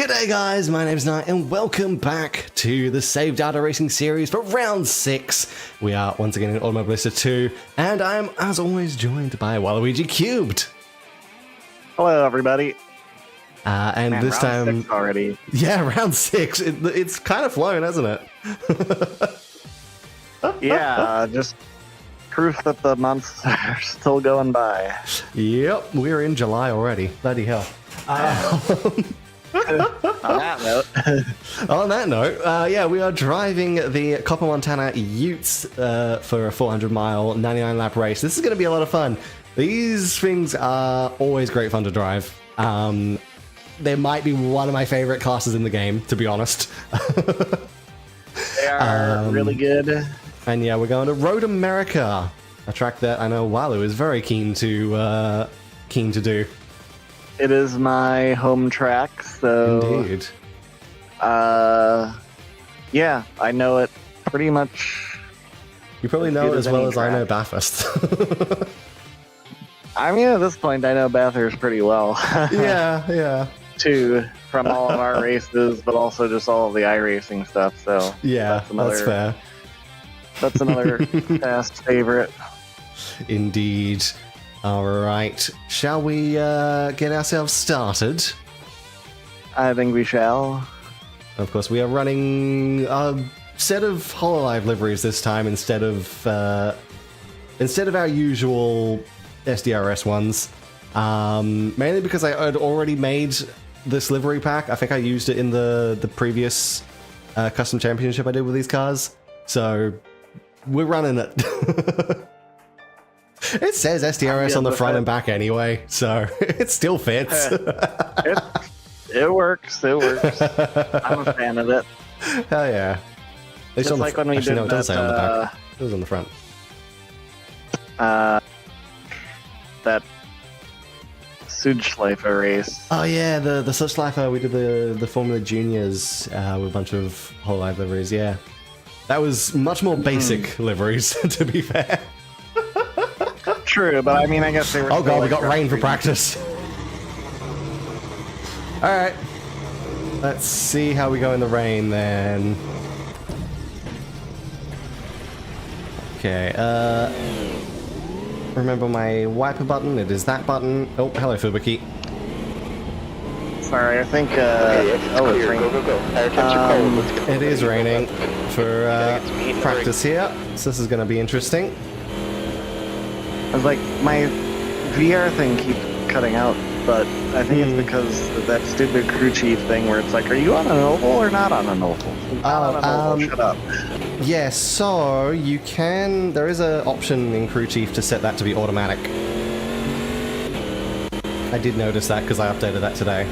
G'day guys, my name's Knight and welcome back to the Save Data Racing series for round 6. We are once again in Automobilista 2 and I am as always joined by Waluigi Cubed. Hello everybody. And Man, this round time... 6 already. Yeah, round 6. It's kind of flown, hasn't it? Yeah, just proof that the months are still going by. Yep, we're in July already. Bloody hell. On that note, yeah, we are driving the Copa Montana Utes for a 400-mile, 99-lap race. This is going to be a lot of fun. These things are always great fun to drive. They might be one of my favorite classes in the game, to be honest. They are really good. And yeah, we're going to Road America, a track that I know Walu is very keen to do. It is my home track, so... Indeed. Yeah, I know it pretty much. You probably know it as well as I know Bathurst. I mean, at this point, I know Bathurst pretty well. Yeah. Too, from all of our races, but also just all of the iRacing stuff, so... Yeah, that's fair. That's another fast favorite. Indeed. Alright, shall we get ourselves started? I think we shall. Of course, we are running a set of HoloLive liveries this time instead of our usual SDRS ones. Mainly because I had already made this livery pack. I think I used it in the previous custom championship I did with these cars. So, we're running it. It says SDRS on the front and back anyway, so it still fits. It works. I'm a fan of it. Hell yeah. It's just like when we did no, it doesn't say on the back. It was on the front. That Südschleife race. Oh yeah, the Südschleife, we did the Formula Juniors with a bunch of HoloLive liveries, yeah. That was much more basic liveries, to be fair. True, but I mean, I guess they were... Oh god, we got rain for practice. Alright. Let's see how we go in the rain, then. Okay, remember my wiper button? It is that button. Oh, hello, Fubuki. Sorry, I think, oh, it's raining. It is raining for practice here, so this is going to be interesting. I was like, my VR thing keeps cutting out, but I think it's because of that stupid crew chief thing where it's like, are you on an oval or not on an oval? Shut up. Yeah, so you can... There is an option in crew chief to set that to be automatic. I did notice that because I updated that today.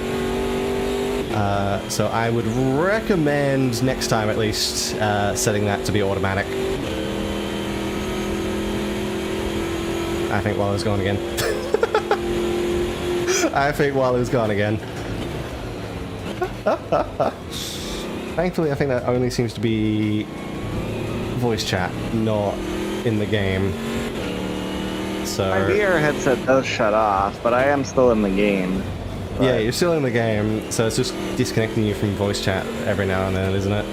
So I would recommend next time at least setting that to be automatic. I think Walu's gone again. I think Walu's gone again. Thankfully, I think that only seems to be voice chat, not in the game. So my VR headset does shut off, but I am still in the game. But... Yeah, you're still in the game, so it's just disconnecting you from voice chat every now and then, isn't it?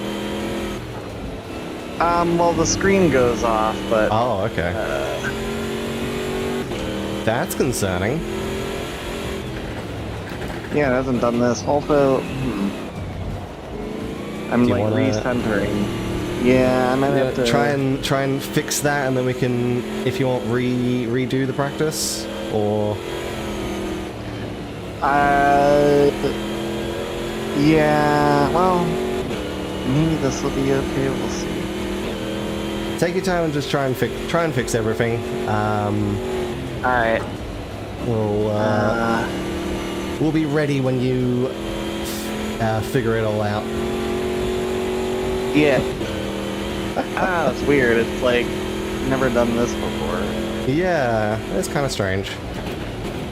Well, the screen goes off, but... Oh, okay. That's concerning. Yeah, it hasn't done this. Also, I'm like recentering. Yeah, I might have to try and fix that, and then we can, if you want, redo the practice, or. Yeah. Well, maybe this will be okay. We'll see. Take your time and just try and fix everything. Alright. We'll be ready when you figure it all out. Yeah. It's weird. It's like, never done this before. Yeah, it's kind of strange.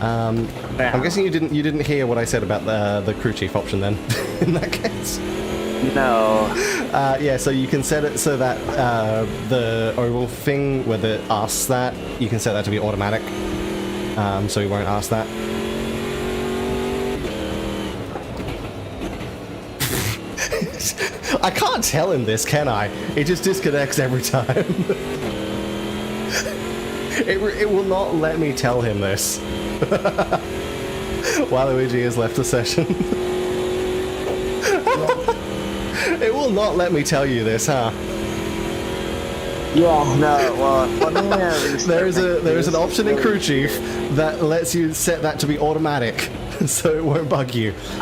I'm guessing you didn't hear what I said about the crew chief option then, in that case. No. Yeah, so you can set it so that the oval thing where it asks that, you can set that to be automatic. So you won't ask that. I can't tell him this, can I? It just disconnects every time. It will not let me tell him this. Waluigi has left the session. It will not let me tell you this, huh? Yeah, no, well, there is an option in Crew Chief that lets you set that to be automatic, so it won't bug you. Okay.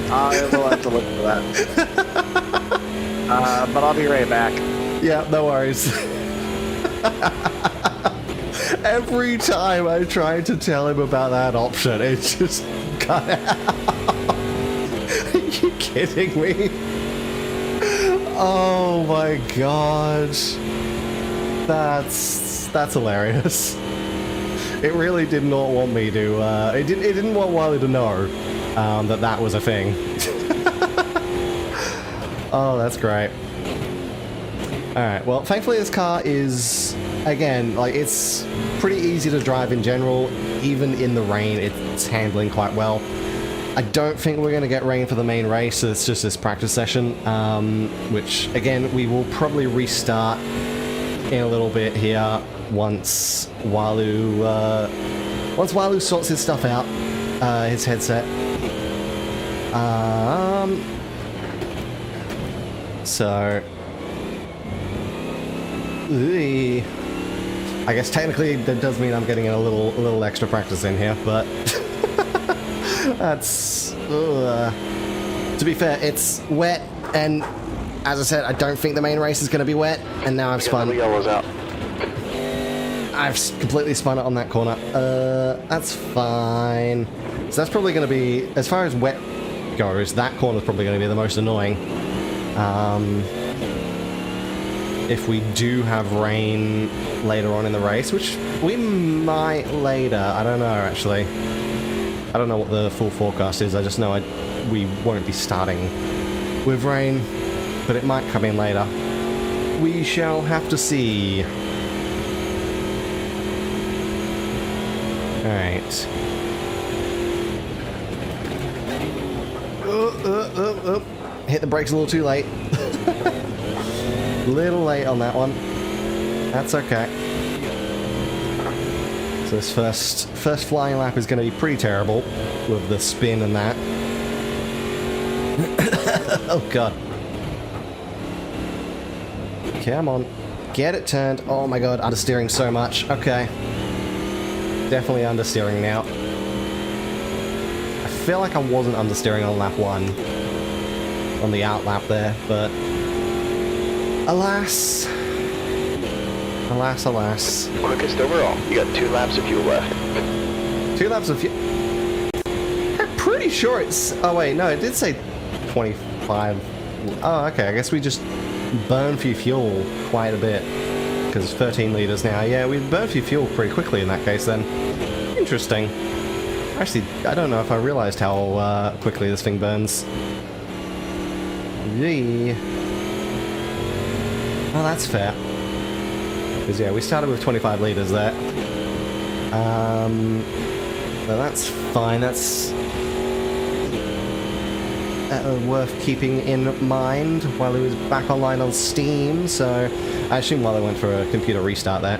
I will have to look for that. But I'll be right back. Yeah, no worries. Every time I try to tell him about that option, it just cut out. Are you kidding me? Oh my god. That's hilarious. It really did not want me to, it didn't want Wiley to know that was a thing. Oh, that's great. Alright, well, thankfully this car is, again, like, it's pretty easy to drive in general. Even in the rain, it's handling quite well. I don't think we're going to get rain for the main race, so it's just this practice session, which, again, we will probably restart in a little bit here once Walu sorts his stuff out, his headset. So... I guess technically that does mean I'm getting a little extra practice in here, but that's to be fair, it's wet, and as I said, I don't think the main race is going to be wet, and now I've spun. I've completely spun it on that corner. That's fine. So that's probably going to be, as far as wet goes, that corner's probably going to be the most annoying. If we do have rain later on in the race, which we might later. I don't know, actually. I don't know what the full forecast is. I just know we won't be starting with rain, but it might come in later. We shall have to see. Alright. Hit the brakes a little too late. Little late on that one. That's okay. So this first flying lap is going to be pretty terrible with the spin and that. Oh god. Come on. Get it turned. Oh my god, understeering so much. Okay. Definitely understeering now. I feel like I wasn't understeering on lap 1. On the out lap there, but... Alas. Alas, alas. Quickest overall. You got 2 laps of fuel left. 2 laps of fuel. I'm pretty sure it's... Oh wait, no, it did say 25. Oh, okay, I guess we just burned for fuel quite a bit. Because it's 13 litres now. Yeah, we burned for fuel pretty quickly in that case then. Interesting. Actually, I don't know if I realised how quickly this thing burns. Yee. Oh, that's fair. Because, yeah, we started with 25 litres there. So that's fine. That's worth keeping in mind while he was back online on Steam. So I assume while I went for a computer restart there.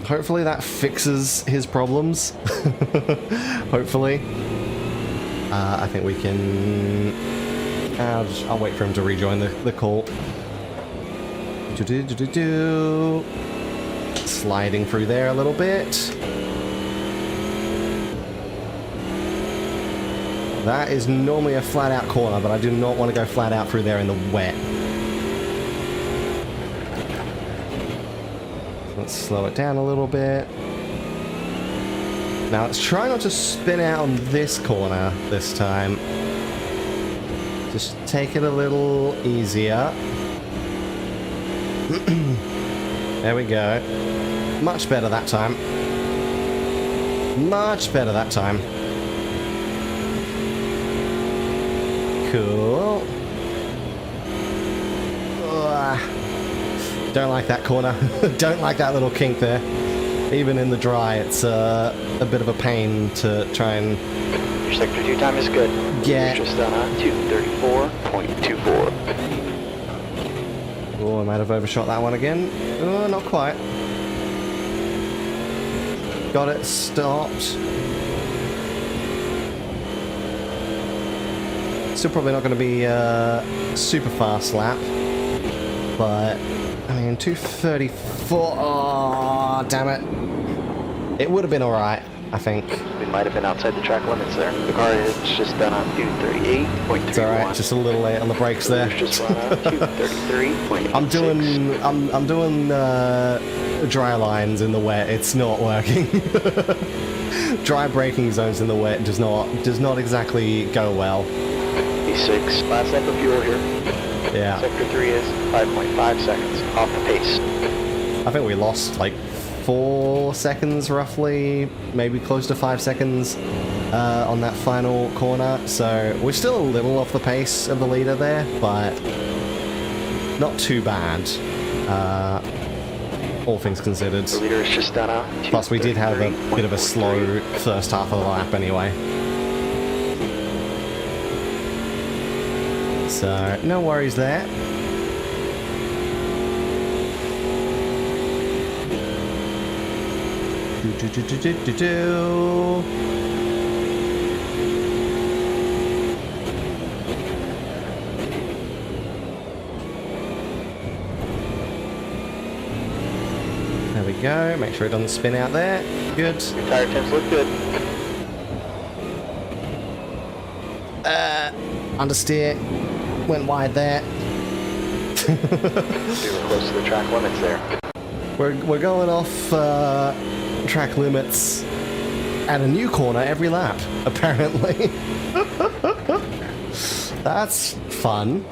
Hopefully that fixes his problems. Hopefully. I think we can... I'll wait for him to rejoin the call. Sliding through there a little bit. That is normally a flat out corner, but I do not want to go flat out through there in the wet. Let's slow it down a little bit. Now let's try not to spin out on this corner this time. Just take it a little easier. There we go. Much better that time. Much better that time. Cool. Ugh. Don't like that corner. Don't like that little kink there. Even in the dry, it's a bit of a pain to try and Your sector 2 time is good. Yeah. You're just done on 234.24. Oh, I might have overshot that one again. Oh, not quite. Got it stopped. Still probably not going to be a super fast lap. But, I mean, 234. Oh, damn it. It would have been alright, I think. We might have been outside the track limits there. The car is just done on 238.31. It's alright, just a little late on the brakes there. Just run on 233.86. I'm doing dry lines in the wet. It's not working. Dry braking zones in the wet does not exactly go well. P6, last lap of fuel here. Yeah. Sector 3 is 5.5 seconds off the pace. I think we lost like 4 seconds roughly, maybe close to 5 seconds on that final corner. So we're still a little off the pace of the leader there, but not too bad. All things considered. The leader is just done on. Plus we did have a bit of a slow first half of the lap anyway. So, no worries there. Do. There we go. Make sure it doesn't spin out there. Good. Your tire temps look good. Understeer. Went wide there. We were close to the track limits there. We're going off track limits at a new corner every lap, apparently. That's fun.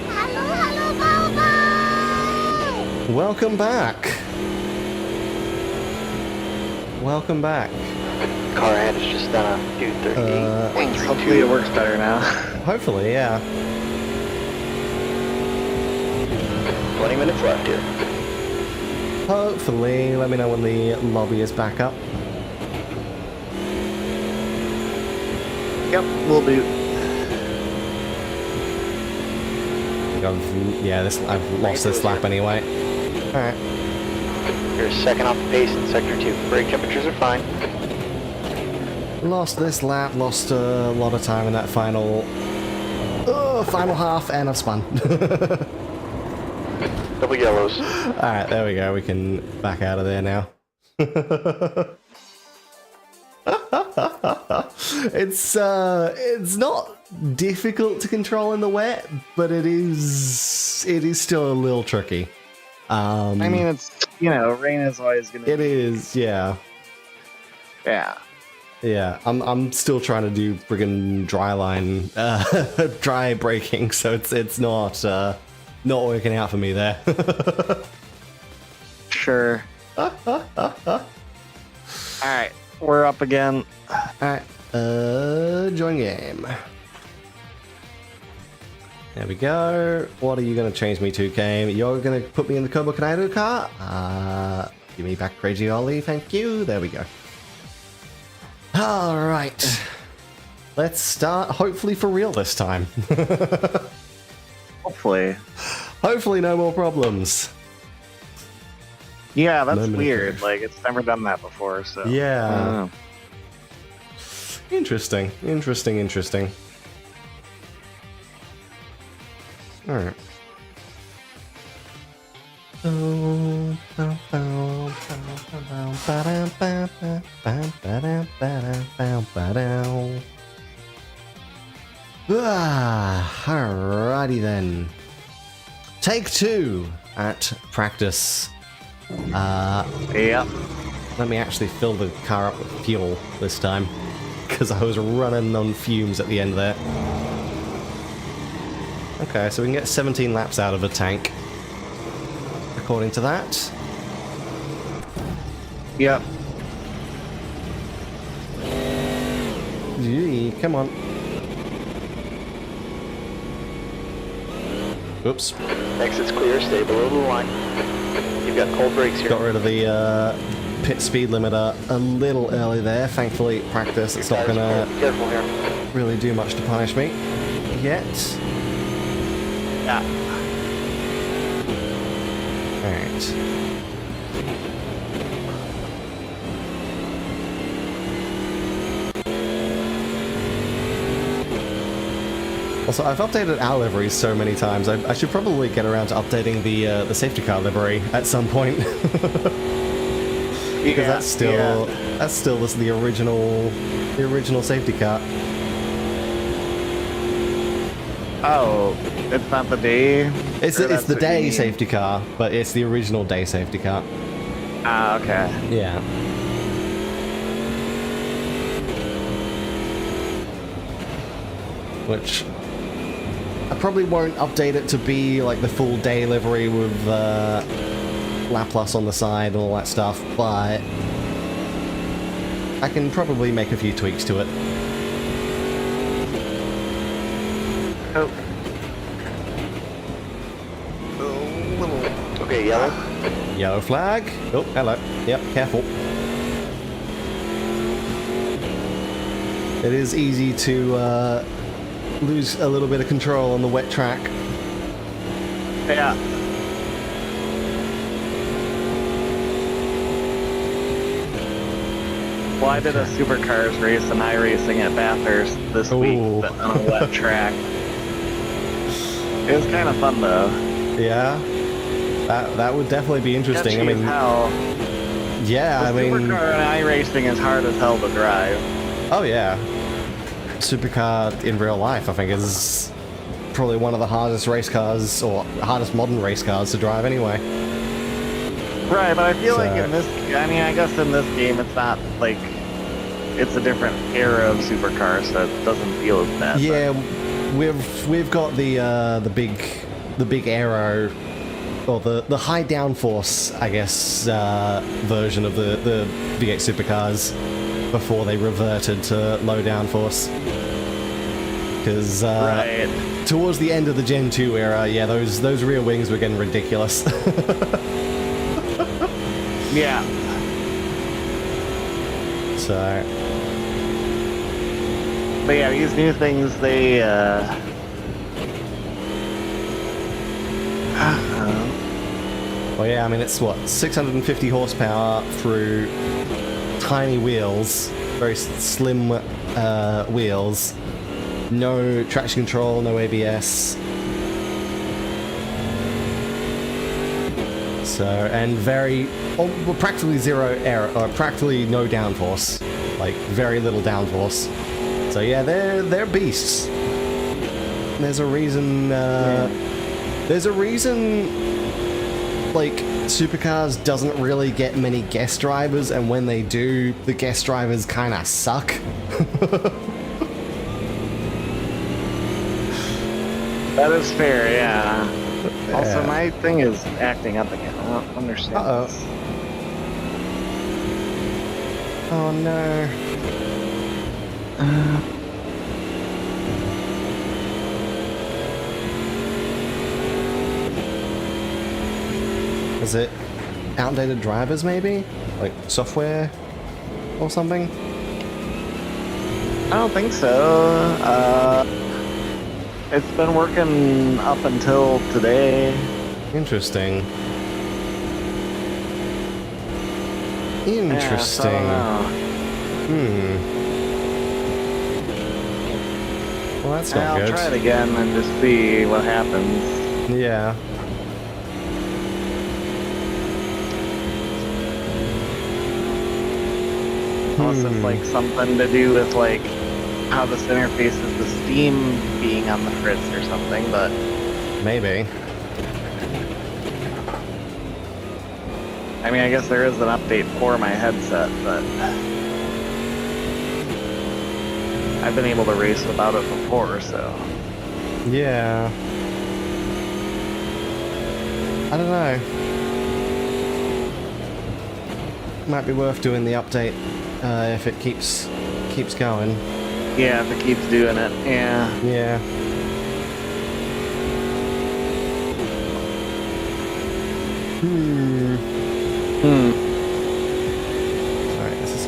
Hello, Bobo! Welcome back. Welcome back. Car ahead is just done on 238.32. Hopefully it works better now. Hopefully, yeah. 20 minutes left here. Hopefully. Let me know when the lobby is back up. Yep, we'll do. I've lost this lap anyway. Alright. You're a second off the pace in sector 2. Brake temperatures are fine. Lost this lap, lost a lot of time in that final half, and I've spun. Double yellows. Alright, there we go. We can back out of there now. It's not difficult to control in the wet, but it is still a little tricky. I mean, it's, rain is always gonna. It is, yeah. Yeah. Yeah, I'm still trying to do friggin' dry braking, so it's not working out for me there. Sure. Alright, we're up again. Alright, join game. There we go. What are you gonna change me to, Game? You're gonna put me in the Kobo Kanaido car? Give me back Crazy Ollie, thank you. There we go. Alright. Let's start, hopefully for real this time. Hopefully. Hopefully no more problems. Yeah, that's Moment of weird. truth. Like, it's never done that before, so. I Yeah. don't know. Interesting. Alright. Alrighty then. Take 2 at practice. Yep. Let me actually fill the car up with fuel this time, because I was running on fumes at the end there. Okay, so we can get 17 laps out of a tank, according to that. Yep. Gee, come on. Oops. Exit's clear. Stay below the line. You've got cold brakes here. Got rid of the pit speed limiter a little early there. Thankfully, practice, it's not gonna Careful here. really do much to punish me yet. Yeah. Alright. Also, I've updated our liveries so many times. I should probably get around to updating the safety car livery at some point. Because that's still the original safety car. Oh, it's not the day? It's the day safety car, but it's the original day safety car. Ah, okay. Yeah. Which I probably won't update it to be like the full day livery with Laplace on the side and all that stuff, but I can probably make a few tweaks to it. Oh. Okay, yellow. Yellow flag. Oh, hello. Yep, careful. It is easy to lose a little bit of control on the wet track. Yeah. Well, I did a supercars race and iRacing at Bathurst this week, Ooh. but on a wet track. It was kind of fun though. Yeah, that would definitely be interesting. Sketchy I as mean, hell. yeah, I mean, Supercar and iRacing is hard as hell to drive. oh yeah, supercar in real life, I think, is probably one of the hardest race cars or hardest modern race cars to drive anyway. Right, but I feel like So- in this, I mean, I guess in this game it's not like, it's a different era of supercars, so it doesn't feel as bad. Yeah, we've got the big aero, or the high downforce, I guess, version of the V8 supercars before they reverted to low downforce. Because Right. towards the end of the Gen 2 era, yeah, those rear wings were getting ridiculous. Yeah. So, But yeah, these new things, they, well, yeah, I mean, it's what, 650 horsepower through tiny wheels, very slim wheels, no traction control, no ABS. So, and well, practically zero error, or practically no downforce, like very little downforce. So yeah, they're beasts. There's a reason. Like, supercars doesn't really get many guest drivers, and when they do, the guest drivers kind of suck. that is fair, yeah. Also, Yeah. my thing is acting up again. I don't understand Uh-oh. this. Oh no. Is it outdated drivers, maybe? Like software or something? I don't think so. It's been working up until today. Interesting. Yeah, so I don't know. Well, that's not I'll good. try it again and just see what happens. Yeah. Unless it's like something to do with like how this interfaces the Steam being on the fritz or something, but Maybe. I mean, I guess there is an update for my headset, but I've been able to race without it before, so. Yeah. I don't know. Might be worth doing the update if it keeps going. Yeah, if it keeps doing it, yeah. Yeah.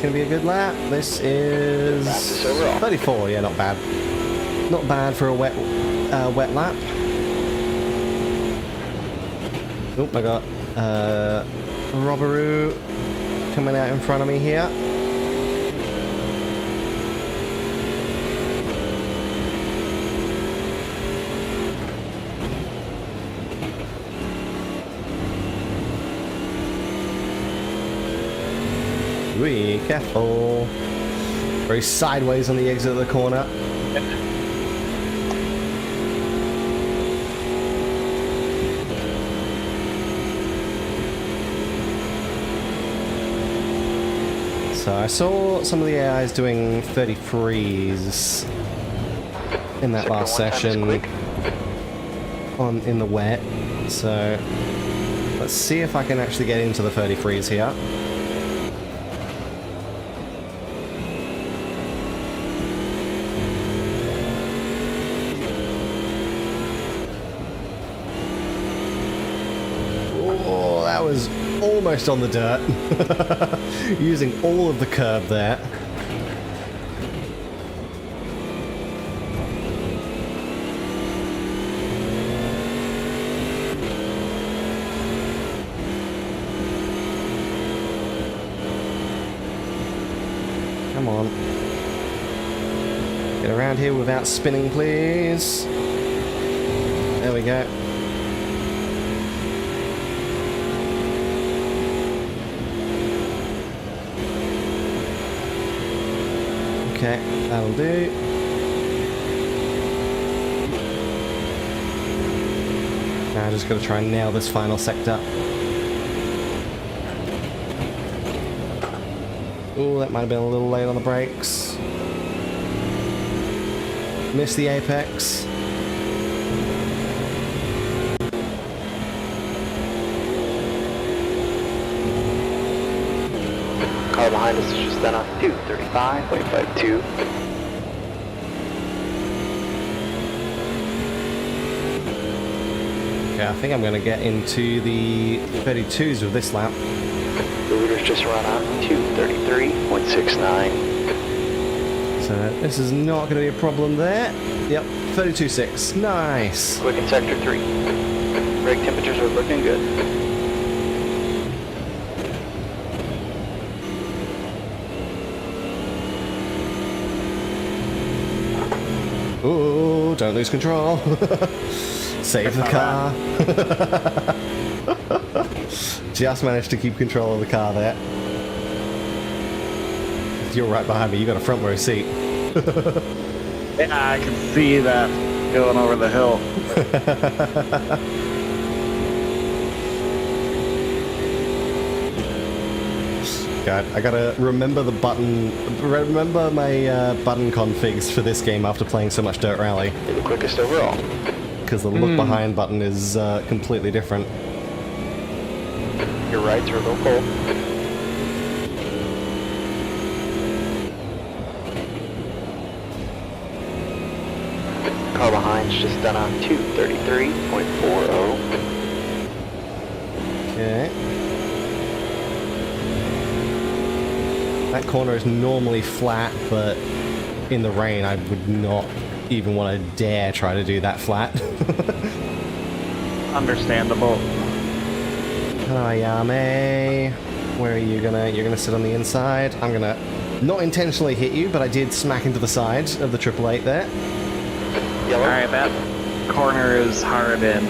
going to be a good lap. This is Fastest overall. 34. Yeah, not bad. Not bad for a wet lap. Oh, I got Robaroo coming out in front of me here. Be careful. Very sideways on the exit of the corner. So I saw some of the AIs doing 33s in that last session in the wet. So let's see if I can actually get into the 33s here. Oh, that was almost on the dirt. Using all of the curb there. Come on. Get around here without spinning, please. There we go. Okay, that'll do. Now I just gotta try and nail this final sector. Ooh, that might have been a little late on the brakes. Missed the apex. Car behind us is just done on 235.52. Okay, I think I'm gonna get into the 32s with this lap. The leader's just run on 233.69. So this is not gonna be a problem there. Yep, 32.6. Nice. Quick in sector 3. Brake temperatures are looking good. Ooh, don't lose control. Save the car. Just managed to keep control of the car there. You're right behind me, you got a front row seat. Yeah, I can see that going over the hill. God, I gotta remember the button. Remember my button configs for this game after playing so much Dirt Rally. You're the quickest overall. Because the look behind button is completely different. Your rights are a little cold. Car behind's just done on 233.40. Okay. That corner is normally flat, but in the rain I would not even want to dare try to do that flat. Understandable. Hello, Yame. Where are you gonna? You're gonna sit on the inside. I'm gonna not intentionally hit you, but I did smack into the side of the 888 there. Yellow. Alright, that corner is hard in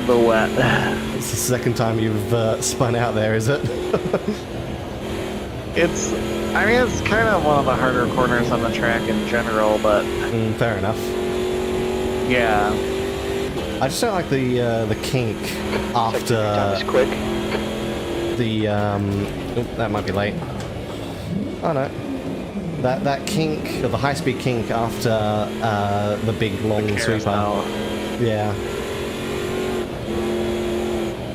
the wet. It's the second time you've spun out there, is it? I mean, it's kind of one of the harder corners on the track in general, but Fair enough. yeah. I just don't like the kink after Time is quick. the oh, that might be late. Oh no. That kink, or the high-speed kink after the big long sweeper. Yeah.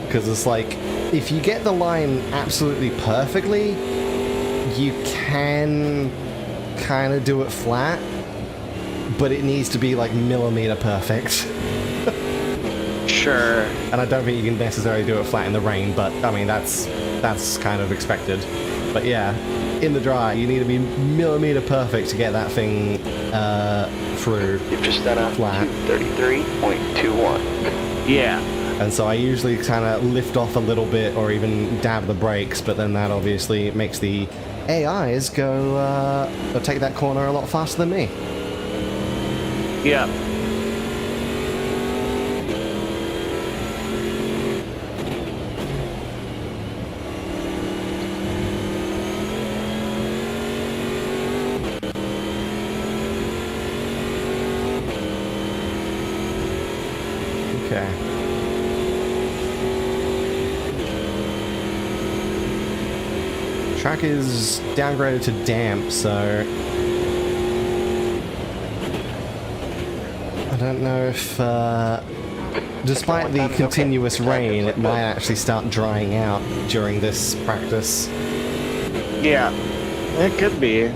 Because it's like, if you get the line absolutely perfectly, you can kind of do it flat, but it needs to be like millimeter perfect. Sure. And I don't think you can necessarily do it flat in the rain, but I mean, that's kind of expected. But yeah, in the dry, you need to be millimeter perfect to get that thing through. You've just done a flat. 233.21. Yeah. And so I usually kind of lift off a little bit or even dab the brakes, but then that obviously makes the AIs go take that corner a lot faster than me. Yeah. Okay. Track is downgraded to damp, so I don't know if, despite the continuous rain, it might actually start drying out during this practice. Yeah. It could be.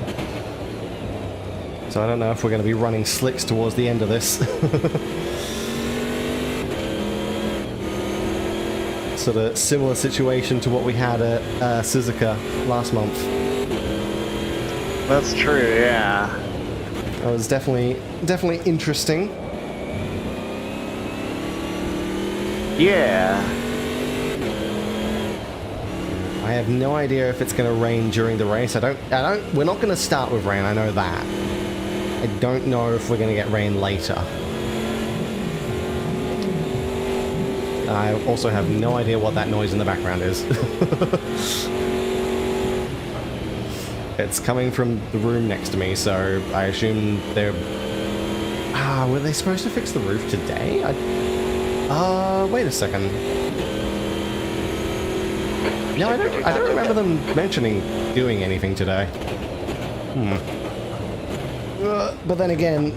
So I don't know if we're going to be running slicks towards the end of this. Sort of similar situation to what we had at Suzuka last month. That's true, yeah. That was definitely interesting. Yeah. I have no idea if it's going to rain during the race. We're not going to start with rain, I know that. I don't know if we're going to get rain later. I also have no idea what that noise in the background is. It's coming from the room next to me, so I assume they're... were they supposed to fix the roof today? Wait a second. No, I don't remember them mentioning doing anything today. But then again,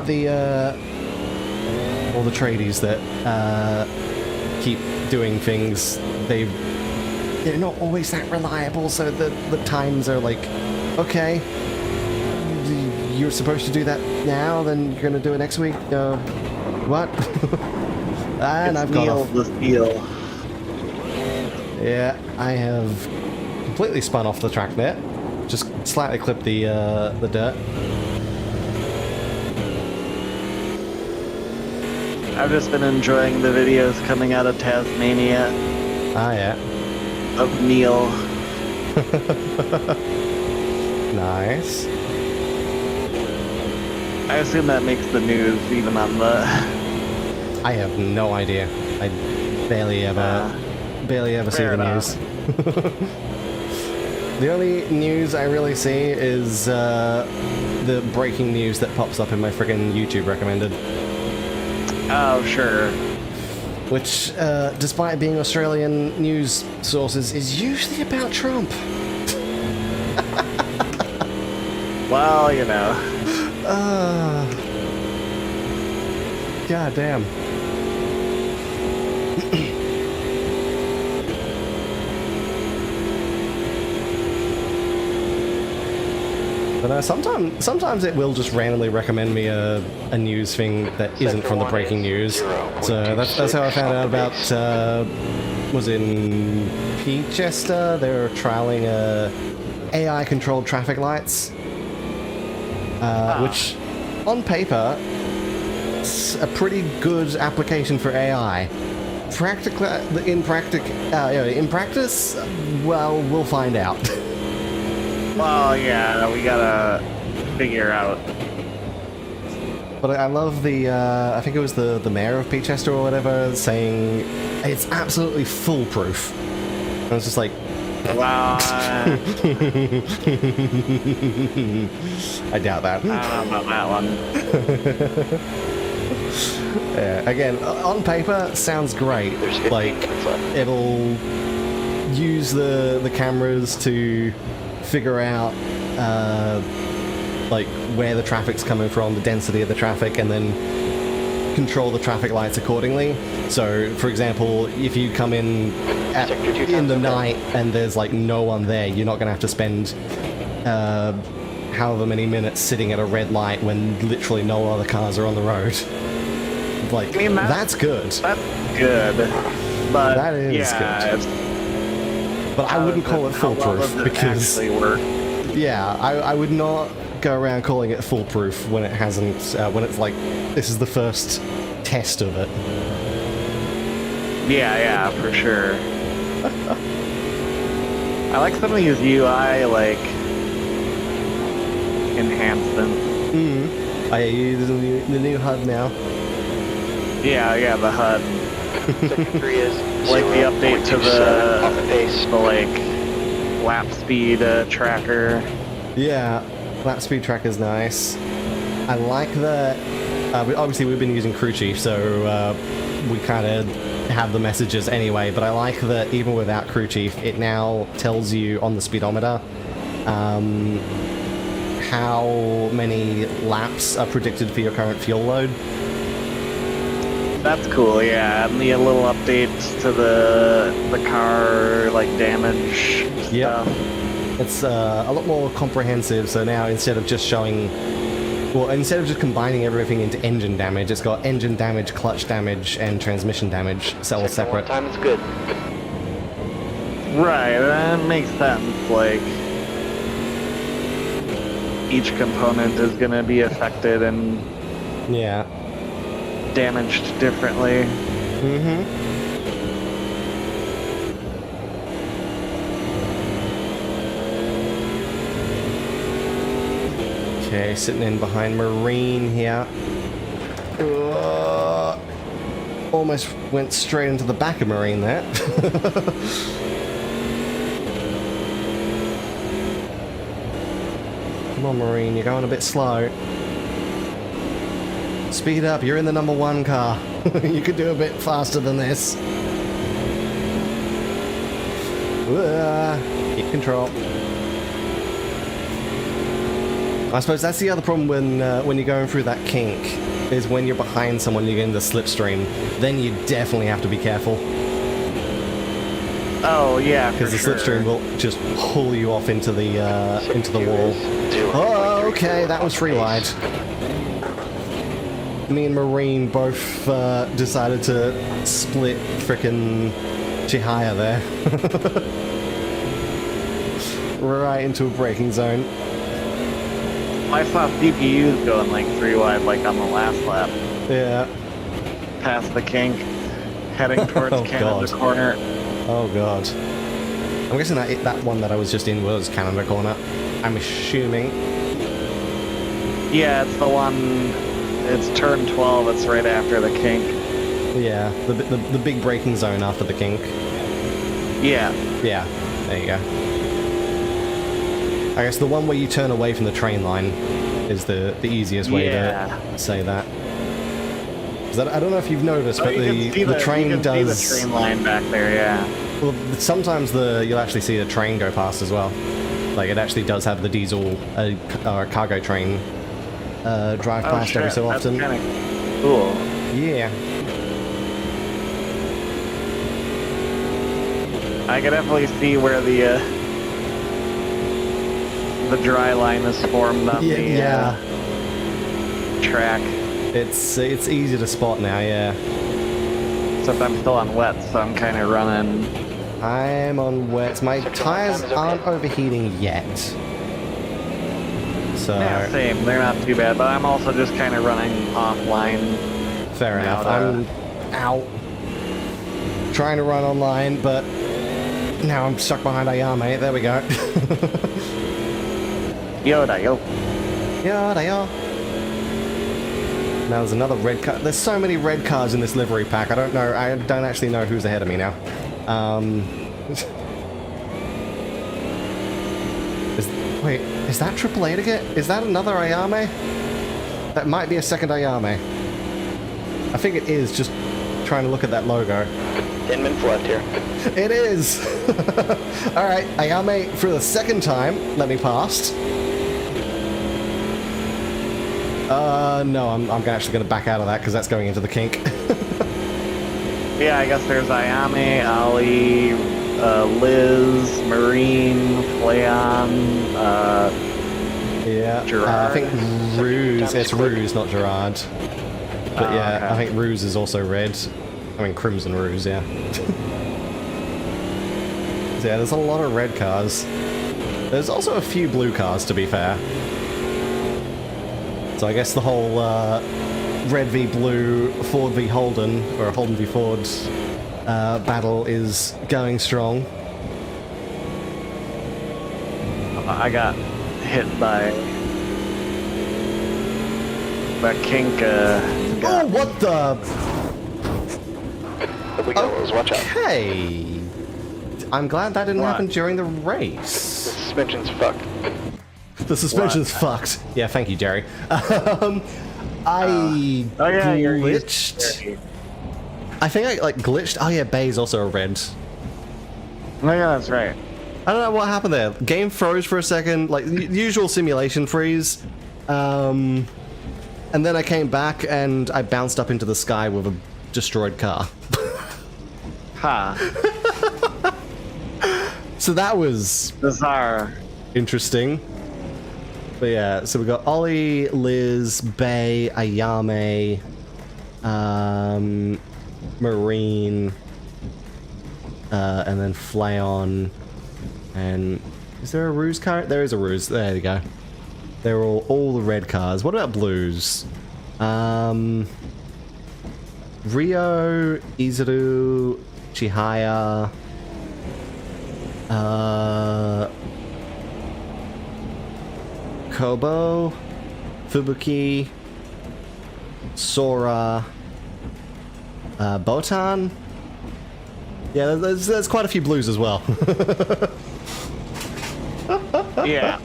all the tradies that keep doing things, they're not always that reliable, so the times are like, okay, you're supposed to do that now, then you're gonna do it next week. What? And I've gone off. The steel. Yeah, I have completely spun off the track there. Just slightly clipped the dirt. I've just been enjoying the videos coming out of Tasmania Ah, yeah. of Neil. Nice. I assume that makes the news even on the... I have no idea. I barely ever see fair the enough. news. The only news I really see is the breaking news that pops up in my friggin' YouTube recommended. Oh, sure. Which, despite being Australian news sources, is usually about Trump. Well, you know. God damn. But sometimes it will just randomly recommend me a news thing that isn't from the breaking news. So that's how I found out about, was in Peachester, they were trialing AI-controlled traffic lights, which on paper is a pretty good application for AI. In practice, well, we'll find out. Well, yeah, we gotta figure out. But I love the, I think it was the mayor of Peachester or whatever, saying it's absolutely foolproof. I was just like... Well, I doubt that. I don't know about that one. Yeah, again, on paper, sounds great. Like, it'll use the cameras to figure out like where the traffic's coming from, the density of the traffic, and then control the traffic lights accordingly. So, for example, if you come in in the night and there's like no one there, you're not going to have to spend however many minutes sitting at a red light when literally no other cars are on the road. Like, I mean, that's good. That's good. But That is yeah, good. But I wouldn't call it how well foolproof does it because, actually work? yeah, I would not go around calling it foolproof when it hasn't, when it's like, this is the first test of it. Yeah, for sure. I like some of these UI, like, enhancements. I use the new HUD now. Yeah, the HUD. Second 3 is Like the update to 0.27 off the pace. the like, lap speed tracker. Yeah, lap speed tracker's nice. I like that. Obviously, we've been using Crew Chief, so we kind of have the messages anyway. But I like that even without Crew Chief, it now tells you on the speedometer how many laps are predicted for your current fuel load. That's cool, yeah. And the little updates to the car, like, damage Yep. stuff. It's a lot more comprehensive. So now instead of just showing, well, instead of just combining everything into engine damage, it's got engine damage, clutch damage, and transmission damage. So all Second separate. time is good. Right, that makes sense. Like, each component is going to be affected and Yeah. damaged differently. Okay, sitting in behind Marine here. Almost went straight into the back of Marine there. Come on, Marine, you're going a bit slow. Speed up, you're in the number 1 car. You could do a bit faster than this. Keep control. I suppose that's the other problem when you're going through that kink, is when you're behind someone, you're getting the slipstream. Then you definitely have to be careful, Oh, yeah, because the for slipstream sure. will just pull you off into the wall. Oh, okay, that was free wide. Me and Marine both decided to split frickin' Chihaya there. Right into a braking zone. I saw CPUs going like 3 wide, like on the last lap, Yeah. past the kink, heading towards Oh, Canada God. corner. Oh god. I'm guessing that one that I was just in was Canada corner. I'm assuming. Yeah, it's the one. It's turn 12. It's right after the kink. Yeah, the big braking zone after the kink. Yeah. Yeah, there you go. I guess the one where you turn away from the train line is the easiest way Yeah. to say that. 'Cause I don't know if you've noticed, but You can see the train you can does. see the train line back there. Yeah. Well, sometimes you'll actually see the train go past as well. Like it actually does have the diesel or cargo train drive Oh, past every shit, so often. That's kind of cool. Yeah. I can definitely see where the dry line is formed on the track. It's easy to spot now, yeah. Except I'm still on wet, so I'm kind of running. I'm on wet. My tires aren't overheating yet. So, Yeah, same. They're not too bad, but I'm also just kind of running offline. fair enough. Now, I'm out trying to run online, but now I'm stuck behind Ayame. There we go. Yoda, yo. Yeah, they are. Now there's another red car. There's so many red cars in this livery pack. I don't know. I don't actually know who's ahead of me now. Wait, is that AAA to get? Is that another Ayame? That might be a second Ayame. I think it is, just trying to look at that logo. 10 minutes left here. It is! Alright, Ayame for the second time. Let me past. No, I'm actually going to back out of that because that's going into the kink. Yeah, I guess there's Ayame, Ali, Liz, Marine, Fleon, Yeah, Gerard. I think Ruse. It's Ruse, not Gerard. But yeah, okay. I think Ruse is also red. I mean, Crimson Ruse, yeah. So yeah, there's a lot of red cars. There's also a few blue cars, to be fair. So I guess the whole red v blue, Ford v Holden, or Holden v Ford battle is going strong. I got hit by kink. Oh, what the? If we got those, watch out. Okay. I'm glad that didn't What? happen during the The race. suspension's fucked. The suspension's fucked. Yeah, thank you, Jerry. I Oh yeah, you're glitched. I think I like glitched. Oh yeah, Bay is also a red. Oh yeah, that's right. I don't know what happened there. Game froze for a second, like usual simulation freeze. And then I came back and I bounced up into the sky with a destroyed car. Ha. So that was Bizarre. interesting. But yeah, so we got Ollie, Liz, Bay, Ayame, Marine, and then Flayon. And is there a Ruse car? There is a Ruse. There you go. They're all the red cars. What about blues? Rio, Izuru, Chihaya, Kobo, Fubuki, Sora, Botan. Yeah, there's quite a few blues as well. Yeah.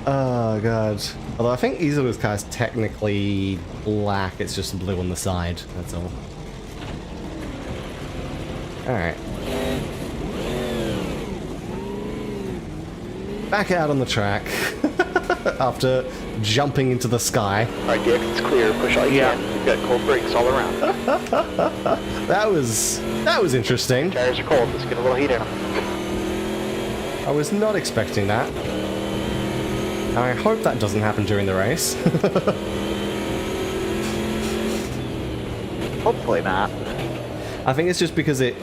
Oh god. Although I think Izuru's car is technically black, it's just blue on the side, that's all. Alright. Back out on the track after jumping into the sky. Alright, Dick, it's clear. Push all you can. We've got cold brakes all around. That was interesting. Tires are cold. Let's get a little heat in them. I was not expecting that. I hope that doesn't happen during the race. Hopefully not. I think it's just because it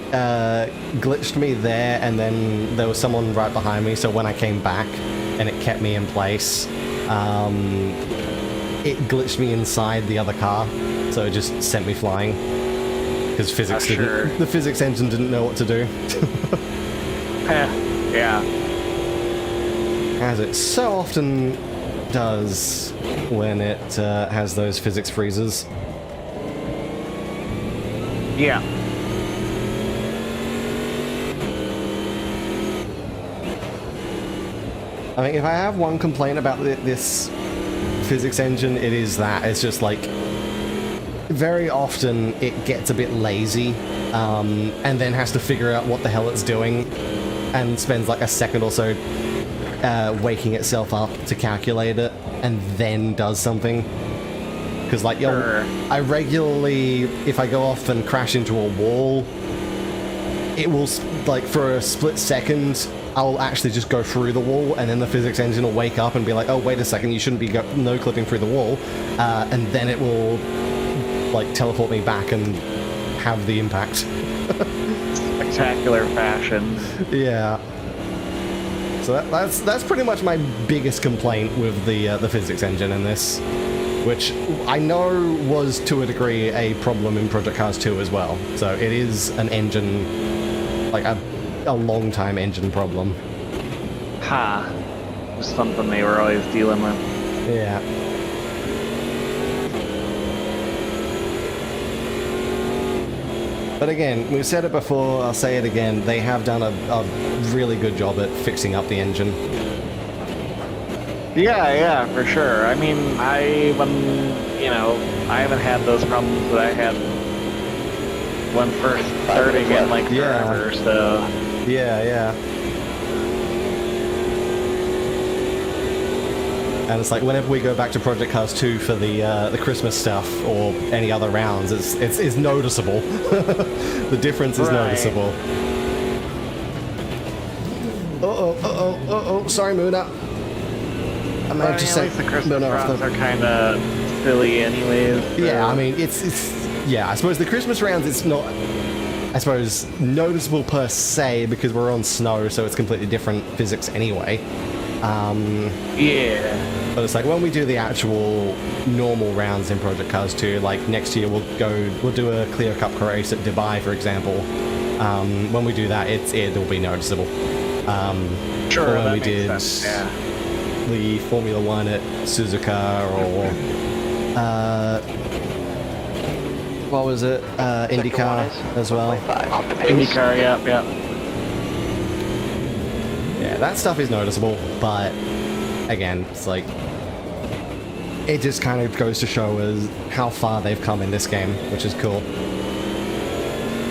glitched me there and then there was someone right behind me, so when I came back and it kept me in place, it glitched me inside the other car, so it just sent me flying. Because physics Sure. the physics engine didn't know what to do. Yeah. As it so often does when it has those physics freezes. Yeah. I mean, if I have one complaint about this physics engine, it is that. It's just like, very often it gets a bit lazy, and then has to figure out what the hell it's doing, and spends like a second or so waking itself up to calculate it, and then does something. Because like, Sure. I regularly, if I go off and crash into a wall, it will, like, for a split second, I'll actually just go through the wall, and then the physics engine will wake up and be like, oh, wait a second, you shouldn't be no-clipping through the wall, and then it will, like, teleport me back and have the impact. Spectacular fashion. Yeah. So that's pretty much my biggest complaint with the physics engine in this, which I know was, to a degree, a problem in Project Cars 2 as well. So it is an engine, like a long-time engine problem. Ha. Just something they were always dealing with. Yeah. But again, we've said it before, I'll say it again, they have done a really good job at fixing up the engine. Yeah, for sure. I mean, I haven't had those problems that I had when first starting in like Yeah. forever, so. Yeah. And it's like, whenever we go back to Project Cars 2 for the Christmas stuff or any other rounds, it's noticeable. The difference is Right. noticeable. Uh-oh, sorry, Muna. I might have just At sent least the Christmas Muna off rounds the... are kind of silly anyways. So. Yeah, I mean, it's yeah, I suppose the Christmas rounds, it's not, I suppose, noticeable per se because we're on snow, so it's completely different physics anyway. Yeah. But it's like when we do the actual normal rounds in Project Cars 2, like next year we'll do a Clear Cup race at Dubai, for example. When we do that, it'll be noticeable. Sure, or when that we makes did sense. Yeah. the Formula One at Suzuka, or what was it? IndyCar as well. Off the pace. IndyCar, yeah. Yeah, that stuff is noticeable, but again, it's like it just kind of goes to show us how far they've come in this game, which is cool.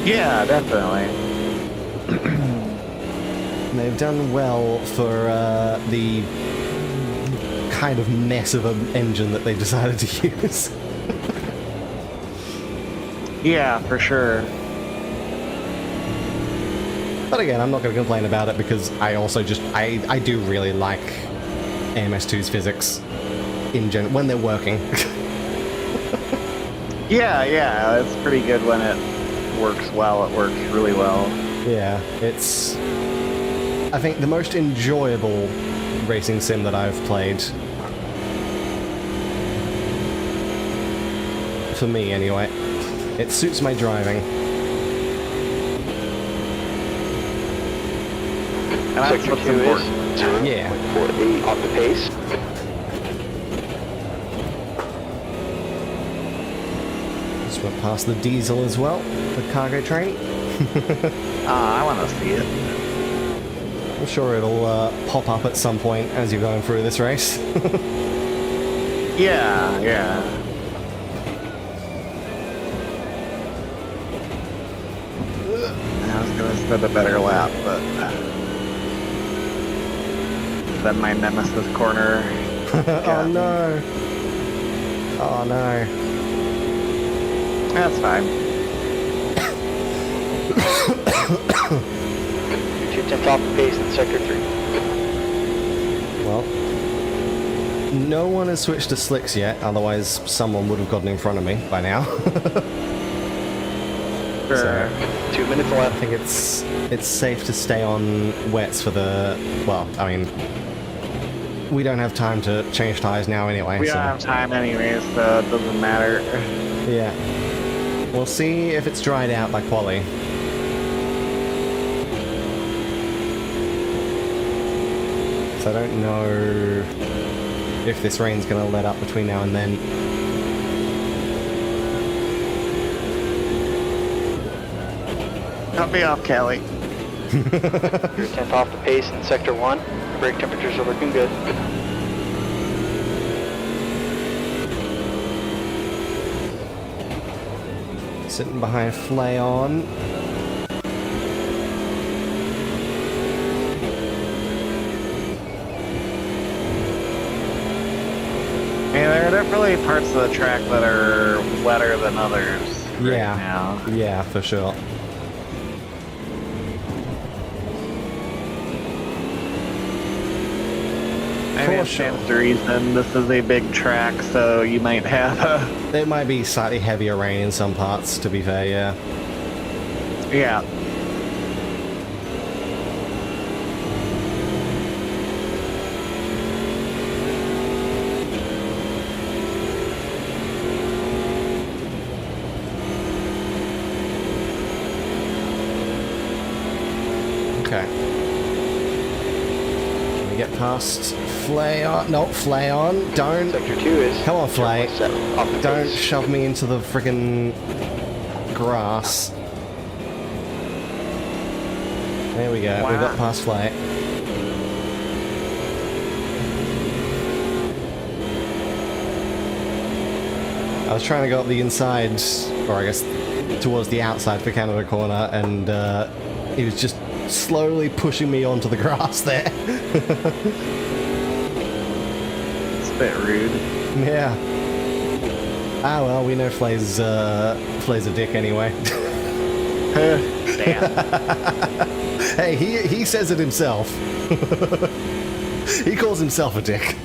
Yeah, definitely. They've done well for the kind of mess of an engine that they decided to use. Yeah, for sure. But again, I'm not going to complain about it because I also just I do really like AMS2's physics in general when they're working. Yeah, it's pretty good when it works well. It works really well. Yeah, it's I think the most enjoyable racing sim that I've played. For me, anyway. It suits my driving. And that's Sector what's 2 important. is Yeah. 0.48 off the pace. Just went past the diesel as well, the cargo train. I want to see it. I'm sure it'll pop up at some point as you're going through this race. Yeah. I was gonna set a better lap, but then my nemesis corner. Oh no. Oh no. That's fine. 2/10 off the pace in sector 3. Well, no one has switched to slicks yet, otherwise someone would have gotten in front of me by now. Sure. 2 minutes I left. think it's safe to stay on wets for the, well, I mean, we don't have time to change tires now anyway. We so don't have time anyways, so it doesn't matter. yeah. We'll see if it's dried out by quali. So I don't know if this rain's going to let up between now and then. Cut me off, Kelly. You're 10th off the pace in sector 1. Brake temperatures are looking good. Sitting behind Flayon. Yeah, there are definitely parts of the track that are wetter than others right now. Yeah, for sure. Maybe it stands to reason this is a big track, so you might have There might be slightly heavier rain in some parts, to be fair, yeah. yeah. Okay. Can we get past Flayon? No, Flayon, don't. Sector 2 is Come on, Flay. 0.7 off the Don't pace. shove me into the friggin' grass. There we go. We got past Flay. I was trying to go up the inside, or I guess towards the outside for Canada corner, and he was just slowly pushing me onto the grass there. It's a bit rude. Yeah. Ah well, we know Flay's a dick anyway. Damn. Hey, he says it himself. He calls himself a dick.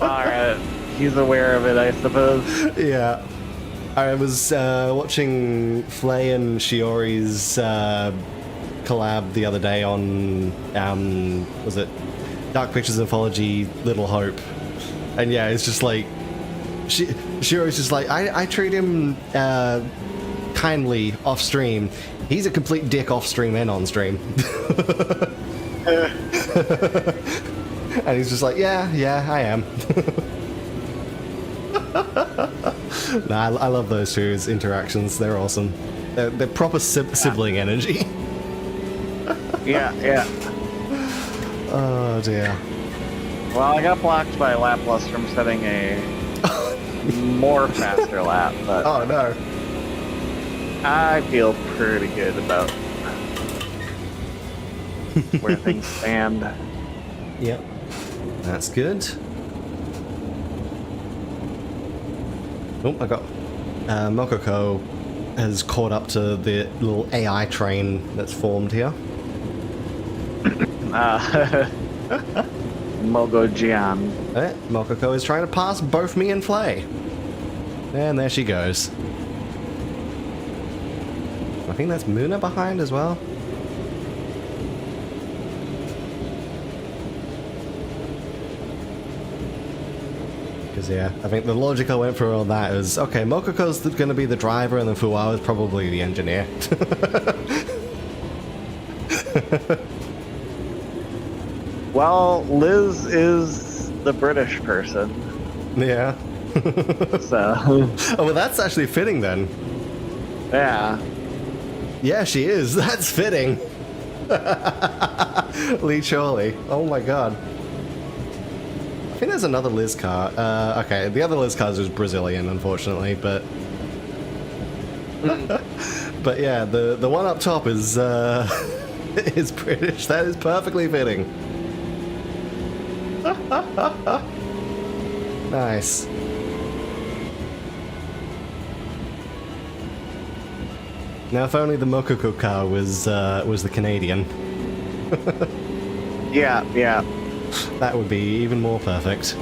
Alright. he's aware of it, I suppose. Yeah. I was watching Flay and Shiori's collab the other day on, was it Dark Pictures Anthology Little Hope? And yeah, it's just like, Shiori's just like, I treat him kindly off stream. He's a complete dick off stream and on stream. And he's just like, yeah, I am. Nah, I love those two's interactions. They're awesome. They're proper sibling energy. Yeah. Oh dear. Well, I got blocked by Laplace from setting a more faster lap, but Oh no. I feel pretty good about where things stand. Yep. That's good. Oh, I got Mokoko has caught up to the little AI train that's formed here. Mogojian. Mokoko is trying to pass both me and Flay. And there she goes. I think that's Muna behind as well. Because yeah, I think the logic I went through on that is, okay, Mokoko's going to be the driver and then Fuwa's probably the engineer. Well, Liz is the British person, Yeah. so Oh, well, that's actually fitting then. yeah. Yeah, she is. That's fitting. Lee Chorley. Oh my god. I think there's another Liz car. Okay, the other Liz car is Brazilian, unfortunately, but... But yeah, the one up top is, is British. That is perfectly fitting. Nice. Now, if only the Mokoko car was the Canadian. Yeah. That would be even more perfect.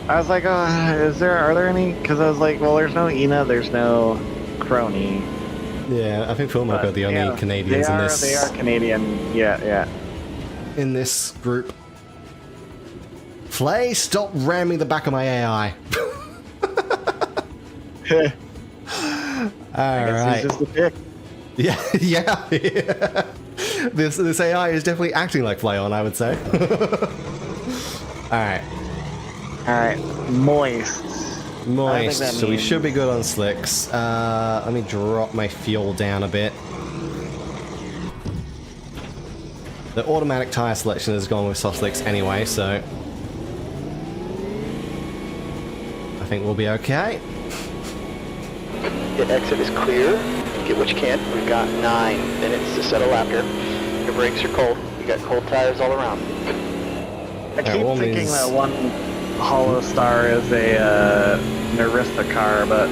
I was like, are there any? Because I was like, well, there's no Ina, there's no Crony. Yeah, I think Philmok are the only yeah, Canadians in this. They are Canadian. Yeah. In this group. Flay, stop ramming the back of my AI. Alright. He's just a dick. Yeah. This AI is definitely acting like Flayon, I would say. Alright. Moist. Moist. So we means- should be good on slicks. Let me drop my fuel down a bit. The automatic tire selection has gone with soft slicks anyway, so I think we'll be okay. The exit is clear. Get what you can. We've got 9 minutes to set a lap here. Your brakes are cold. You got cold tires all around. I keep thinking that one Hollow Star is a Narissa car, but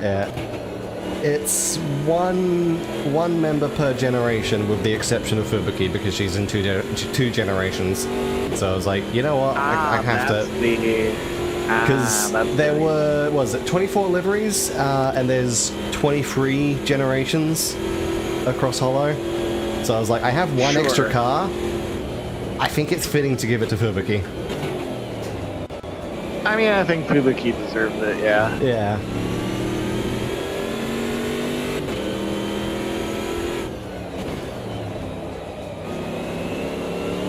Yeah. It's one member per generation, with the exception of Fubuki, because she's in two generations. So I was like, you know what, I have to, because there were, what was it, 24 liveries, and there's 23 generations across Hollow. So I was like, I have one extra car. I think it's fitting to give it to Fubuki. I mean, I think Fubuki deserves it, yeah. Yeah.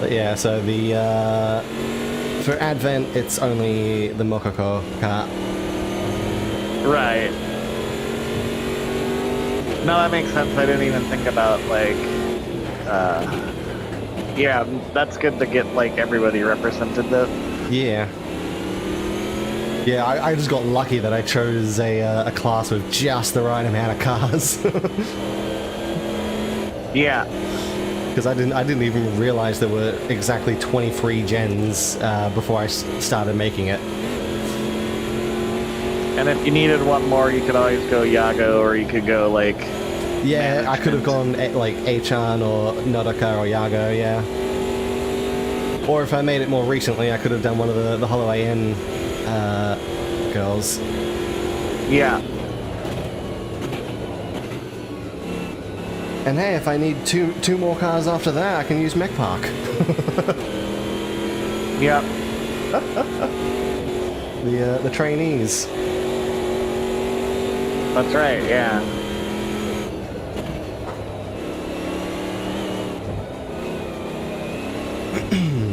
But yeah, so the for Advent, it's only the Mokoko car. Right. No, that makes sense. I didn't even think about, like, yeah, that's good to get, like, everybody represented, though. Yeah. Yeah, I just got lucky that I chose a class with just the right amount of cars. Yeah. Because I didn't even realize there were exactly 23 gens before I started making it. And if you needed one more, you could always go Yago, or you could go, like... Yeah, management. I could have gone like Achan or Nodaka or Yago, yeah. Or if I made it more recently, I could have done one of the Holloway Inn girls. Yeah. And hey, if I need two more cars after that, I can use Mech Park. Yep. The trainees. That's right, yeah.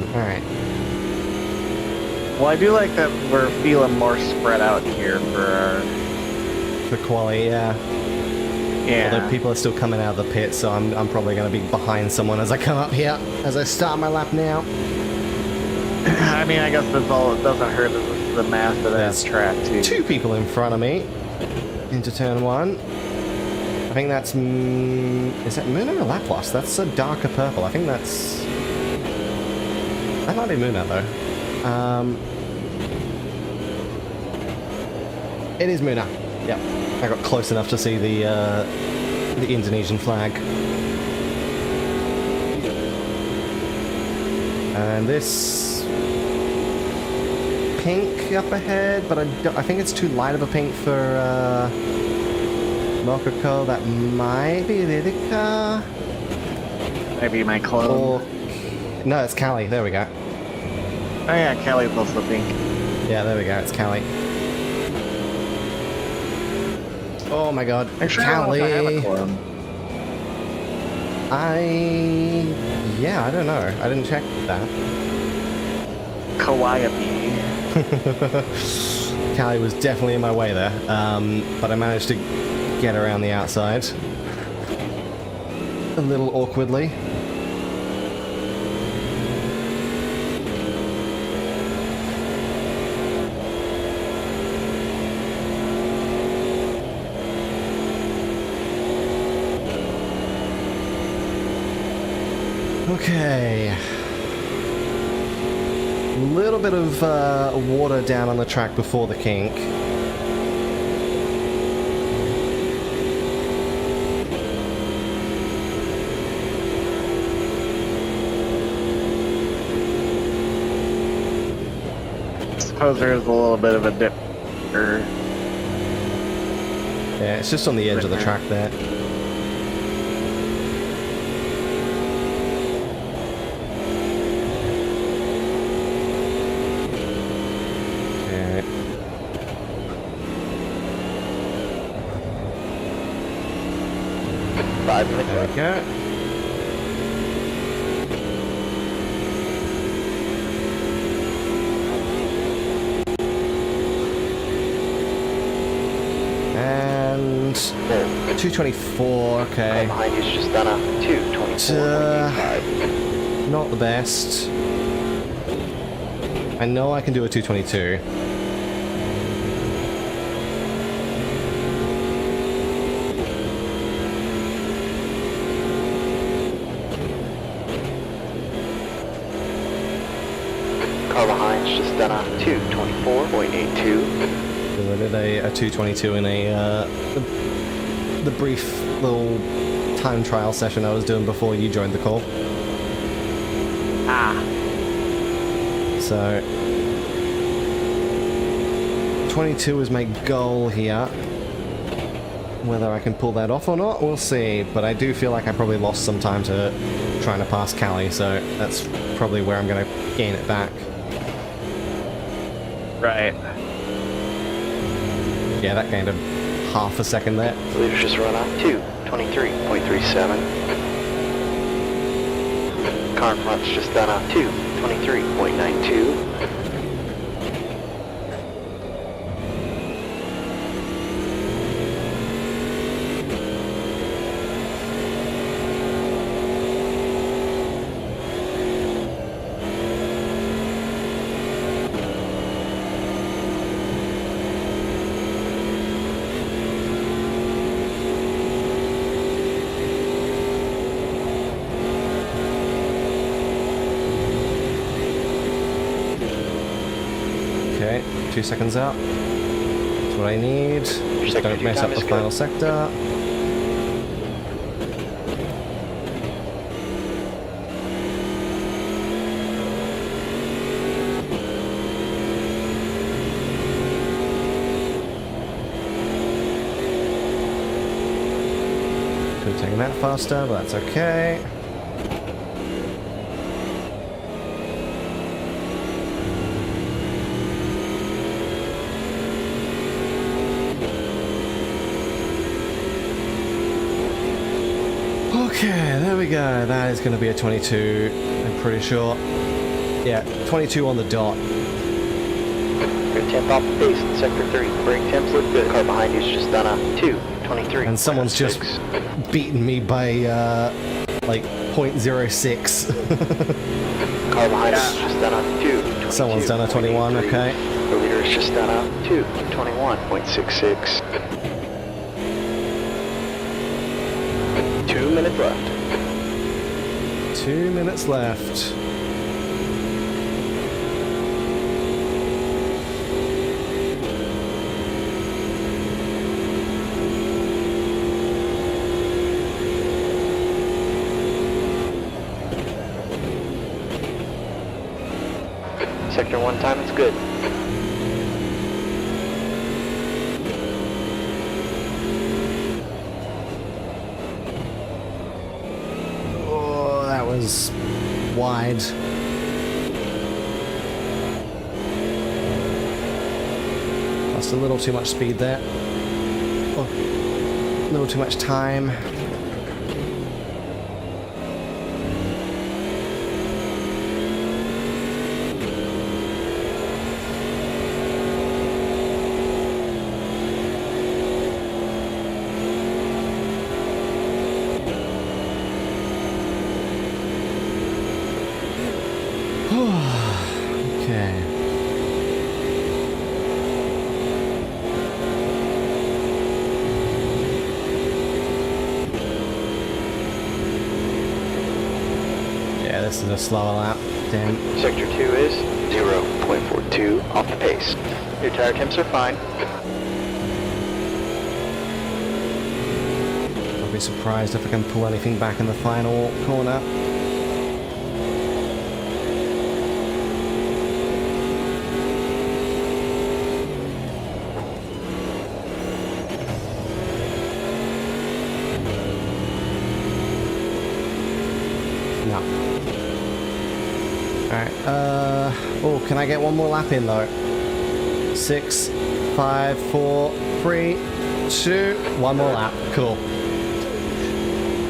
Alright. Well, I do like that we're feeling more spread out here for our... For quali, yeah. Yeah. Although people are still coming out of the pit, so I'm probably going to be behind someone as I come up here, as I start my lap now. I mean, I guess that's all. It doesn't hurt that this is a massive ass track, too. 2 people in front of me into turn 1. I think that's... is that Moon or Laplas? That's a darker purple. I think that's... That might be Moona, though. It is Moona. Yep. I got close enough to see the Indonesian flag. And this pink up ahead, but I think it's too light of a pink for Mokoko. That might be Lidika. Maybe my clone. Or no, it's Callie. There we go. Oh yeah, Callie's also pink. Yeah, there we go. It's Callie. Oh my god. Actually, I don't know if I have a clone. Yeah, I don't know. I didn't check that. Kawaii. Callie was definitely in my way there, but I managed to get around the outside a little awkwardly. Okay. A little bit of water down on the track before the kink. I suppose there's a little bit of a dip. Yeah, it's just on the edge of the track there. Okay. 5 minutes. There we go. And 224, okay. Behind you's just done a 2:24.85. Not the best. I know I can do a 222. Car behind's just done a 2:24.82. I did a 222 in the brief little time trial session I was doing before you joined the call. Ah. So 22 is my goal here. Whether I can pull that off or not, we'll see. But I do feel like I probably lost some time to trying to pass Callie, so that's probably where I'm going to gain it back. Right. Yeah, that gained a half a second there. Leader's just run out 2:23.37. Car in front's just done a 2:23.92. Okay, 2 seconds out. That's what I need. Just second don't mess up time the is final good. sector. that faster, but that's okay. Okay, there we go. That is going to be a 22, I'm pretty sure. Yeah, 22 on the dot. Good temp off the pace in sector 3. Brake temps look good. Car behind you is just done a 2:23. And someone's just beaten me by, like, 0.06. Car behind us just done a 2:22. Someone's done a 21, okay. The leader is just done a 2:21.66. 2 minutes left. 2 minutes left. Sector 1 time is good. Oh, that was wide. Lost a little too much speed there. Oh, a little too much time. Okay. Yeah, this is a slower lap. Damn. Sector 2 is 0.42 off the pace. Your tire temps are fine. I'll be surprised if I can pull anything back in the final corner. No. Alright, oh, can I get one more lap in though? 6, 5, 4, 3, 2, one more lap. Cool.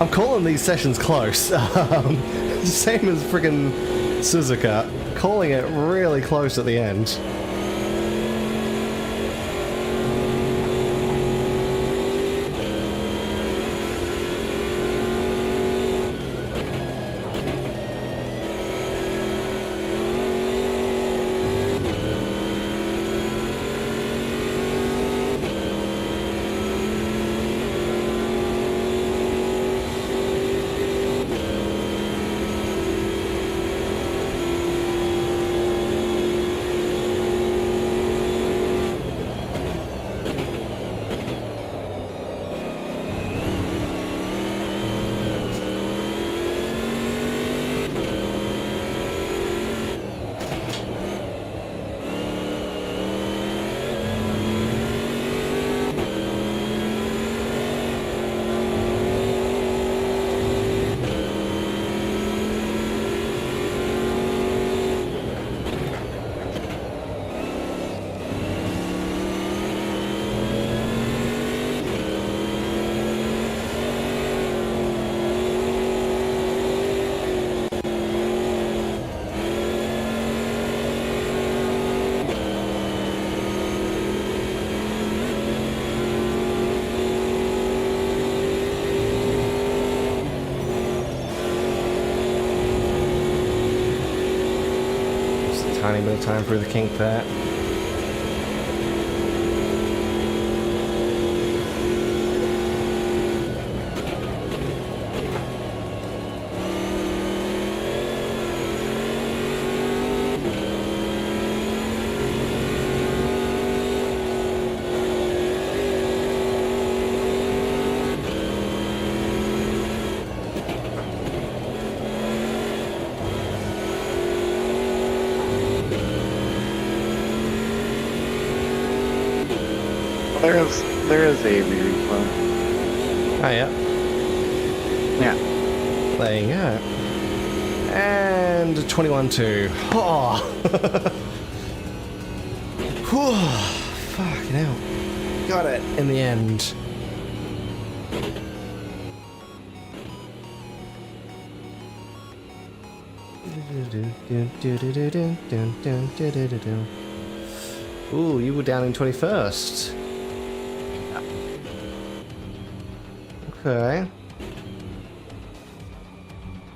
I'm calling these sessions close. Same as friggin' Suzuka. Calling it really close at the end. Tiny bit of time through the kink there. There is a replay. Oh yeah. Yeah. There you go. And 21-2. Oh. Whew. Fucking hell. Got it in the end. Ooh, you were down in 21st. Okay.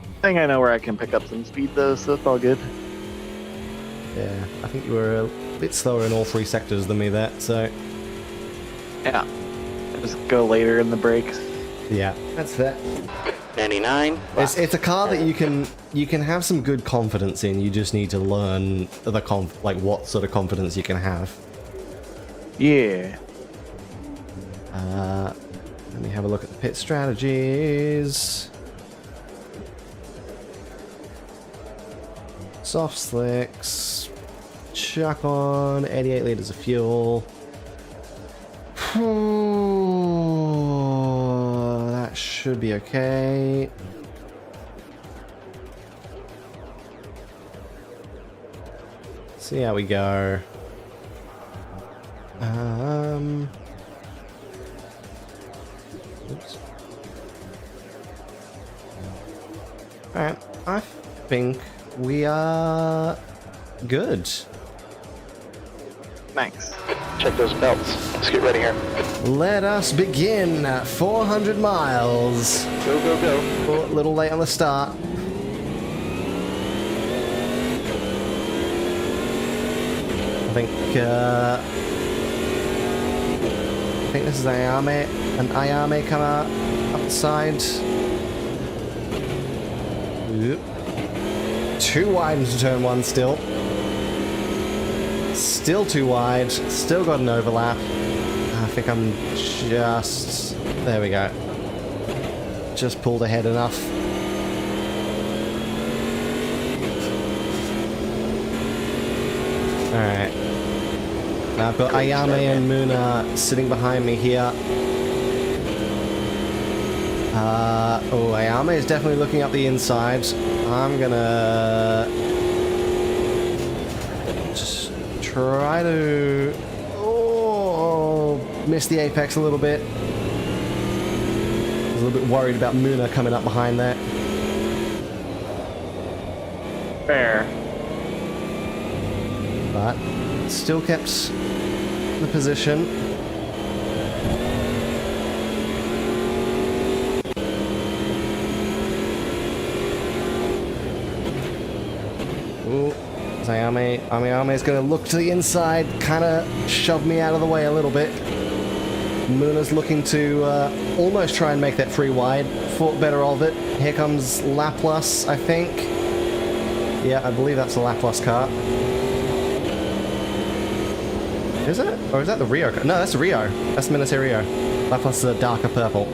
I think I know where I can pick up some speed though, so it's all good. Yeah, I think you were a bit slower in all three sectors than me there, so... Yeah. Just go later in the brakes. Yeah, that's fair. 99. It's a car that you can have some good confidence in. You just need to learn the what sort of confidence you can have. Yeah. Let me have a look at the pit strategies. Soft slicks. Chuck on 88 liters of fuel. That should be okay. See how we go. Oops. Alright, I think we are good. Thanks. Check those belts. Let's get ready here. Let us begin. 400 miles. Go, go, go. Oh, a little late on the start. I think this is Ayame. An Ayame come out up the side. Oop. Too wide into turn one still. Still too wide. Still got an overlap. I think I'm just... There we go. Just pulled ahead enough. Alright. Now I've got Ayame and Muna sitting behind me here. Ayame is definitely looking up the inside. I'm gonna just try to miss the apex a little bit. I was a little bit worried about Muna coming up behind there. Fair. But still kept the position. Ooh, Ayame is going to look to the inside, kind of shove me out of the way a little bit. Muna's looking to almost try and make that free wide. Thought better of it. Here comes Laplace, I think. Yeah, I believe that's the Laplace car. Is it? Or is that the Rio car? No, that's the Rio. That's the Minute Rio. Laplace is a darker purple.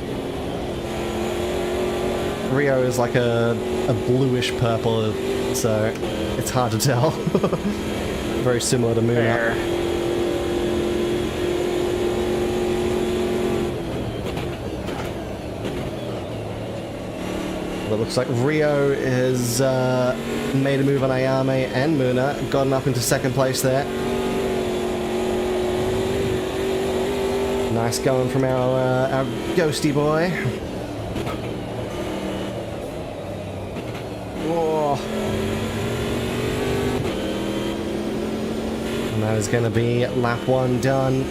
Rio is like a bluish purple, so it's hard to tell. Very similar to Muna. Fair. Well, it looks like Rio has made a move on Ayame and Muna, gotten up into second place there. Nice going from our ghosty boy. Whoa. And that is going to be lap one done.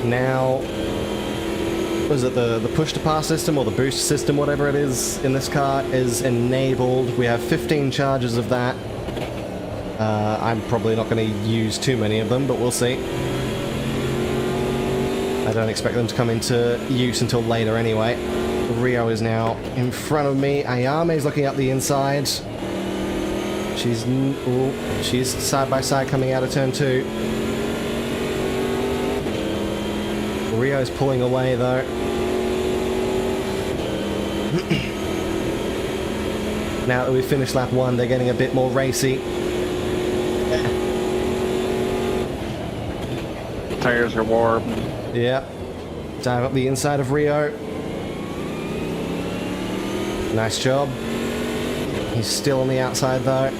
Now, was it the push to pass system or the boost system, whatever it is in this car, is enabled. We have 15 charges of that. I'm probably not going to use too many of them, but we'll see. I don't expect them to come into use until later anyway. Rio is now in front of me. Ayame is looking up the inside. She's side by side coming out of turn two. Rio's pulling away though. Now that we've finished lap one, they're getting a bit more racy. tires are warm. Yep. Dive up the inside of Rio. Nice job. He's still on the outside though.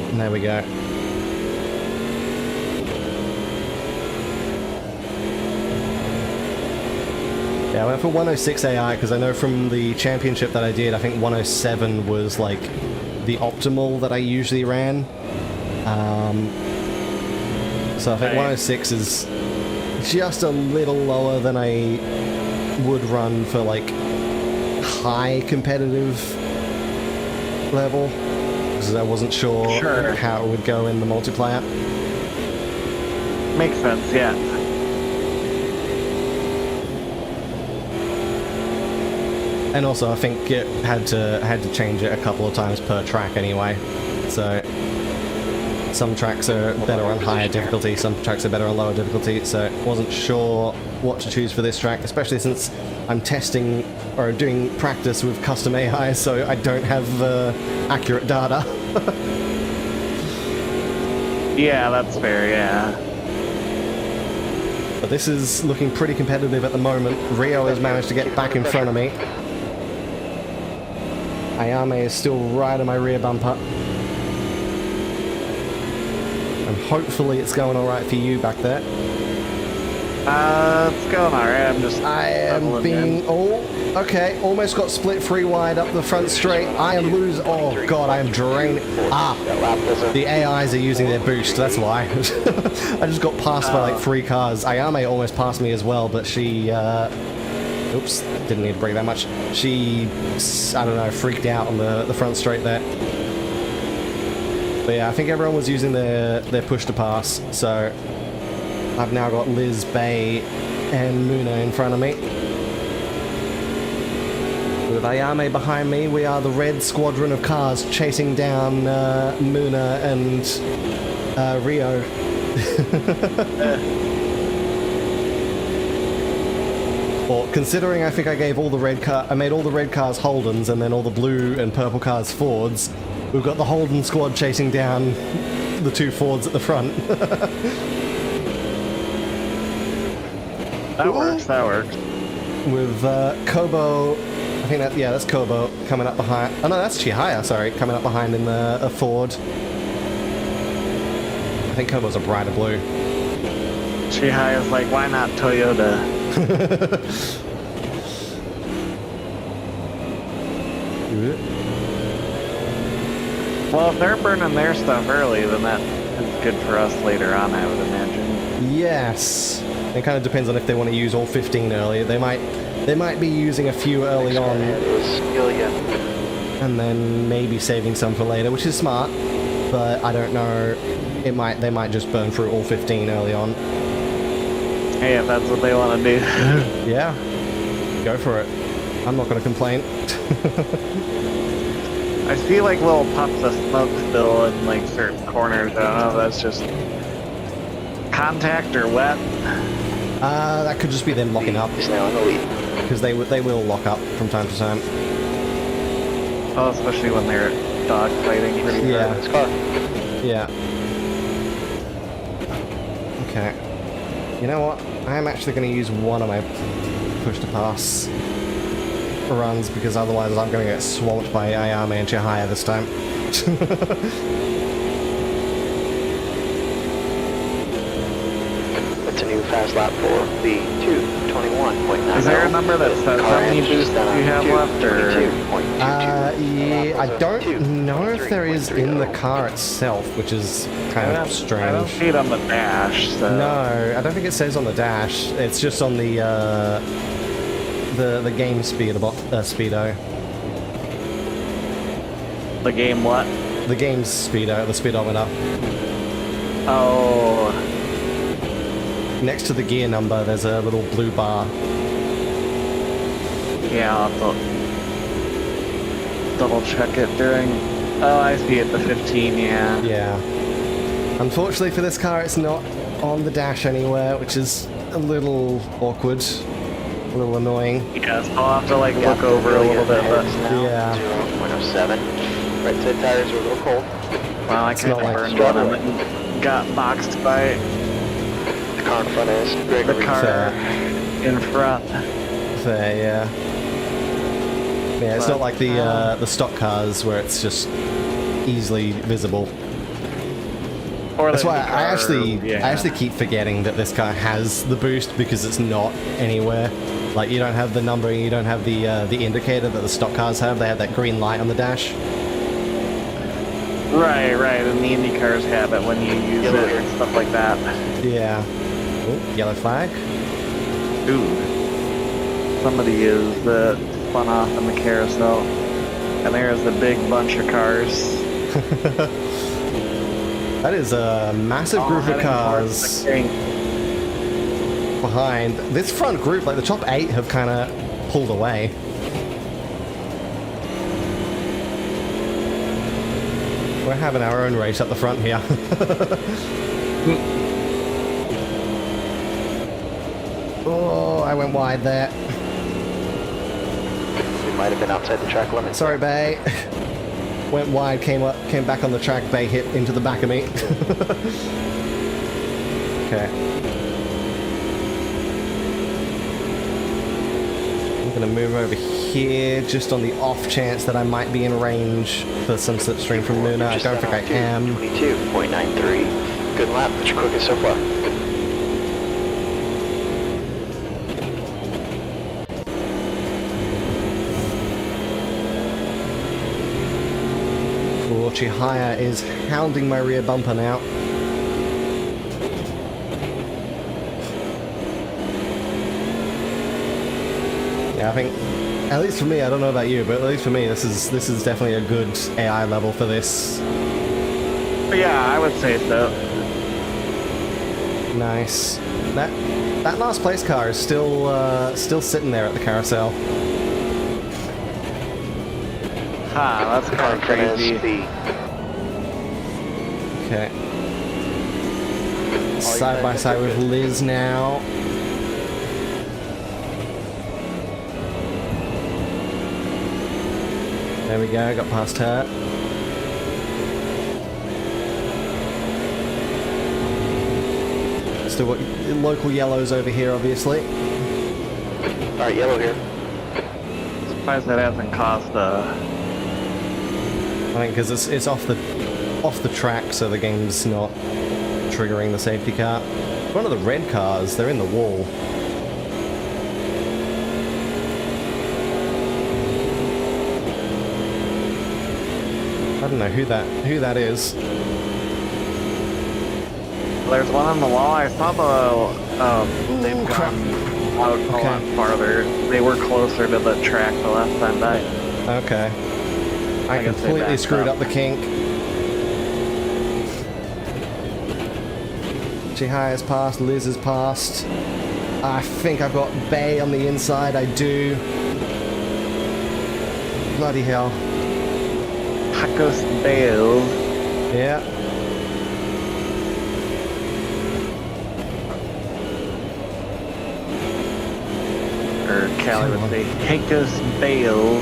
And there we go. Yeah, I went for 106 AI because I know from the championship that I did, I think 107 was like the optimal that I usually ran. So I think 106 is just a little lower than I would run for like high competitive level because I wasn't sure how it would go in the multiplayer. Makes sense, yeah. And also, I think it had to change it a couple of times per track anyway. So some tracks are better on higher difficulty, some tracks are better on lower difficulty. So wasn't sure what to choose for this track, especially since I'm testing or doing practice with custom AI, so I don't have accurate data. Yeah, that's fair. Yeah. But this is looking pretty competitive at the moment. Rio has managed to get back in front of me. Ayame is still right on my rear bumper. And hopefully it's going alright for you back there. It's going alright. I am being... Oh, okay. Almost got split free wide up the front straight. I am losing... Oh, God, I am drained. Ah, the AIs are using their boost. That's why. I just got passed by like 3 cars. Ayame almost passed me as well, but she... Oops, didn't need to brake that much. She, I don't know, freaked out on the front straight there. But yeah, I think everyone was using their push to pass, so I've now got Liz, Bay, and Muna in front of me. With Ayame behind me, we are the red squadron of cars chasing down Muna and Rio. Or considering I think I gave all the I made all the red cars Holdens and then all the blue and purple cars Fords, we've got the Holden squad chasing down the 2 Fords at the front. That works, that works. With Kobo, I think that, yeah, that's Kobo coming up behind. Oh no, that's Chihaya, sorry, coming up behind in a Ford. I think Kobo's a brighter blue. Chihaya's like, why not Toyota? Well, if they're burning their stuff early, then that is good for us later on, I would imagine. Yes. It kind of depends on if they want to use all 15 early. They might be using a few early on, and then maybe saving some for later, which is smart. But I don't know. They might just burn through all 15 early on. Hey, if that's what they want to do. Yeah, go for it. I'm not going to complain. I see like little puffs of smoke still in like certain corners. I don't know if that's just contact or wet. That could just be them locking up. He's now in the lead. Because they will lock up from time to time. Oh, especially when they're dog fighting pretty Yeah. His car. Yeah. Okay. You know what? I'm actually going to use one of my push-to-pass runs, because otherwise I'm going to get swamped by Ayame and Chihaya this time. That's a new fast lap for the 2:21.9. Is there a number that says how many boosts you have left, or? Yeah, I don't know if there is in the car itself, which is kind of strange. I don't see it on the dash, so. No, I don't think it says on the dash. It's just on the game speedo. The game what? The game's speedo, the speedometer. Oh. Next to the gear number, there's a little blue bar. Yeah, I'll have to double check it during... Oh, I see it, the 15, yeah. Yeah. Unfortunately for this car, it's not on the dash anywhere, which is a little awkward. A little annoying. Yes, I'll have to like look over a little bit, but... Yeah. 0.07. Right side tires are a little cold. Wow, I It's kind not of like burned one of them. got boxed by The car in front is the Gregory. car in front. Fair, yeah. Yeah, it's not like the stock cars where it's just easily visible. Or That's the why car, I actually keep forgetting that this car has the boost because it's not anywhere. Like you don't have the numbering, you don't have the indicator that the stock cars have. They have that green light on the dash. Right, and the Indy cars have it when you use it and stuff like that. Yeah. Ooh, yellow flag. Ooh. Somebody is spun off in the carousel. And there's the big bunch of cars. That is a massive group of cars behind. This front group, like the top 8 have kind of pulled away. We're having our own race up the front here. Oh, I went wide there. We might have been outside the track limit. Sorry, Bay. Went wide, came back on the track. Bay hit into the back of me. Okay. I'm gonna move over here just on the off chance that I might be in range for some slipstream from Luna. I don't think I am. 22.93. Good lap. What's your quickest so far? Chihaya is hounding my rear bumper now. Yeah, I think, at least for me, I don't know about you, but at least for me, this is definitely a good AI level for this. But yeah, I would say so. Nice. That last place car is still sitting there at the carousel. Ha, that's kind of crazy. Okay. Side by side with Liz now. There we go, got past her. Still got local yellows over here, obviously. Alright, yellow here. Surprised that hasn't caused I think because it's off the track, so the game's not triggering the safety car. One of the red cars, they're in the wall. I don't know who that is. There's one on the wall. I saw they've crap. gone out a lot farther. They were closer to the track the last time by. Okay. I guess they completely backed screwed up. up the kink. Chihaya has passed, Liz has passed. I think I've got Bay on the inside, I do. Bloody hell. Pacos Bale. Yeah. Or Callie would say, Pacos Bale.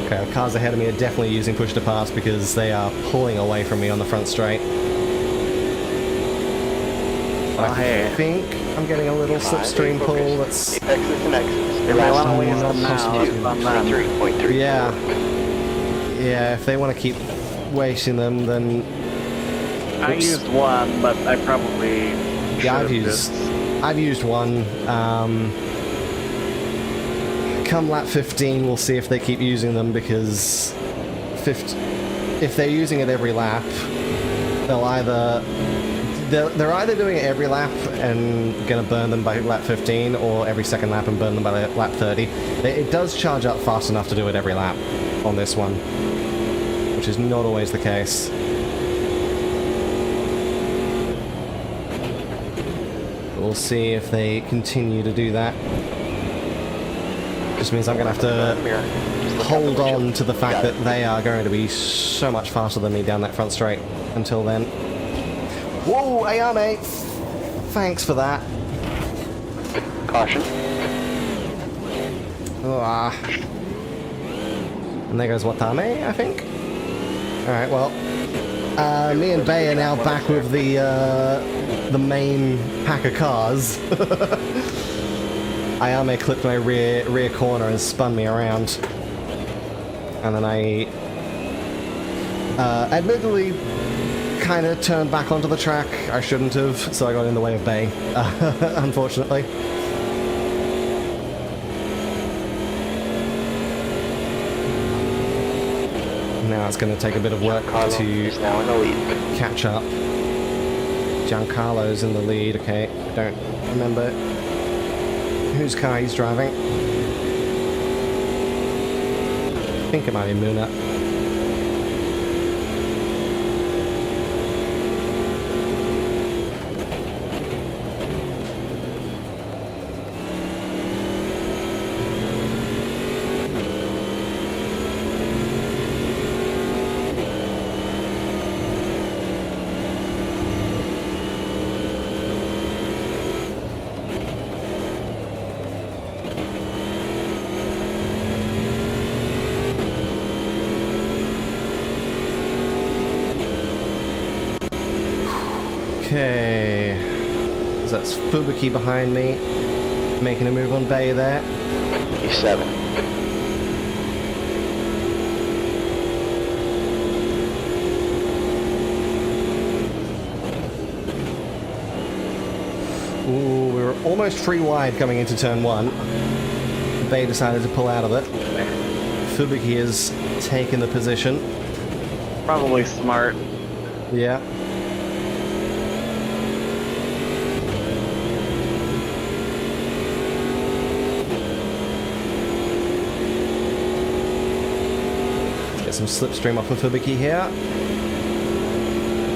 Okay, the cars ahead of me are definitely using push to pass because they are pulling away from me on the front straight. Oh, hey. I think I'm getting a little slipstream pull that's... Apexes and X's. If they want to waste them now, it's on them. 23.3. Yeah. Yeah, if they want to keep wasting them, then... I Oops. used one, but I probably Yeah, should've I've used one. Come lap 15, we'll see if they keep using them because if they're using it every lap, they're either doing it every lap and gonna burn them by lap 15, or every second lap and burn them by lap 30. It does charge up fast enough to do it every lap on this one, which is not always the case. We'll see if they continue to do that. Just means I'm going to have to hold on to the fact that they are going to be so much faster than me down that front straight until then. Whoa, Ayame! Thanks for that. Caution. Ah. And there goes Watame, I think. Alright, well, Me and Bay are now back with the main pack of cars. Ayame clipped my rear corner and spun me around. And then I admittedly kind of turned back onto the track. I shouldn't have, so I got in the way of Bay, unfortunately. Now it's going to take a bit of work to now in the lead. catch up. Giancarlo's in the lead, okay. I don't remember whose car he's driving. I think it might be Muna. Okay, so that's Fubuki behind me, making a move on Bay there. E7. Ooh, we were almost free wide coming into turn 1. Bay decided to pull out of it. Fubuki has taken the position. Probably smart. Yeah. Some slipstream off of Fubuki here.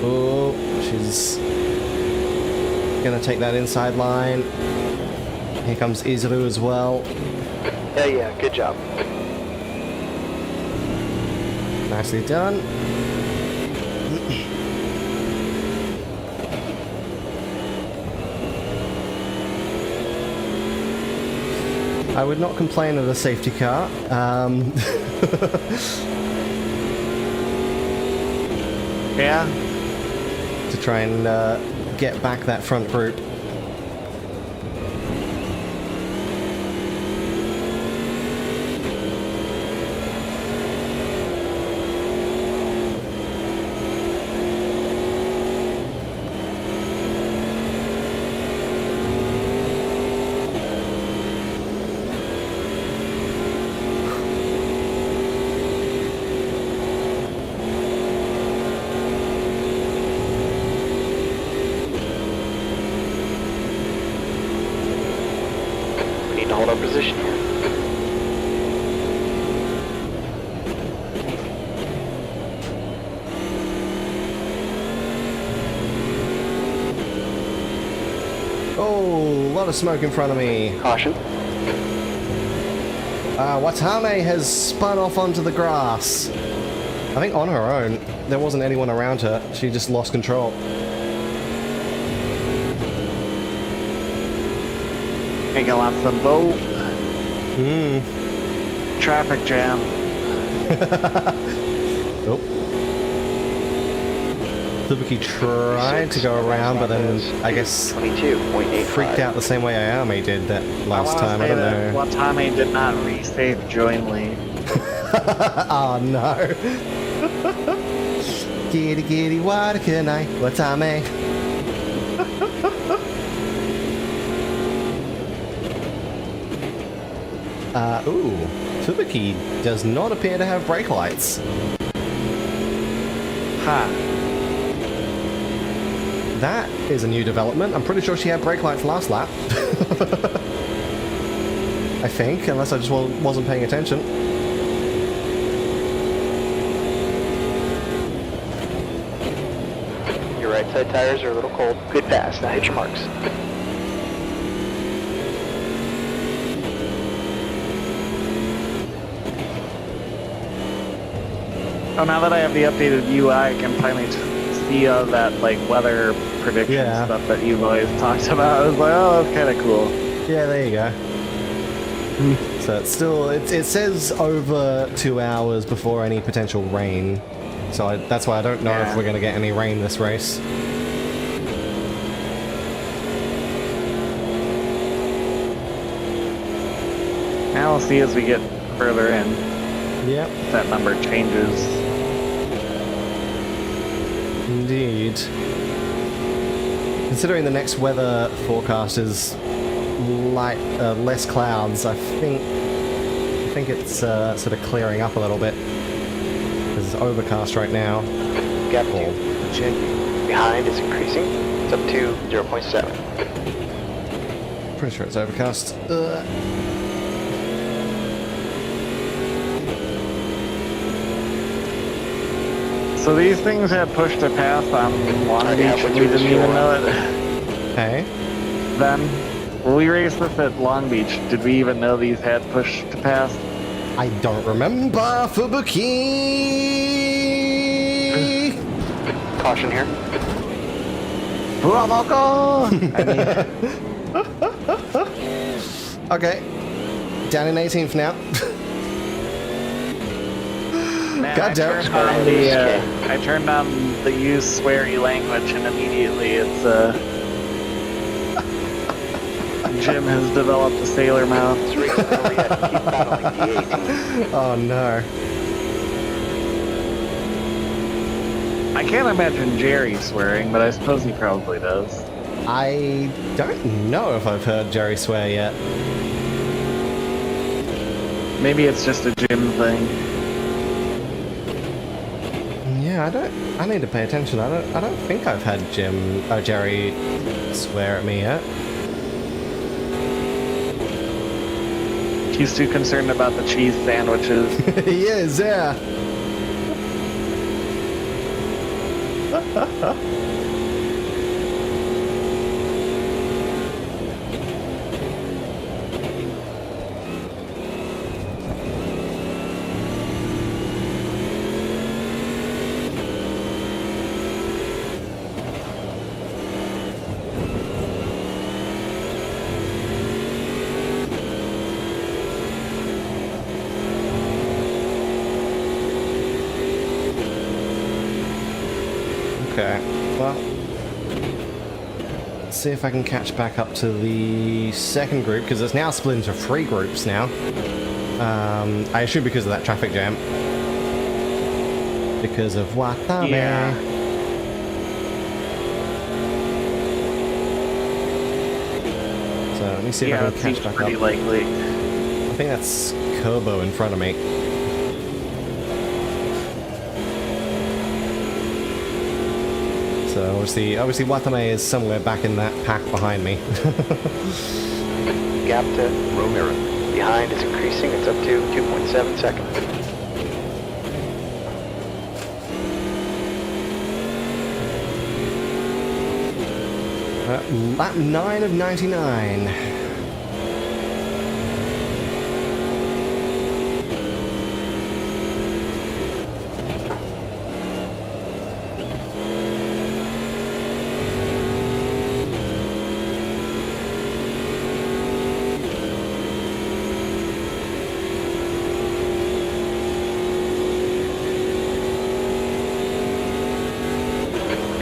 Oh, she's gonna take that inside line. Here comes Izuru as well. Yeah, good job. Nicely done. I would not complain of a safety car. Yeah. To try and get back that front group. Hold our position here. Oh, a lot of smoke in front of me. Caution. Watame has spun off onto the grass. I think on her own. There wasn't anyone around her. She just lost control. Taking off the boat. Traffic jam. Oh. Fubuki tried to go around, but then I guess 22.85. freaked out the same way Ayame did that last time. I don't know. Watame did not resave jointly. Oh no. Giddy giddy water can I? Watame. Ooh, Fubuki does not appear to have brake lights. Ha. That is a new development. I'm pretty sure she had brake lights last lap. I think, unless I just wasn't paying attention. Your right side tires are a little cold. Good pass. Now hit your marks. Oh, now that I have the updated UI, I can finally see all that like weather prediction stuff that you've always talked about. I was like, oh, that's kind of cool. Yeah, there you go. So it's still, it says over 2 hours before any potential rain. So that's why I don't know if Yeah. we're going to get any rain this race. Now we'll see as we get further in Yep, if that number changes. indeed. Considering the next weather forecast is less clouds, I think it's sort of clearing up a little bit. It's overcast right now. Gap to check. Behind is increasing. It's up to 0.7. Pretty sure it's overcast. So these things had push to pass on Long Already Beach halfway and we through the didn't even shore. know it. Hey, Then, when we raced this at Long Beach, did we even know these had push to pass? I don't remember Fubuki. Caution here. Bravo! Okay, down in 18th now. Man, God damn. I turned on the use sweary language and immediately it's Jim has developed a sailor mouth. This race is really had to keep battling the 8. Oh no. I can't imagine Jerry swearing, but I suppose he probably does. I don't know if I've heard Jerry swear yet. Maybe it's just a Jim thing. Yeah, I need to pay attention. I don't think I've had Jerry swear at me yet. He's too concerned about the cheese sandwiches. He is, yeah. Okay, well, let's see if I can catch back up to the second group, because it's now split into 3 groups now. I assume because of that traffic jam. Because of Watame. Yeah. So let me see if Yeah, I it can seems catch back pretty up. likely. I think that's Kobo in front of me. So obviously Watame is somewhere back in that pack behind me. Gap to Romero. Behind is increasing. It's up to 2.7 seconds. Lap 9 of 99.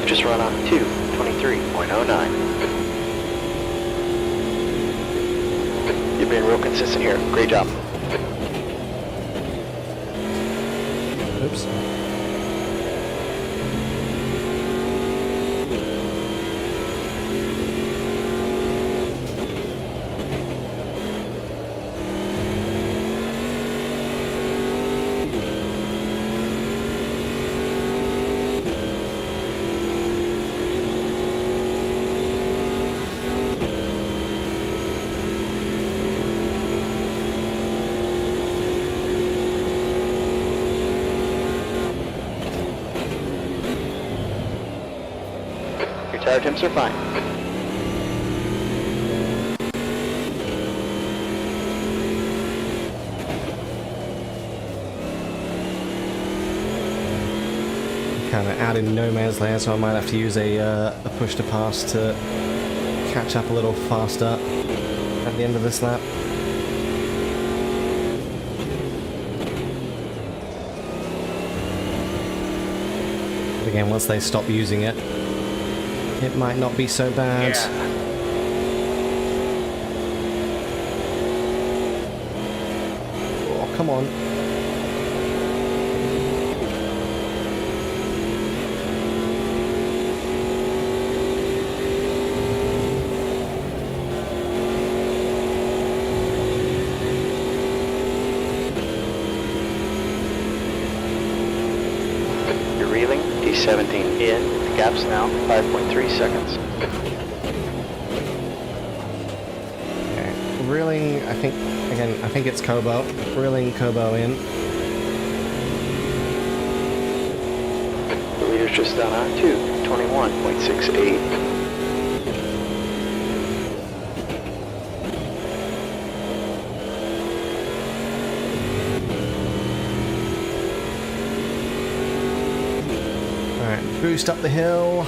Just run on 2:23.09. You've been real consistent here. Great job. Oops. Your tire temps are fine. Kind of out in no man's land, so I might have to use a push to pass to catch up a little faster at the end of this lap. again once they stop using it. It might not be so bad. Yeah. Oh, come on. You're reeling. D17 in. The gap's now 5.3 seconds. Okay. Reeling, I think it's Kobo. Reeling Kobo in. The leader's just down on 221.68. Alright, boost up the hill.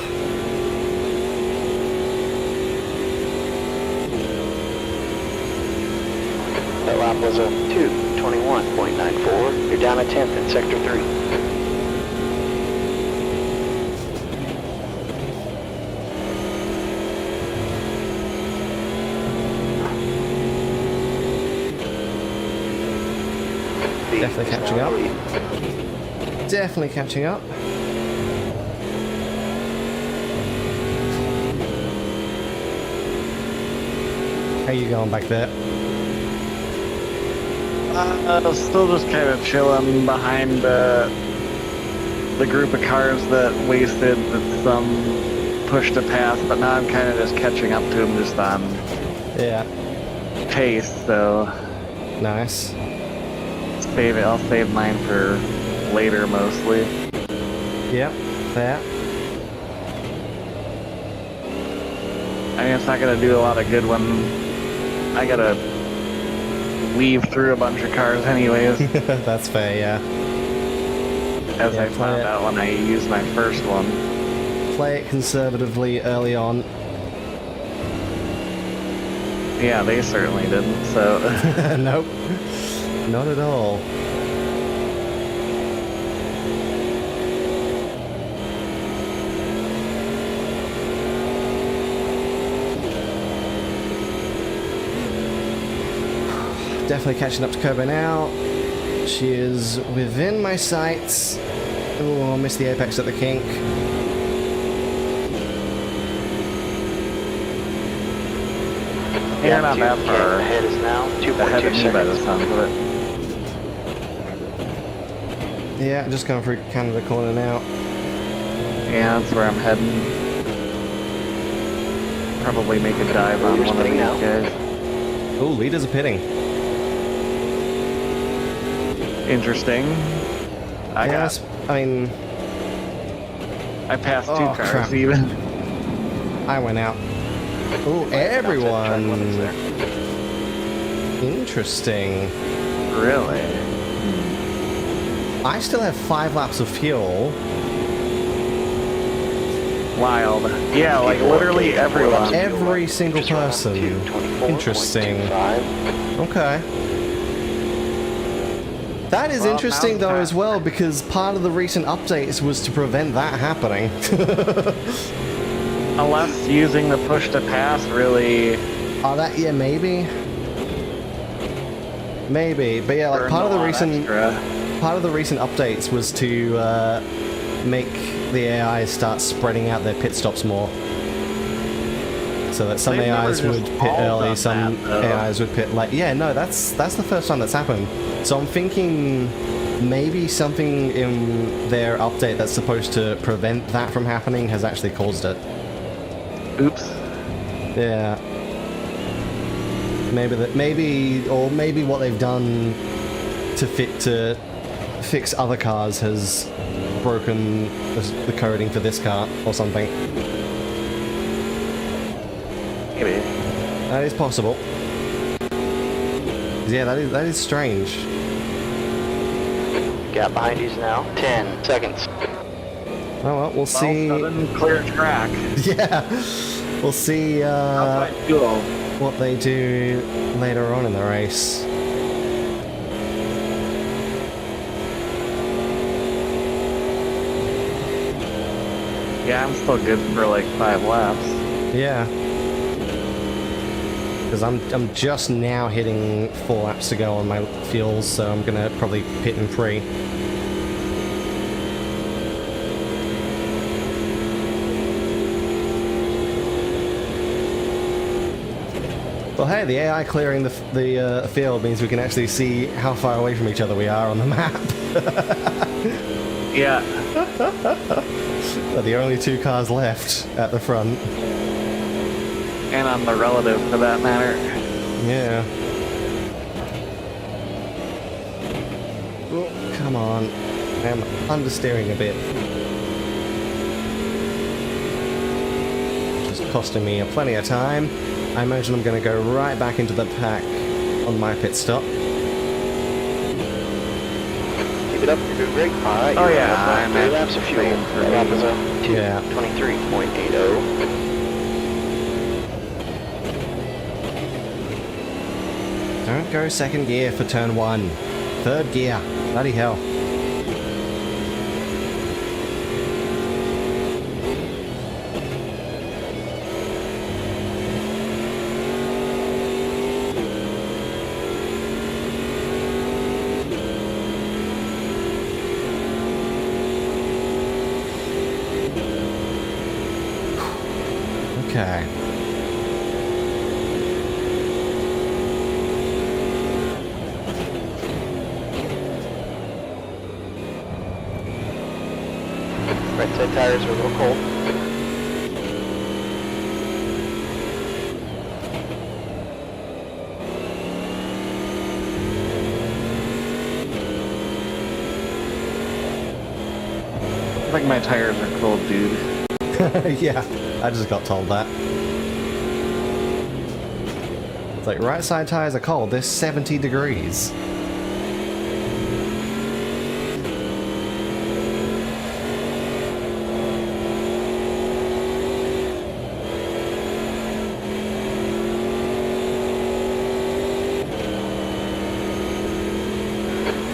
That lap was a 221.94. You're down a 10th in sector 3. Definitely catching up. Definitely catching up. How you going back there? Still just kind of chilling behind the group of cars that wasted some push to pass, but now I'm kind of just catching up to them just on Yeah. pace, so Nice. I'll save mine for later mostly. Yep. There. I mean, it's not gonna do a lot of good when I gotta weave through a bunch of cars anyways, That's fair, yeah. as Yeah, I found out when I used my first one. Play it conservatively early on. Yeah, they certainly didn't, so... Nope. Not at all. Definitely catching up to Kobo now. She is within my sights. Oh, I missed the apex at the kink. Yeah, not that far Ahead is now ahead of 2.2 me by the seconds. sounds of it. Yeah, just going through Canada corner now. Yeah, that's where I'm heading. Probably make a dive on Leader's one of pitting these now. guys. Oh, leaders are pitting. Interesting. I passed two Oh, cars crap. even. I went out. Oh, everyone. Interesting. Really? I still have 5 laps of fuel. Wild. Yeah, like literally everyone. Every single person. Interesting. Okay. That is Well, interesting now's though the as well, because part of the recent updates was to prevent that happening. Unless using the push to pass really... Yeah, maybe. Maybe, but yeah, like burned part of a the lot recent extra. part of the recent updates was to make the AIs start spreading out their pit stops more. So that some They've never AIs would just pit all early, done some that, though. AIs would pit late. Yeah, no, that's the first time that's happened. So I'm thinking maybe something in their update that's supposed to prevent that from happening has actually caused it. Oops. Yeah. Maybe what they've done to fix other cars has broken the coding for this car or something. Maybe. That is possible. Yeah, that is strange. Gap behind you is now 10 seconds. Oh well, we'll see. Sudden clear track. Yeah, we'll see Outside fuel. what they do later on in the race. Yeah, I'm still good for like 5 laps. Yeah. Because I'm just now hitting 4 laps to go on my fuels, so I'm gonna probably pit in 3. Well, hey, the AI clearing the field means we can actually see how far away from each other we are on the map. Yeah. We're the only 2 cars left at the front. And on the relative, for that matter. Yeah. Oh, come on. I'm understeering a bit. Just costing me plenty of time. I imagine I'm going to go right back into the pack on my pit stop. Keep it up, you're doing great. Alright, Oh, you're yeah, on I'm 3 laps of fuel. for That lap is a Yeah. 23.80. Don't go second gear for turn 1. 3rd gear. Bloody hell. Okay. Right side tires are a little cold. I think my tires are cold, dude. Yeah, I just got told that. It's like, right side tires are cold, they're 70 degrees.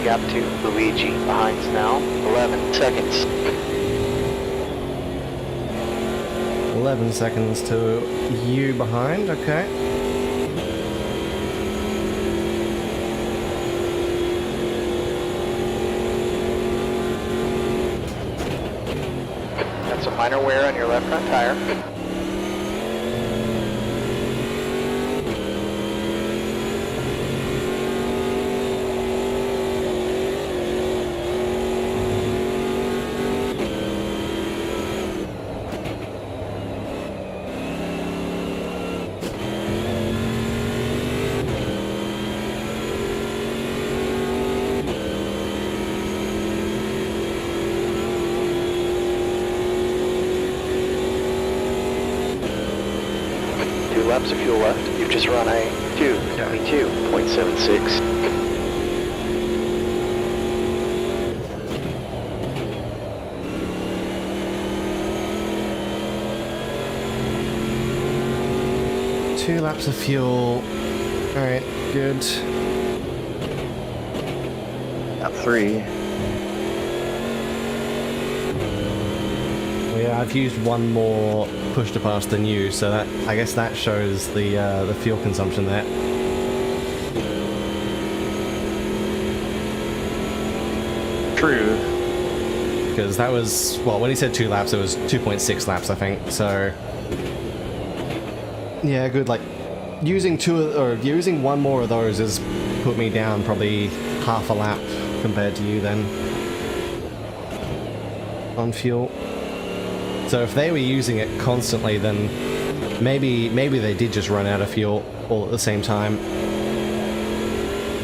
Gap to Luigi behind us now. 11 seconds. 11 seconds to you behind, okay. Got some minor wear on your left front tire. Laps of fuel left. You've just run a 2:22.76. Two laps of fuel. Alright, good. Got 3. Yeah, I've used one more push to pass than you, so that I guess that shows the fuel consumption there. True. Because that was, well, when he said 2 laps, it was 2.6 laps, I think. So yeah, good. Like using using one more of those has put me down probably half a lap compared to you then on fuel. So if they were using it constantly, then maybe they did just run out of fuel all at the same time.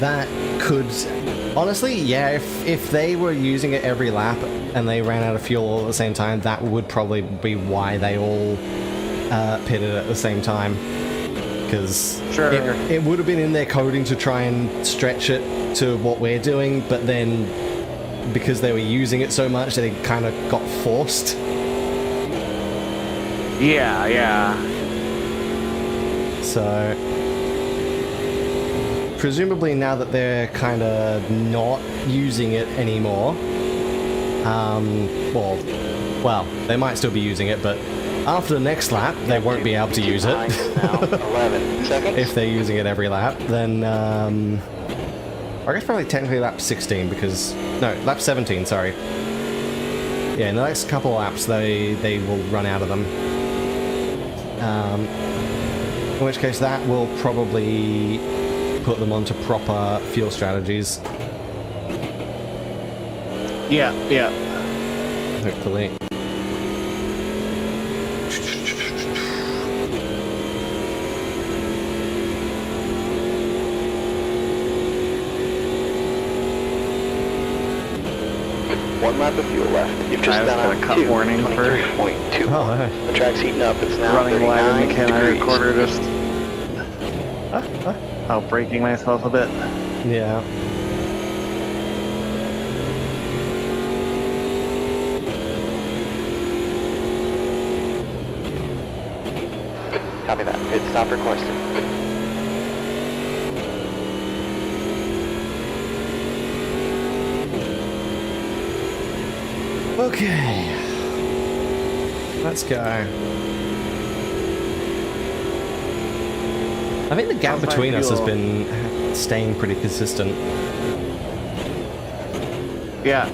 That could, honestly, yeah, if they were using it every lap and they ran out of fuel all at the same time, that would probably be why they all pitted at the same time. Because Sure. it would have been in their coding to try and stretch it to what we're doing, but then because they were using it so much, they kind of got forced. Yeah. So presumably now that they're kind of not using it anymore, well, Well, they might still be using it, but after the next lap, they won't be able to use it. Now 11 seconds. If they're using it every lap, then, I guess probably technically lap 16, because, no, lap 17, sorry. Yeah, in the next couple of laps, they will run out of them. In which case, that will probably put them onto proper fuel strategies. Yeah, yeah. Hopefully. One lap of fuel left. You've just I done got a cut warning for 23.2. Oh, hey. The track's heating up. It's now running live in the 39 camera degrees. recorder, just outbreaking myself a bit. Yeah. Copy that. Pit stop requested. Okay. Let's go. I think the gap How's my between us has fuel? been staying pretty consistent. Yeah.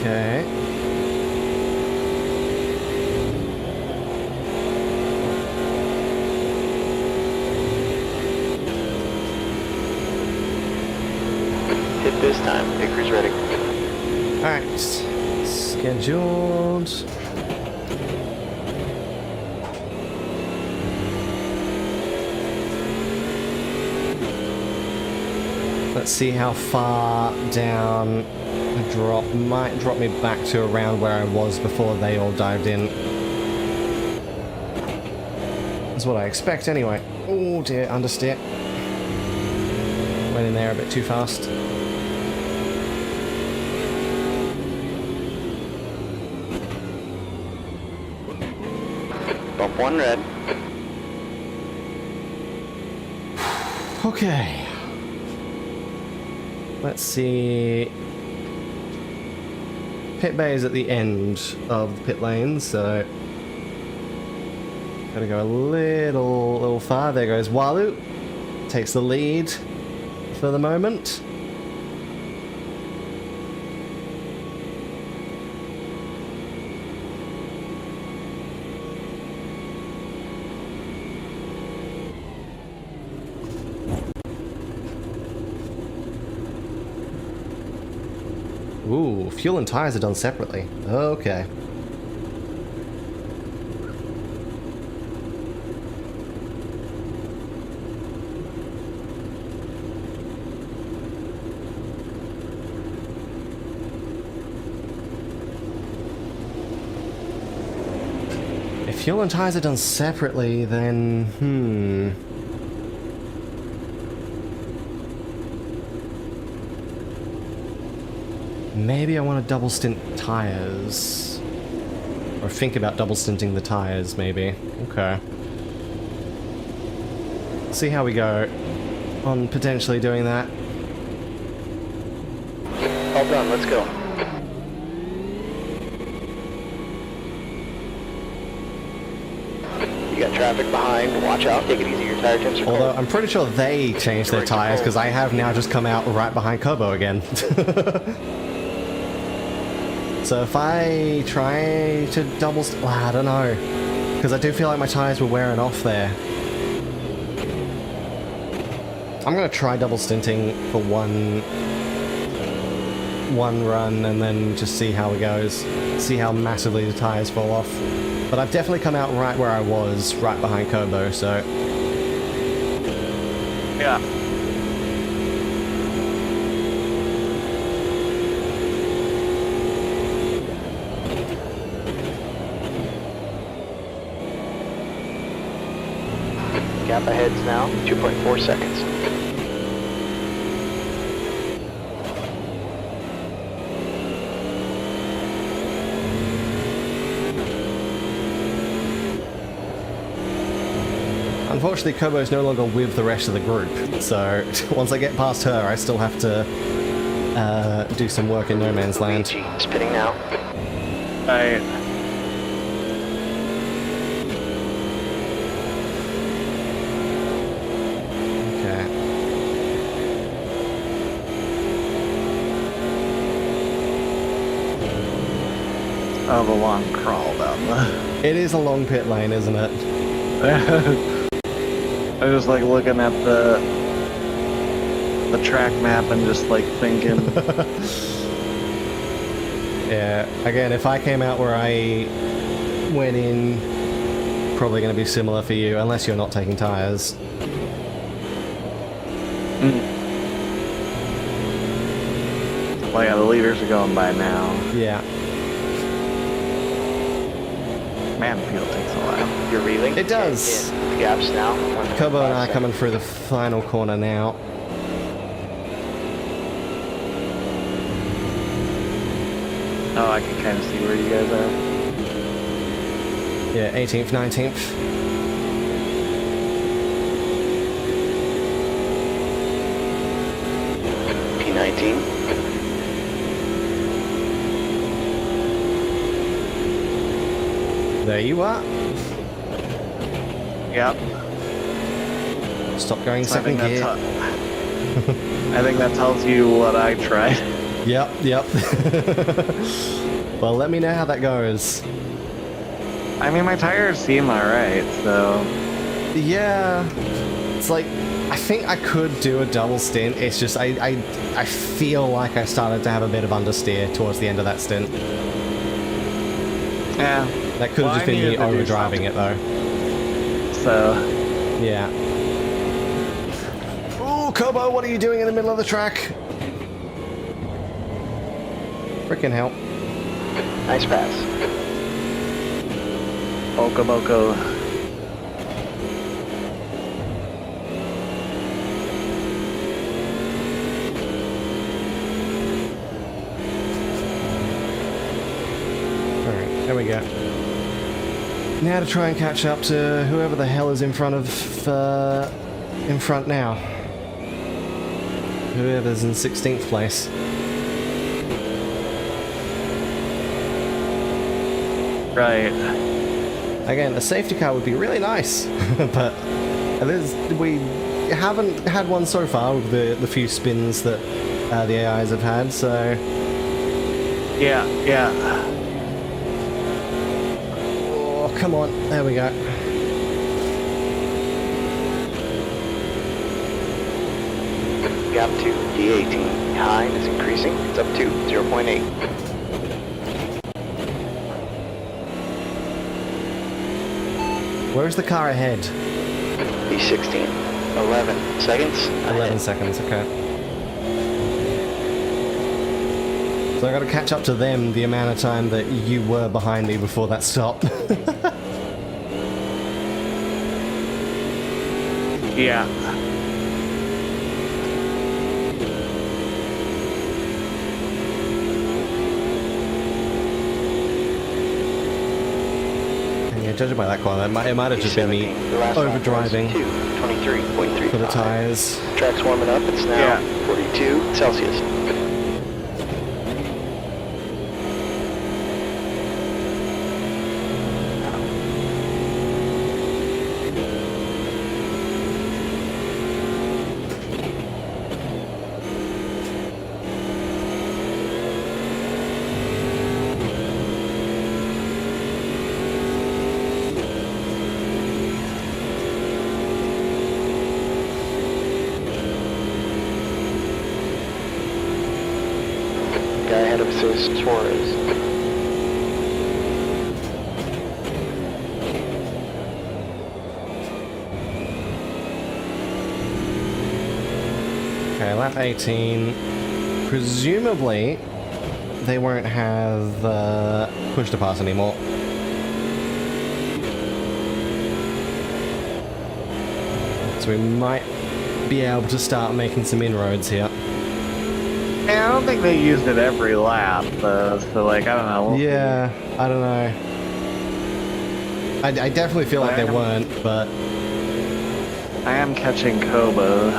Okay. Hit this time. Hickory's ready. Alright. Scheduled. Let's see how far down the drop might drop me back to around where I was before they all dived in. That's what I expect anyway. Oh dear, understeer. Went in there a bit too fast. Bump one red. Okay. Let's see. Pit bay is at the end of the pit lane, so gotta go a little far. There goes Walu. Takes the lead for the moment. Ooh, fuel and tires are done separately. Okay. If fuel and tires are done separately, then maybe I want to double stint tires. Or think about double stinting the tires, maybe. Okay. See how we go on potentially doing that. All done. Let's go. You got traffic behind. Watch out. Take it easy. Your tire temps are Although cold. I'm pretty sure they changed their tires because I have now just come out right behind Kobo again. So if I try to double well, I don't know. Because I do feel like my tires were wearing off there. I'm going to try double stinting for one run and then just see how it goes. See how massively the tires fall off. But I've definitely come out right where I was, right behind Kobo, so... Yeah. Gap ahead's now 2.4 seconds. Unfortunately, Kobo is no longer with the rest of the group, so once I get past her, I still have to do some work in no man's land. Spinning now. Right. Okay. Oh, the long crawl down the... It is a long pit lane, isn't it? I was like looking at the track map and just like thinking. Yeah, again, if I came out where I went in, probably going to be similar for you, unless you're not taking tires. Well, yeah, the leaders are going by now. Yeah. Man, fuel takes a while. You're reeling? It does. Yeah, the gaps now. Kobo and I are coming through the final corner now. Oh, I can kind of see where you guys are. Yeah, 18th, 19th. P19. There you are. Yep. Stop going So second gear. I think that tells you what I tried. Yep, yep. Well, let me know how that goes. I mean, my tires seem alright, so... Yeah, it's like, I think I could do a double stint. It's just, I feel like I started to have a bit of understeer towards the end of that stint. Yeah. That could have just been me overdriving it, though. So... Yeah. Ooh, Kobo, what are you doing in the middle of the track? Frickin' hell. Nice pass. Okamoko. Alright, there we go. Now to try and catch up to whoever the hell is in front now. Whoever's in 16th place. Right. Again, a safety car would be really nice, but we haven't had one so far with the few spins that the AIs have had, so... Yeah, yeah. Oh, come on. There we go. Gap to D18. High is increasing. It's up to 0.8. Where's the car ahead? D16. 11 seconds. 11 seconds, okay. So I gotta catch up to them the amount of time that you were behind me before that stopped. Yeah. And yeah, judging by that corner, it might have just been me overdriving 23.3 for the tires. Track's warming up. It's now 42 Celsius. ahead of Suarez. Okay, lap 18. Presumably, they won't have push to pass anymore. So we might be able to start making some inroads here. Yeah, I don't think they used it every lap, so like, I don't know. We'll Yeah, I don't know. I definitely feel like they weren't, but... I am catching Kobo.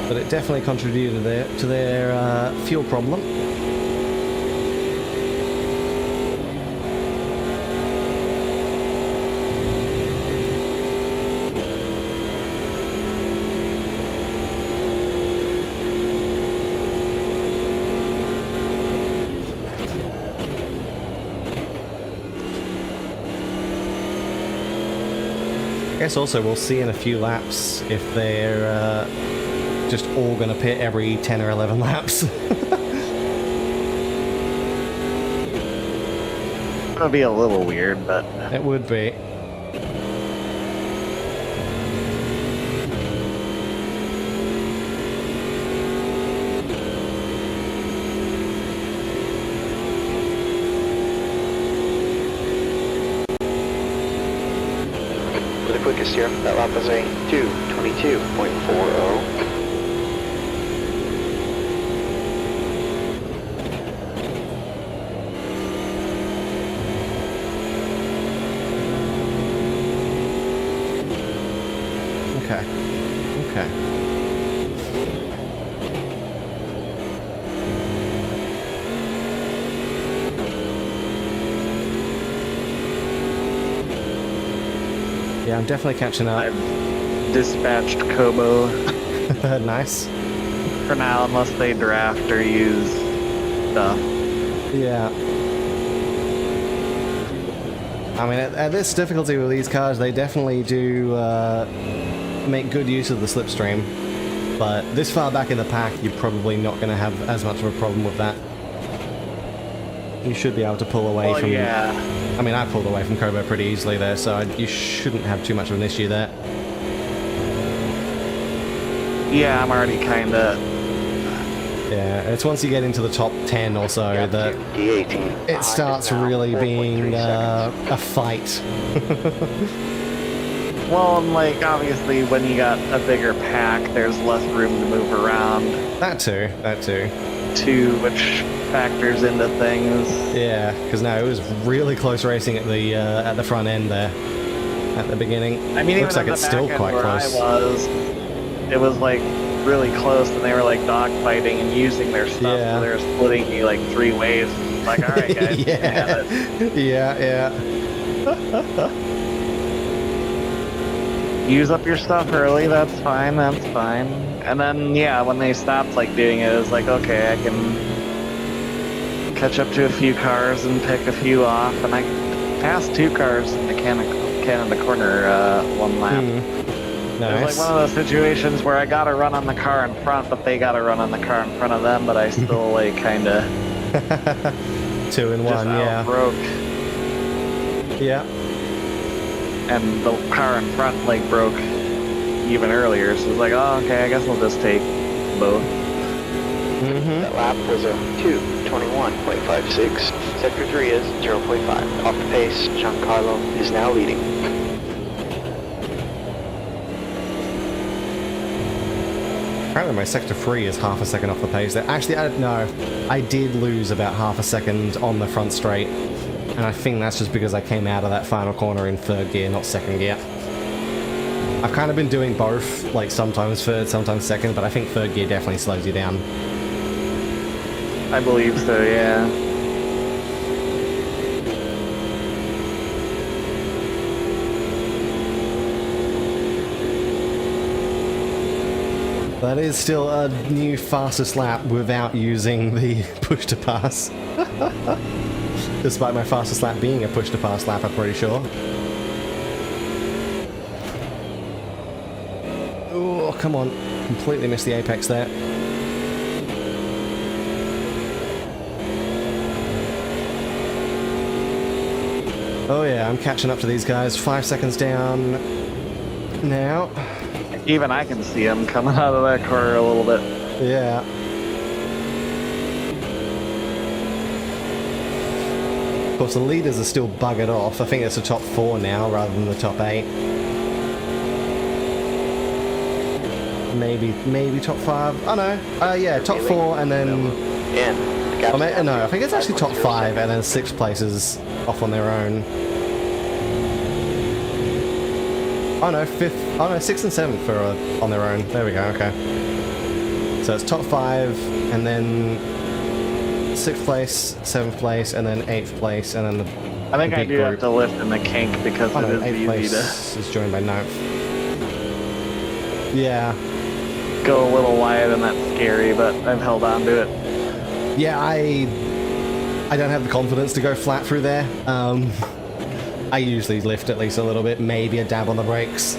But it definitely contributed to their fuel problem. I guess also we'll see in a few laps if they're just all gonna pit every 10 or 11 laps. It would be a little weird, but It would be. For the quickest here, that lap was a 2:22.40. Okay. Okay. Yeah, I'm definitely catching up. I've dispatched Kobo Nice. for now, unless they draft or use stuff. Yeah. I mean, at this difficulty with these cars, they definitely do make good use of the slipstream. But this far back in the pack, you're probably not going to have as much of a problem with that. You should be able to pull away from... Yeah. I mean, I pulled away from Kobo pretty easily there, so you shouldn't have too much of an issue there. Yeah, I'm already kind of... Yeah, it's once you get into the top 10 or so that D18. it starts really being a fight. Well, and like, obviously, when you got a bigger pack, there's less room to move around, That too, that too. too, which factors into things. Yeah, because no, it was really close racing at the front end there, at the beginning. I mean, Looks even like at it's the still back end quite where close. I was, it was like really close, and they were like dogfighting and using their stuff, Yeah. so they were splitting you like 3 ways. Like, all right, guys, you can have it. yeah. Use up your stuff early. That's fine. That's fine. And then, yeah, when they stopped like doing it, it was like, okay, I can catch up to a few cars and pick a few off, and I passed 2 cars in the Canada corner one lap. It was Nice. like one of those situations where I got to run on the car in front, but they got to run on the car in front of them, but I still like kind of 2 in 1, yeah. broke, Yeah. and the car in front like broke even earlier. So it was like, oh, okay, I guess I'll just take both. That lap was a 2:21.56. Sector 3 is 0.5. Off the pace, Giancarlo is now leading. Apparently my sector 3 is half a second off the pace there. Actually, no, I did lose about half a second on the front straight. And I think that's just because I came out of that final corner in 3rd gear, not 2nd gear. I've kind of been doing both, like sometimes 3rd, sometimes 2nd, but I think 3rd gear definitely slows you down. I believe so, yeah. That is still a new fastest lap without using the push to pass. Despite my fastest lap being a push to pass lap, I'm pretty sure. come on. Completely missed the apex there. Oh yeah, I'm catching up to these guys. 5 seconds down now. Even I can see him coming out of that corner a little bit. Yeah. Of course, the leaders are still buggered off. I think it's the top 4 now rather than the top 8. Maybe top 5. Oh no. Yeah, top 4 and then... no, I think it's actually top 5 and then 6 places off on their own. Oh no, 5th. Oh no, 6th and 7th are on their own. There we go, okay. So it's top 5 and then 6th place, 7th place, and then 8th place, and then the I think I do group. have to lift in the kink because it is 8th easy place is joined by 9th. Yeah. to go a little wide and that's scary, but I've held on to it. Yeah, I don't have the confidence to go flat through there. I usually lift at least a little bit, maybe a dab on the brakes.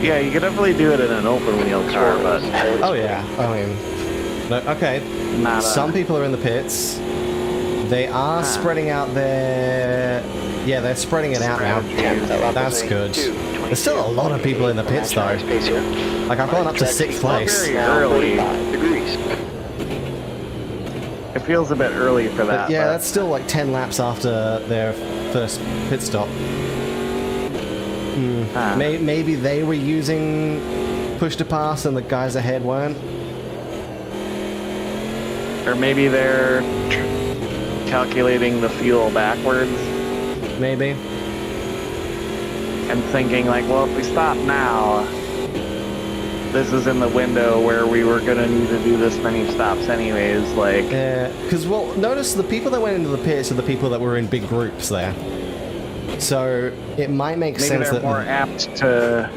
Yeah, you could definitely do it in an open wheel car, but Oh yeah, I mean, no, okay. Some people are in the pits. They are spreading out their... Yeah, they're spreading it out now. That's good. There's still a lot of people in the pits though. Like I've gone up to 6th place. very early. It feels a bit early for that. But yeah, but that's still like 10 laps after their first pit stop. Maybe they were using push to pass and the guys ahead weren't. Or maybe they're calculating the fuel backwards Maybe. and thinking like, well, if we stop now, this is in the window where we were gonna need to do this many stops anyways, like... Yeah, because, well, notice the people that went into the pits are the people that were in big groups there. So, it might make Maybe sense they're that... more apt to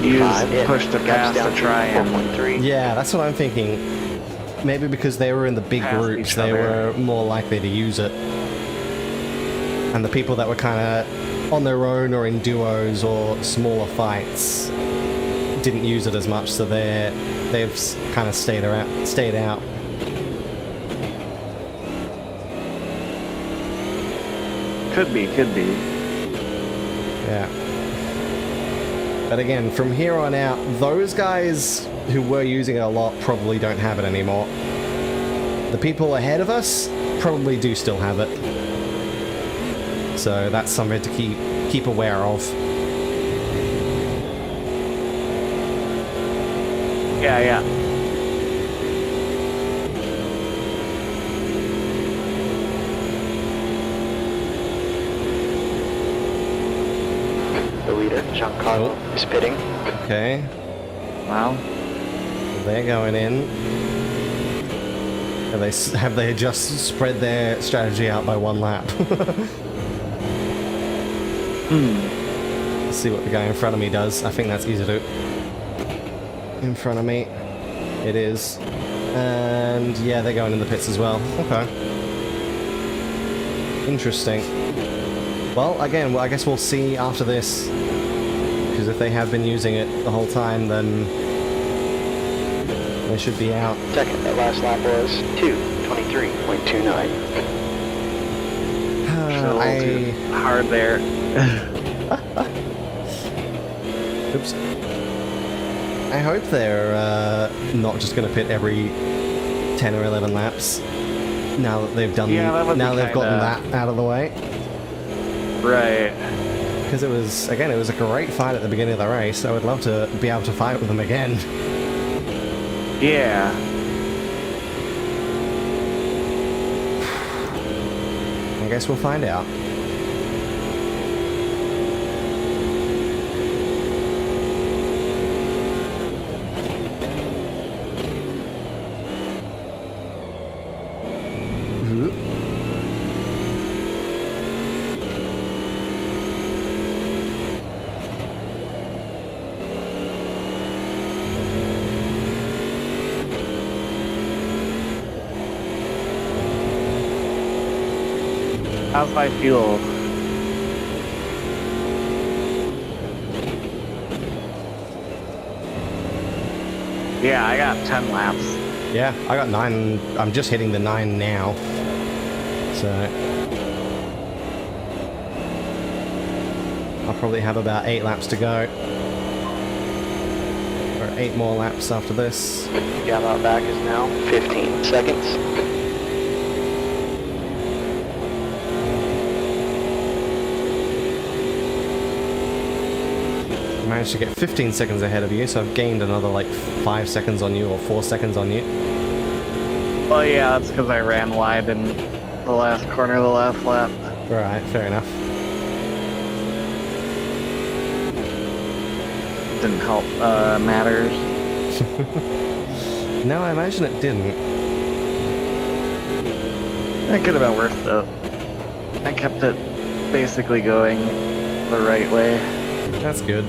use push to pass to try and... Yeah, that's what I'm thinking. Maybe because they were in the big Pass groups, each they other. were more likely to use it. And the people that were kind of on their own or in duos or smaller fights didn't use it as much, so they've kind of stayed out. Could be. Yeah. But again, from here on out, those guys who were using it a lot probably don't have it anymore. The people ahead of us probably do still have it. So that's something to keep aware of. Yeah. The leader, Giancarlo, is pitting. Okay, Well, they're going in. Have they just spread their strategy out by 1 lap? Let's see what the guy in front of me does. I think that's easy to do. In front of me. It is. And yeah, they're going in the pits as well. Okay. Interesting. Well, again, I guess we'll see after this. Because if they have been using it the whole time, then they should be out. Second, that last lap was 2:23.29. still too hard there. Oops. I hope they're not just going to pit every 10 or 11 laps. Now that they've done, now they've gotten that out of the way. Right. Because it was a great fight at the beginning of the race. I would love to be able to fight with them again. Yeah. I guess we'll find out. How's my fuel? Yeah, I got 10 laps. Yeah, I got 9. I'm just hitting the 9 now. So I'll probably have about 8 laps to go. Or 8 more laps after this. Gap out back is now 15 seconds. Managed to get 15 seconds ahead of you, so I've gained another like 5 seconds on you, or 4 seconds on you. Oh yeah, that's because I ran wide in the last corner of the last lap. Right, fair enough. Didn't help matters. No, I imagine it didn't. It could have been worse though. I kept it basically going the right way. That's good.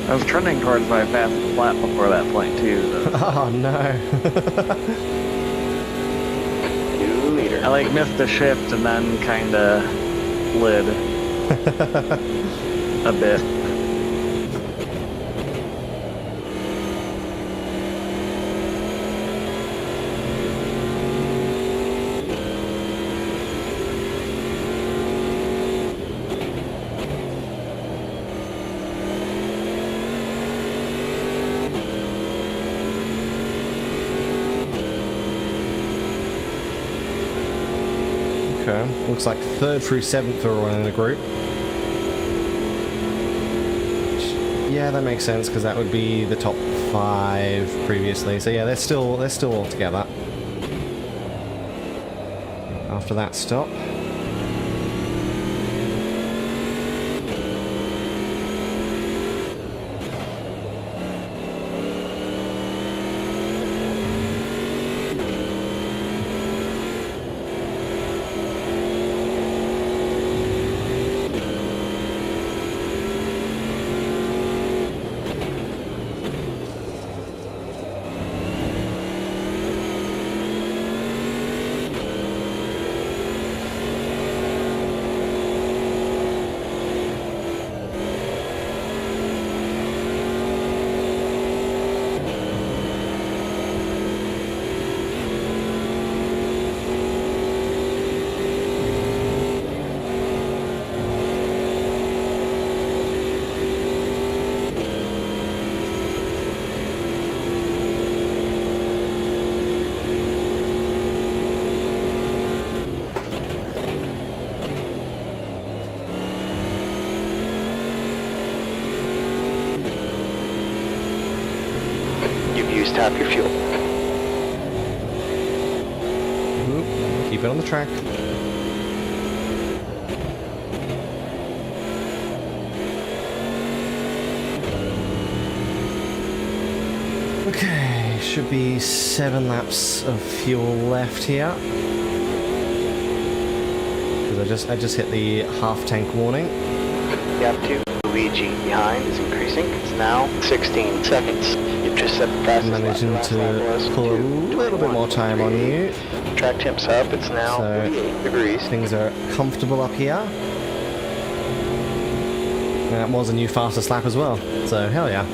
I was trending towards my fastest lap before that point too. Though. Oh no. 2 leader. I like missed a shift and then kinda slid a bit. Okay, looks like 3rd through 7th are all in a group. Yeah, that makes sense because that would be the top 5 previously. So yeah, they're still all together. After that stop. You've used half your fuel. Oop, keep it on the track. Okay, should be 7 laps of fuel left here. Because I just hit the half tank warning. Gap 2. Luigi behind is increasing. It's now 16 seconds. You've just set the fastest lap. Managing Last lap was to pull a little bit more time on you. Track temps up. It's now So 48 degrees. things are comfortable up here. That was a new fastest lap as well. So hell yeah.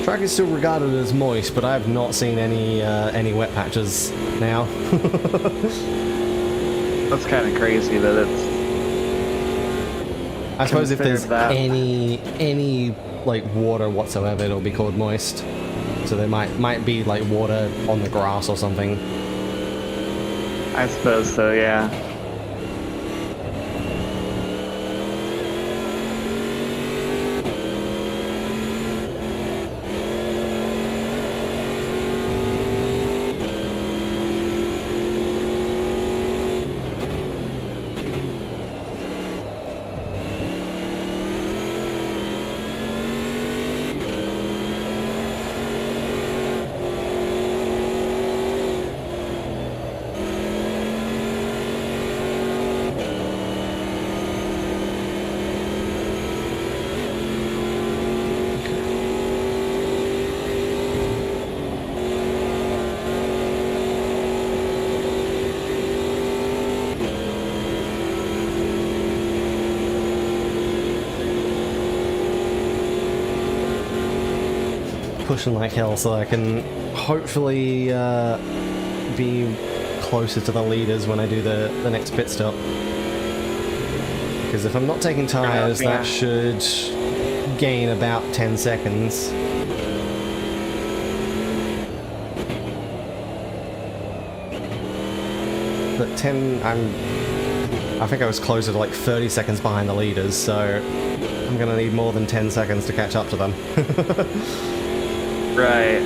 Track is still regarded as moist, but I've not seen any wet patches now. That's kind of crazy that it's. I suppose if there's Considered that. any like water whatsoever, it'll be called moist. So there might be like water on the grass or something. I suppose so, yeah. pushing like hell so I can hopefully be closer to the leaders when I do the next pit stop. Because if I'm not taking tires, that should gain about 10 seconds. But I think I was closer to like 30 seconds behind the leaders, so I'm gonna need more than 10 seconds to catch up to them. Right.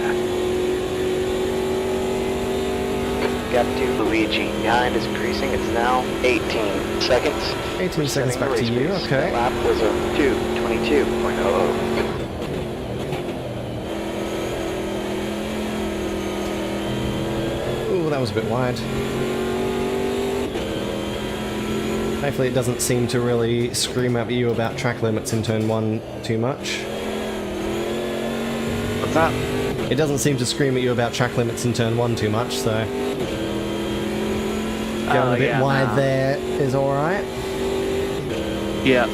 Gap to Luigi. Behind is increasing. It's now 18 seconds. 18 seconds back to you, okay. Lap was a 2:22.00. Ooh, that was a bit wide. Thankfully it doesn't seem to really scream at you about track limits in turn 1 too much. What's that? It doesn't seem to scream at you about track limits in turn 1 too much, so... Going a bit wide there is alright. Yeah.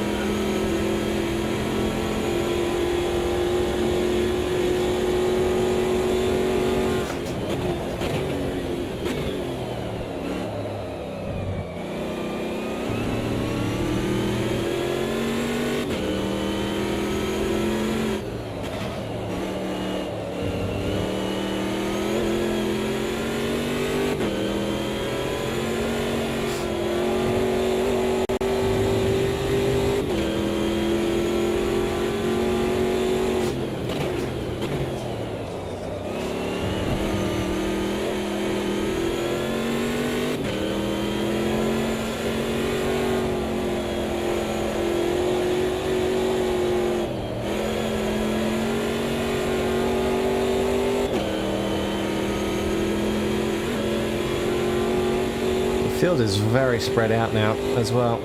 The field is very spread out now as well.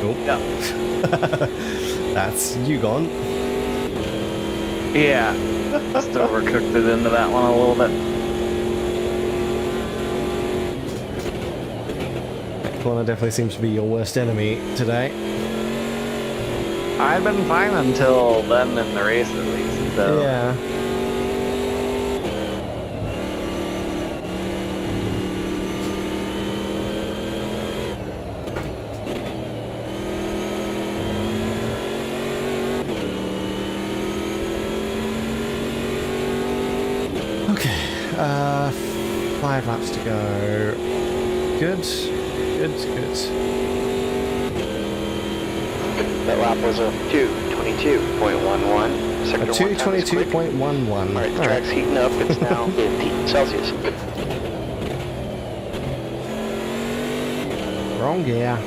Oh. Yeah. That's you gone. Yeah. Just overcooked it into that one a little bit. That corner definitely seems to be your worst enemy today. I've been fine until then in the race at least, so... Yeah. Okay, 5 laps to go. Good, good, good. That lap was a 2:22.11. Sector 2:22.11. Alright, the track's heating up. It's now 15 Celsius. Wrong gear.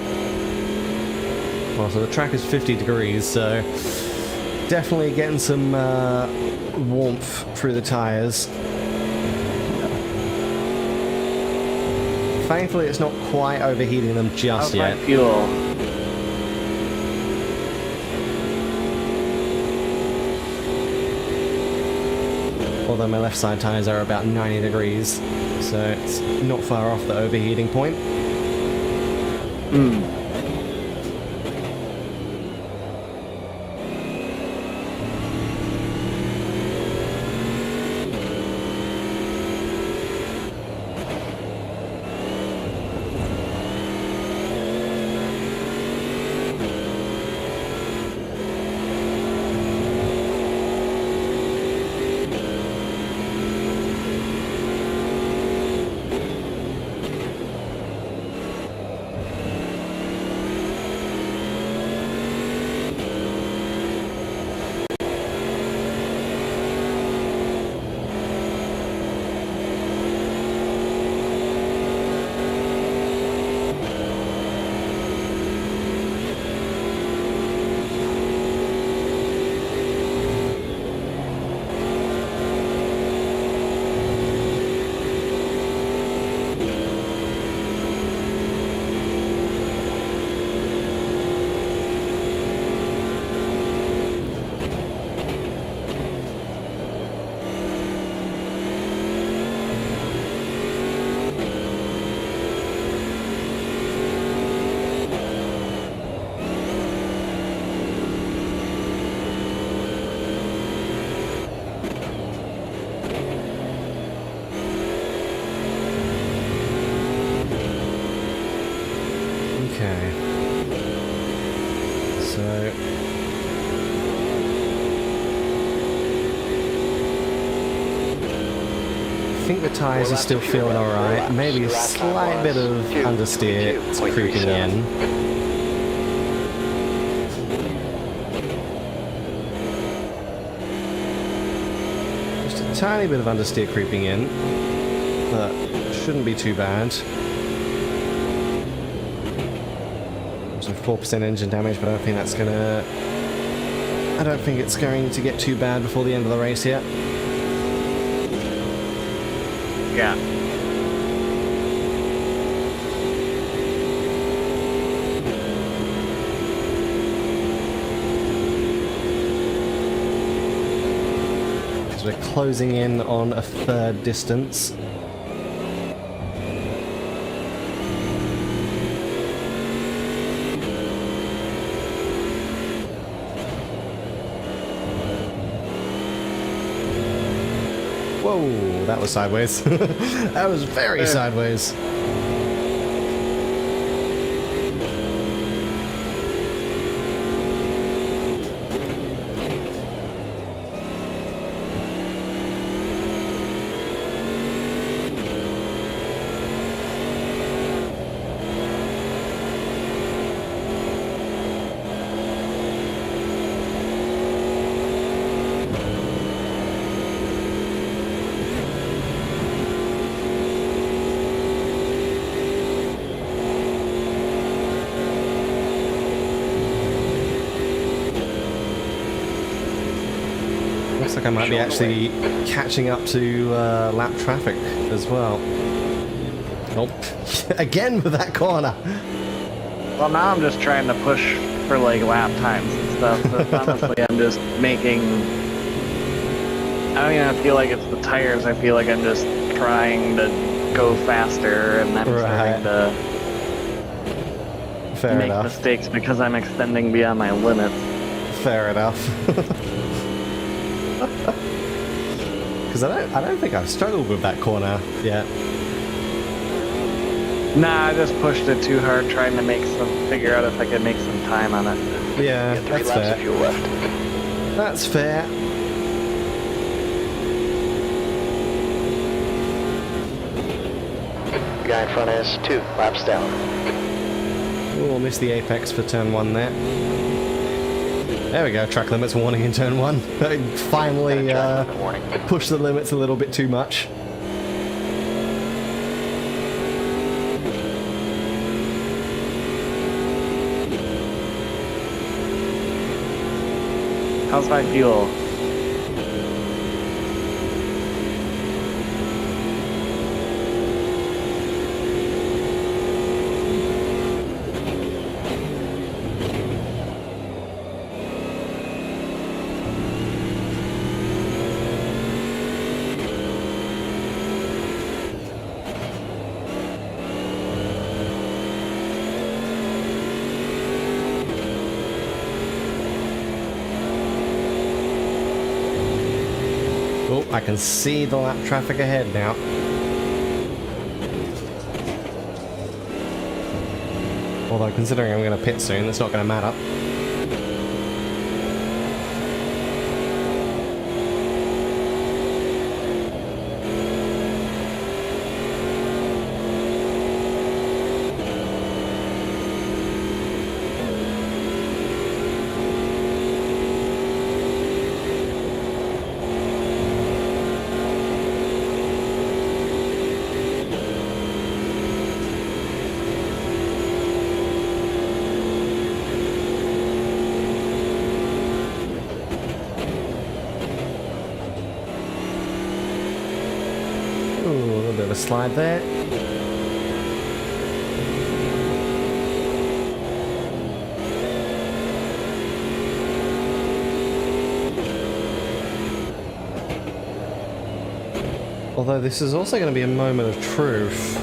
Well, so the track is 50 degrees, so definitely getting some warmth through the tires. Thankfully, it's not quite overheating them just How's my yet. fuel? Although my left side tires are about 90 degrees, so it's not far off the overheating point. Hmm. think the tyres are still feeling alright. Maybe a slight bit of understeer creeping in. Just a tiny bit of understeer creeping in, but shouldn't be too bad. So 4% engine damage, but I don't think that's gonna... I don't think it's going to get too bad before the end of the race yet. Yeah. So we're closing in on a third distance. Whoa, that was sideways. That was very sideways. Looks like I might be actually catching up to lap traffic as well. Nope. Again with that corner. Well, now I'm just trying to push for like lap times and stuff. But honestly, I'm just making. I don't even feel like it's the tires. I feel like I'm just trying to go faster, and I'm starting to make mistakes because I'm extending beyond my limits. Fair enough. Because I don't think I've struggled with that corner yet. Nah, I just pushed it too hard, trying to figure out if I could make some time on it. Yeah, Get 3 that's laps fair. of fuel left. That's fair. The guy in front has 2 laps down. We'll miss the apex for turn 1 there. There we go, track limits warning in turn 1. Finally pushed the limits a little bit too much. How's my fuel? Oh, I can see the lap traffic ahead now. Although considering I'm going to pit soon, it's not going to matter. Ooh, a little bit of a slide there. Although this is also going to be a moment of truth,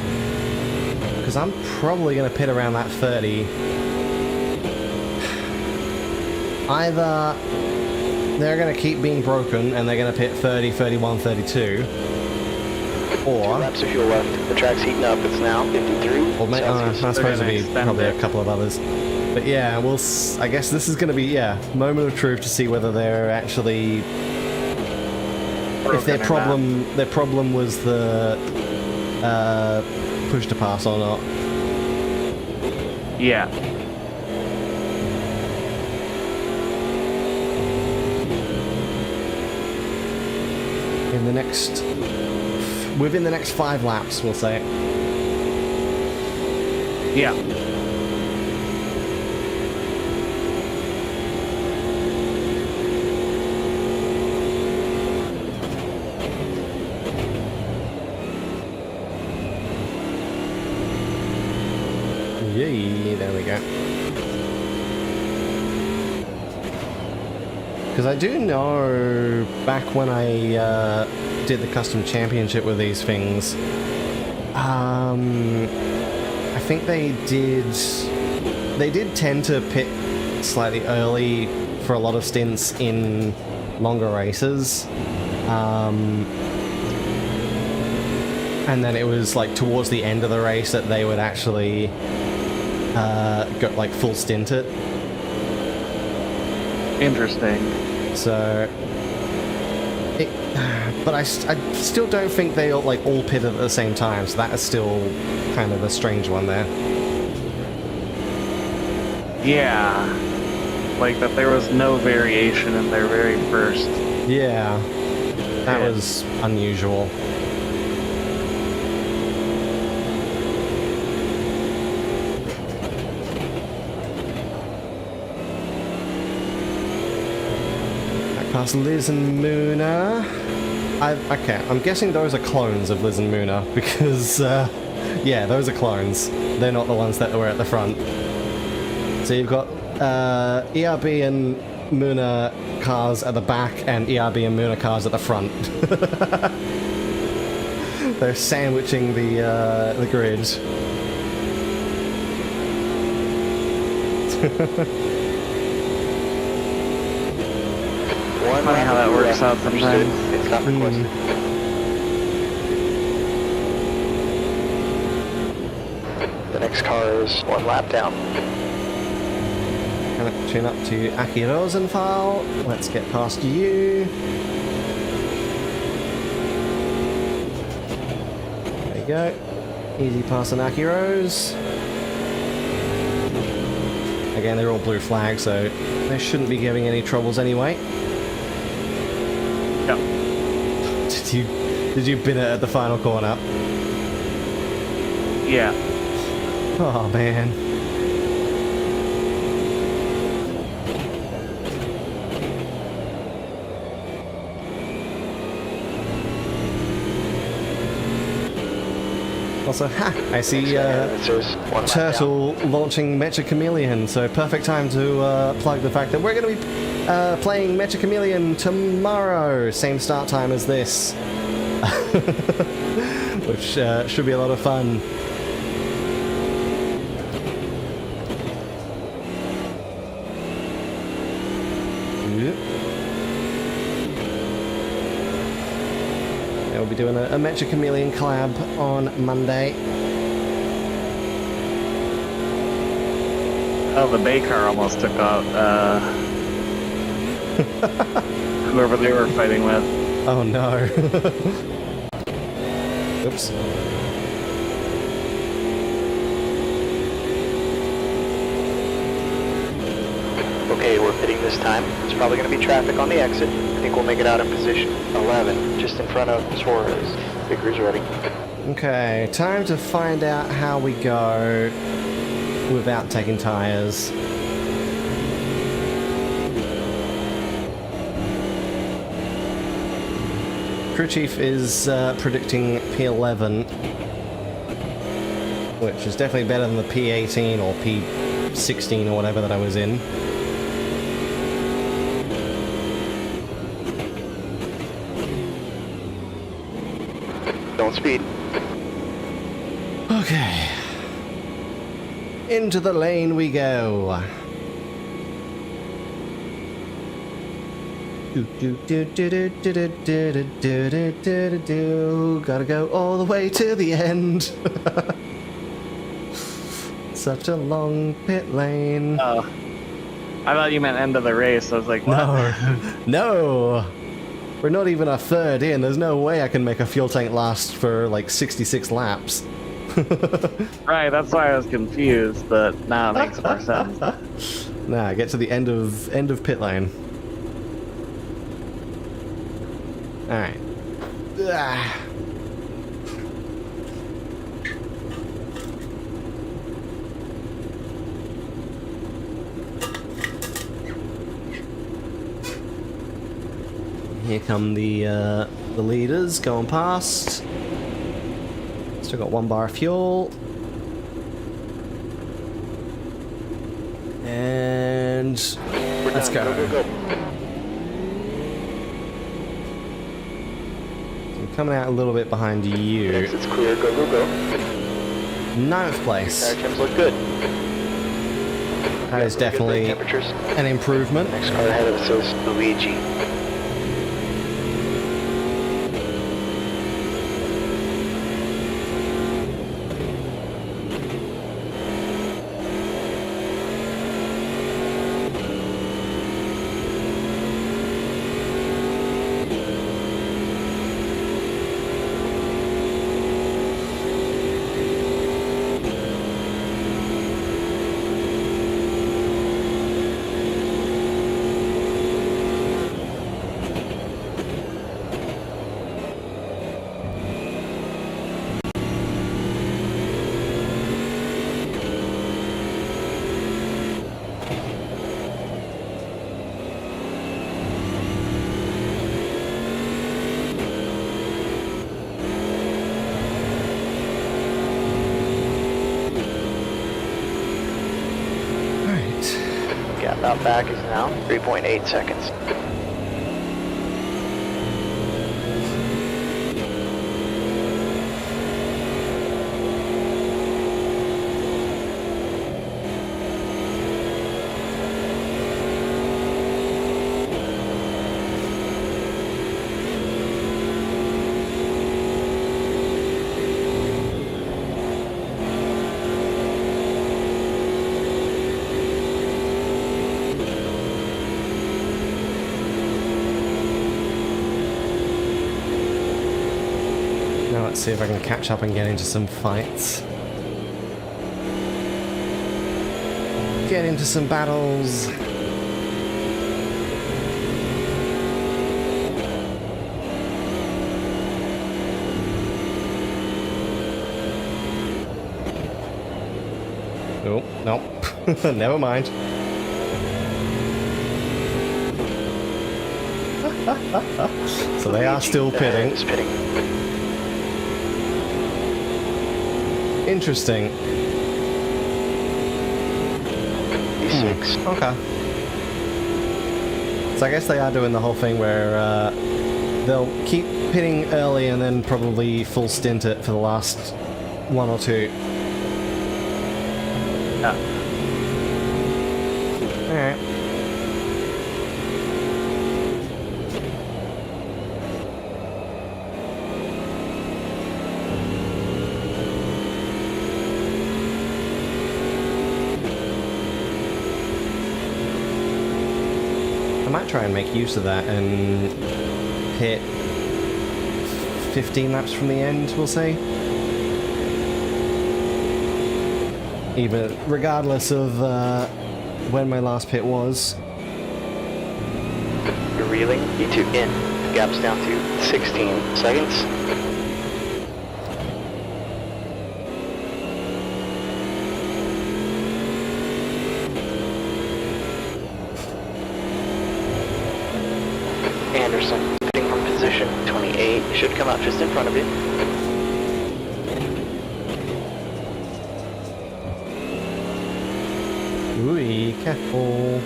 because I'm probably going to pit around that 30. Either they're going to keep being broken and they're going to pit 30, 31, 32, 2 or... laps of fuel left. The track's heating up. It's now 53. Well, that's supposed to be probably a couple of others. But yeah, I guess this is going to be, moment of truth to see whether they're actually if their problem was the push to pass or not. Yeah. Within the next 5 laps, we'll say. Yeah. Yay, there we go. Because I do know back when I did the custom championship with these things, I think they did tend to pit slightly early for a lot of stints in longer races. And then it was like towards the end of the race that they would actually go like full stint it. Interesting. So, but I still don't think they all pitted at the same time. So that is still kind of a strange one there. Yeah. Like that there was no variation in their very first. Yeah, that was unusual. Past Liz and Muna. Okay, I'm guessing those are clones of Liz and Muna because, yeah, those are clones. They're not the ones that were at the front. So you've got ERB and Muna cars at the back and ERB and Muna cars at the front. They're sandwiching the grid. Funny how that works out sometimes. It's not requested. The next car is 1 lap down. Gonna tune up to Aki Rosenthal. Let's get past you. There you go. Easy pass on Aki Rose. Again, they're all blue flags, so they shouldn't be giving any troubles anyway. Yeah. Did you bin it at the final corner? Yeah. Oh man. Also, I see Turtle launching Mecha Chameleon, so perfect time to plug the fact that we're going to be playing Mecha Chameleon tomorrow, same start time as this, which should be a lot of fun. We'll be doing a Mecha Chameleon collab on Monday. Oh, the Bay car almost took out whoever they were fighting with. Oh no. Oops. Okay, we're pitting this time. There's probably going to be traffic on the exit. I think we'll make it out in position 11, just in front of Suarez. The crew's ready. Okay, time to find out how we go without taking tires. Crew chief is predicting P11, which is definitely better than the P18 or P16 or whatever that I was in. Don't speed. Okay. Into the lane we go. Gotta go all the way to the end. Such a long pit lane. Oh. I thought you meant end of the race. I was like, what? No. No. We're not even a third in. There's no way I can make a fuel tank last for like 66 laps. Right, that's why I was confused, but now it makes more sense. Nah, get to the end of pit lane. Alright. Here come the leaders going past. Still got 1 bar of fuel. And let's go. I'm coming out a little bit behind you. Exit's clear, go, go, go. 9th place. Tire temps look good. That is definitely Temperatures. an improvement. Next car ahead of us is Luigi. Gap out back is now 3.8 seconds. Now let's see if I can catch up and get into some fights. Get into some battles. Oh, no. Never mind. So they are still pitting. Is pitting. Interesting. E6. Okay. So I guess they are doing the whole thing where they'll keep pitting early and then probably full stint it for the last 1 or 2. Yeah. Alright. I might try and make use of that and hit 15 laps from the end, we'll say. Even regardless of when my last pit was. You're reeling. E2 in. Gap's down to 16 seconds. Anderson, pitting from position 28, should come out just in front of you. Ooh, careful.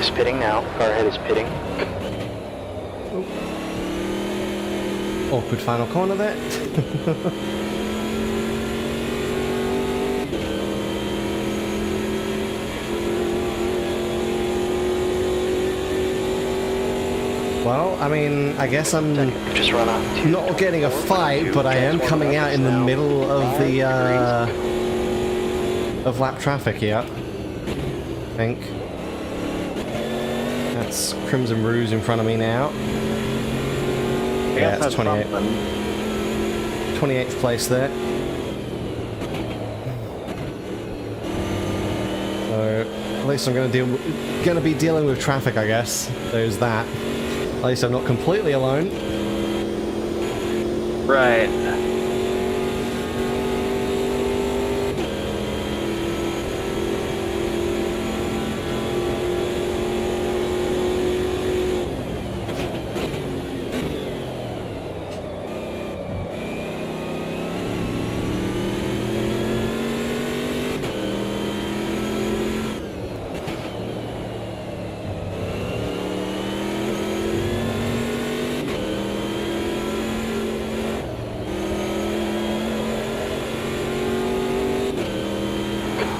is pitting now. Car ahead is pitting. Awkward final corner there. Well, I mean, I guess I'm Just run off. not getting a fight, but I am coming out in the middle of the of lap traffic here. I think that's Crimson Rouge in front of me now. Yeah, it's 28. 28th place there. So at least I'm gonna be dealing with traffic, I guess. There's that. At least I'm not completely alone. Right.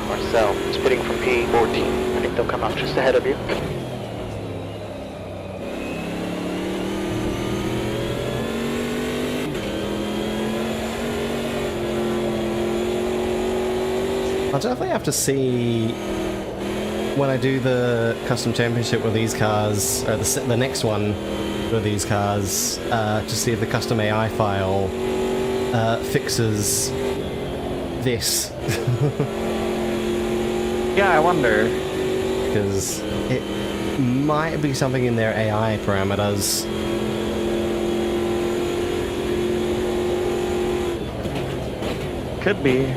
Marcel is pitting from P14. I think they'll come up just ahead of you. I'll definitely have to see when I do the custom championship with these cars, or the next one with these cars, to see if the custom AI file fixes this. Yeah, I wonder. Because it might be something in their AI parameters. Could be.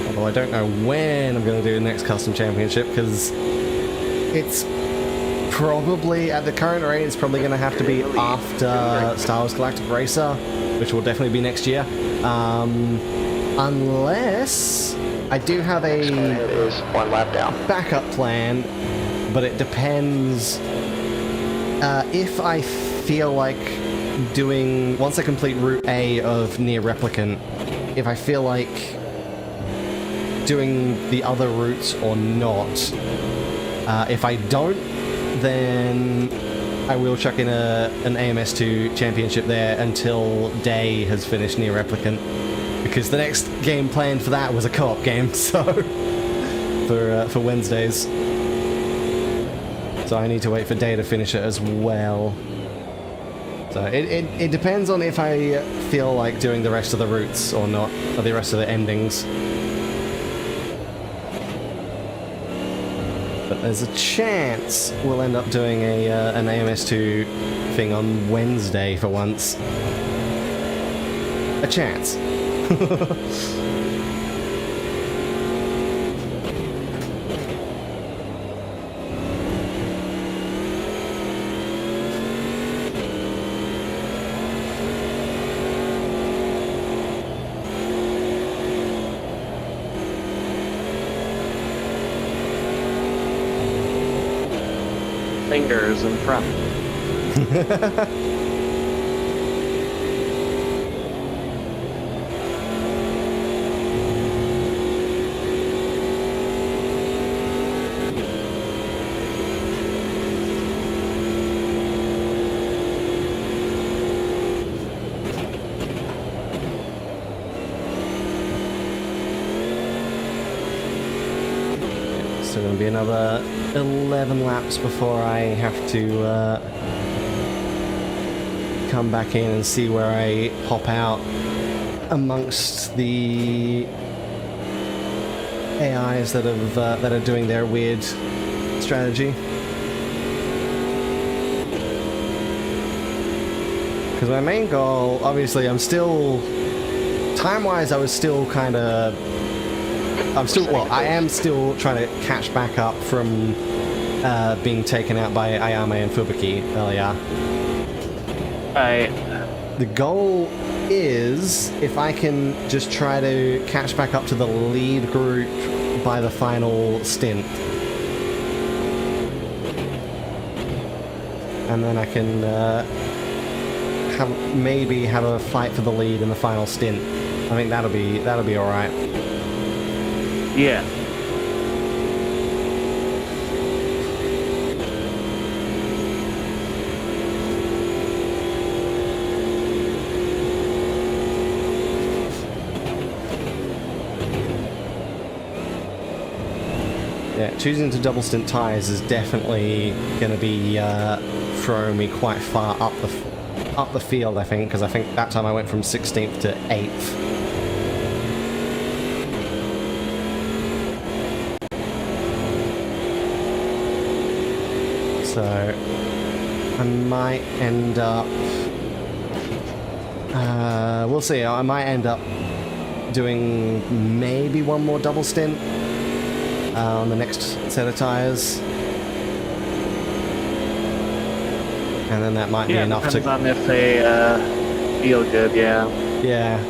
Although I don't know when I'm going to do the next custom championship, because it's probably, at the current rate, it's probably going to have to be after Star Wars Galactic Racer, which will definitely be next year. Unless I do have a Is 1 lap down. backup plan, but it depends. If I feel like doing, once I complete Route A of Near Replicant, if I feel like doing the other routes or not. If I don't, then I will chuck in an AMS2 championship there until Day has finished Near Replicant, because the next game planned for that was a co-op game, so for Wednesdays. So I need to wait for Day to finish it as well. So it depends on if I feel like doing the rest of the routes or not, or the rest of the endings. But there's a chance we'll end up doing an AMS2 thing on Wednesday for once. A chance. Fingers in front. So it'll be another 11 laps before I have to come back in and see where I pop out amongst the AIs that have that are doing their weird strategy. Because my main goal, obviously, I'm still... Time-wise, I was still kind of... I am still trying to catch back up from being taken out by Ayame and Fubuki earlier. The goal is, if I can just try to catch back up to the lead group by the final stint. And then I can maybe have a fight for the lead in the final stint. I think that'll be all right. Yeah. Yeah, choosing to double stint tires is definitely going to be throwing me quite far up the field, I think, because I think that time I went from 16th to 8th. So I might end up... we'll see, I might end up doing maybe one more double stint on the next set of tires. And then that might be enough to... depends on if they feel good, yeah. Yeah.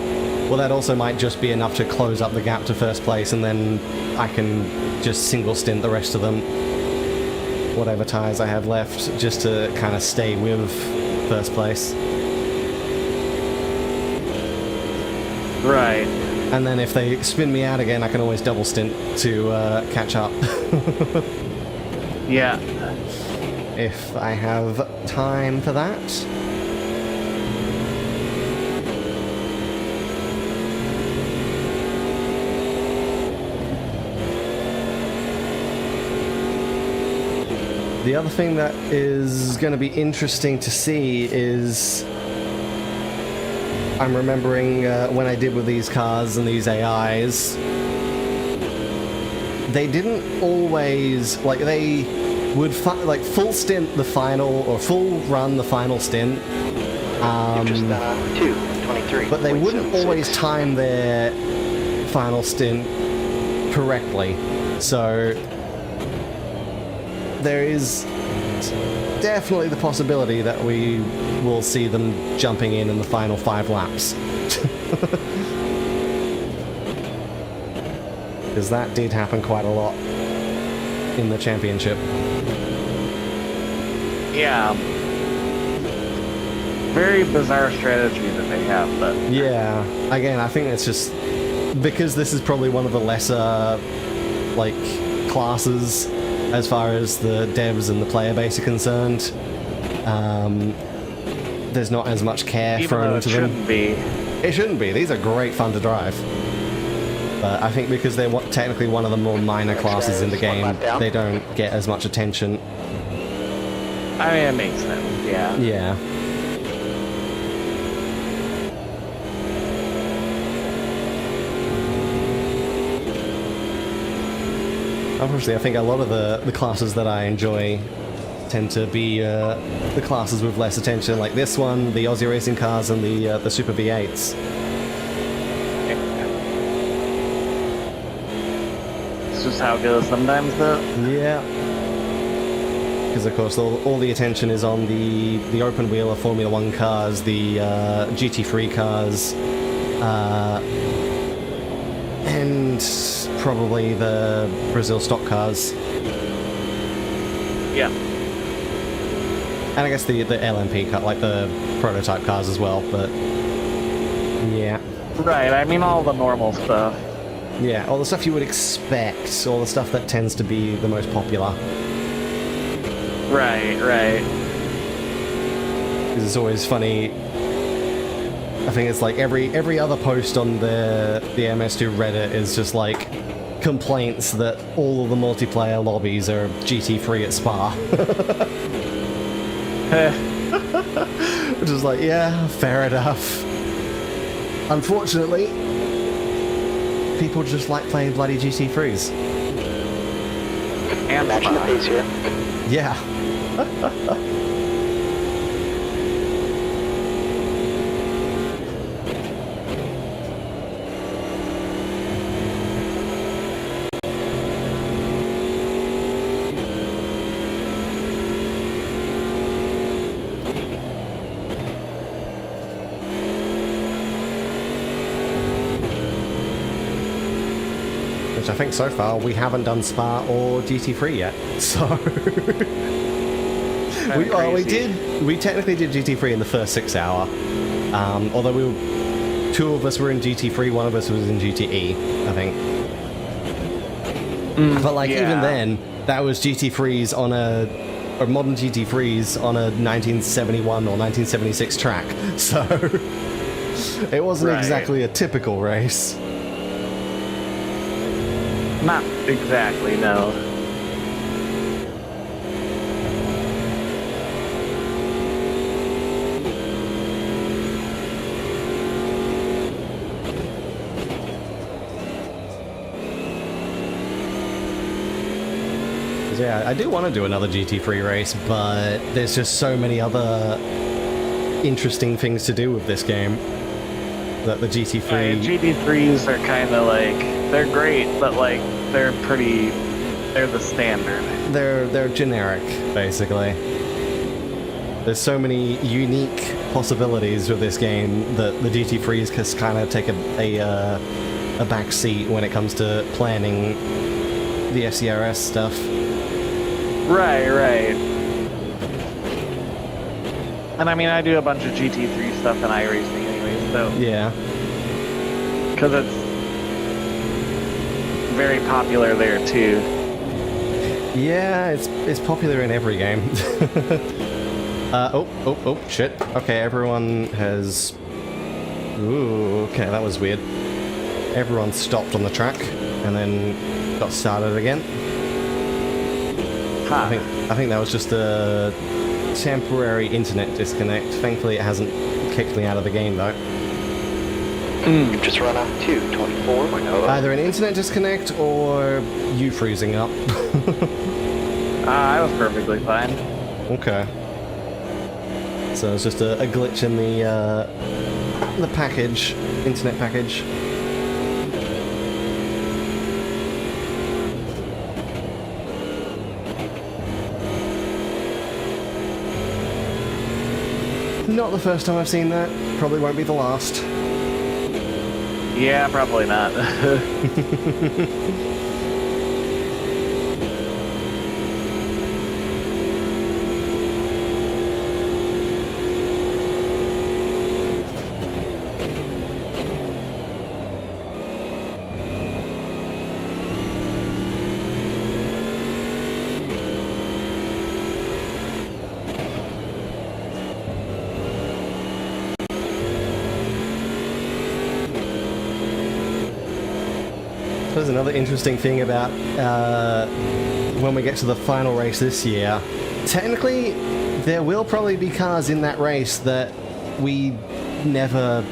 Well, that also might just be enough to close up the gap to first place, and then I can just single stint the rest of them. Whatever tires I have left, just to kind of stay with first place. Right. And then if they spin me out again, I can always double stint to catch up. Yeah. If I have time for that. The other thing that is going to be interesting to see is... I'm remembering when I did with these cars and these AIs, they didn't always, like, they would full stint the final, or full run the final stint, Just 2:23. but they wouldn't always time their final stint correctly. So there is definitely the possibility that we will see them jumping in the final 5 laps. Because that did happen quite a lot in the championship. Yeah. Very bizarre strategy that they have, but... Yeah, again, I think it's just because this is probably one of the lesser, like, classes as far as the devs and the player base are concerned. There's not as much care thrown into them. Shouldn't be. It shouldn't be. These are great fun to drive. But I think because they're technically one of the more minor classes in the game, they don't get as much attention. I mean, it makes sense, yeah. Yeah. Obviously, I think a lot of the classes that I enjoy tend to be the classes with less attention, like this one, the Aussie racing cars, and the Super V8s. It's just how it goes sometimes, though. Yeah. Because, of course, all the attention is on the open wheel of Formula 1 cars, the GT3 cars, and probably the Brazil stock cars. Yeah. And I guess the LMP car, like the prototype cars as well, but yeah. Right, I mean all the normal stuff. Yeah, all the stuff you would expect, all the stuff that tends to be the most popular. Right, right. Because it's always funny. I think it's like every other post on the MS2 Reddit is just like complaints that all of the multiplayer lobbies are GT3 at Spa. Which is like, yeah, fair enough. Unfortunately, people just like playing bloody GT3s. And Matching the pace here. Yeah. Which I think so far we haven't done Spa or GT3 yet. So we technically did GT3 in the first 6 hour. Although two of us were in GT3, one of us was in GTE, I think. But like even then, that was GT3s on or modern GT3s on a 1971 or 1976 track. So it wasn't exactly a typical race. Not exactly, no. Yeah, I do want to do another GT3 race, but there's just so many other interesting things to do with this game that the GT3... Right, GT3s are kind of like, they're great, but like, they're the standard. They're generic, basically. There's so many unique possibilities with this game that the GT3s just kind of take a back seat when it comes to planning the FCRS stuff. Right. And I mean, I do a bunch of GT3 stuff in iRacing anyway, so... Yeah. Because it's very popular there, too. Yeah, it's popular in every game. Oh, shit. Okay, everyone has... Ooh, okay, that was weird. Everyone stopped on the track, and then got started again. I think that was just a temporary internet disconnect. Thankfully, it hasn't kicked me out of the game, though. You've just run out 224.0. Either an internet disconnect or you freezing up. I was perfectly fine. Okay. So it's just a glitch in the package, internet package. Not the first time I've seen that. Probably won't be the last. Yeah, probably not. There's another interesting thing about when we get to the final race this year. Technically, there will probably be cars in that race that we never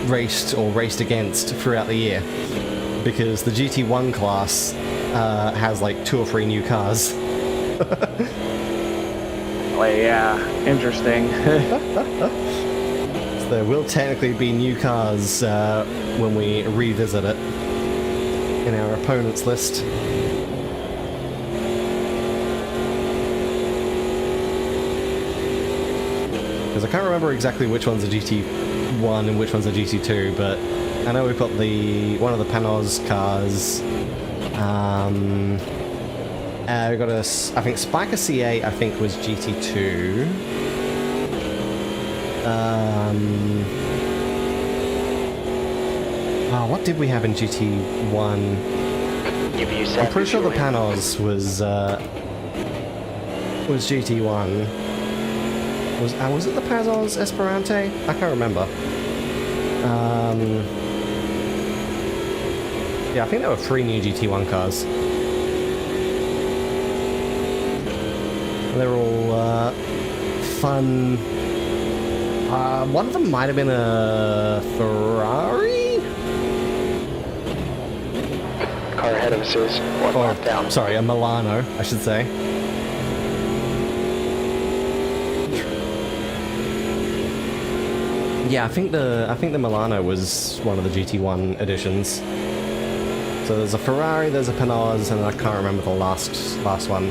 raced or raced against throughout the year. Because the GT1 class has like 2 or 3 new cars. Well, yeah, interesting. So there will technically be new cars when we revisit it in our opponents list. Because I can't remember exactly which one's a GT1 and which one's a GT2, but I know we've got one of the Panos cars. We got I think Spiker C8 I think was GT2. What did we have in GT1? I'm pretty sure the Panos was GT1. Was it the Panos Esperante? I can't remember. Yeah, I think there were 3 new GT1 cars. They're all fun. One of them might have been a Ferrari? Car ahead of us is one lap down. Sorry, a Milano, I should say. Yeah, I think the Milano was one of the GT1 editions. So there's a Ferrari, there's a Panars, and I can't remember the last one.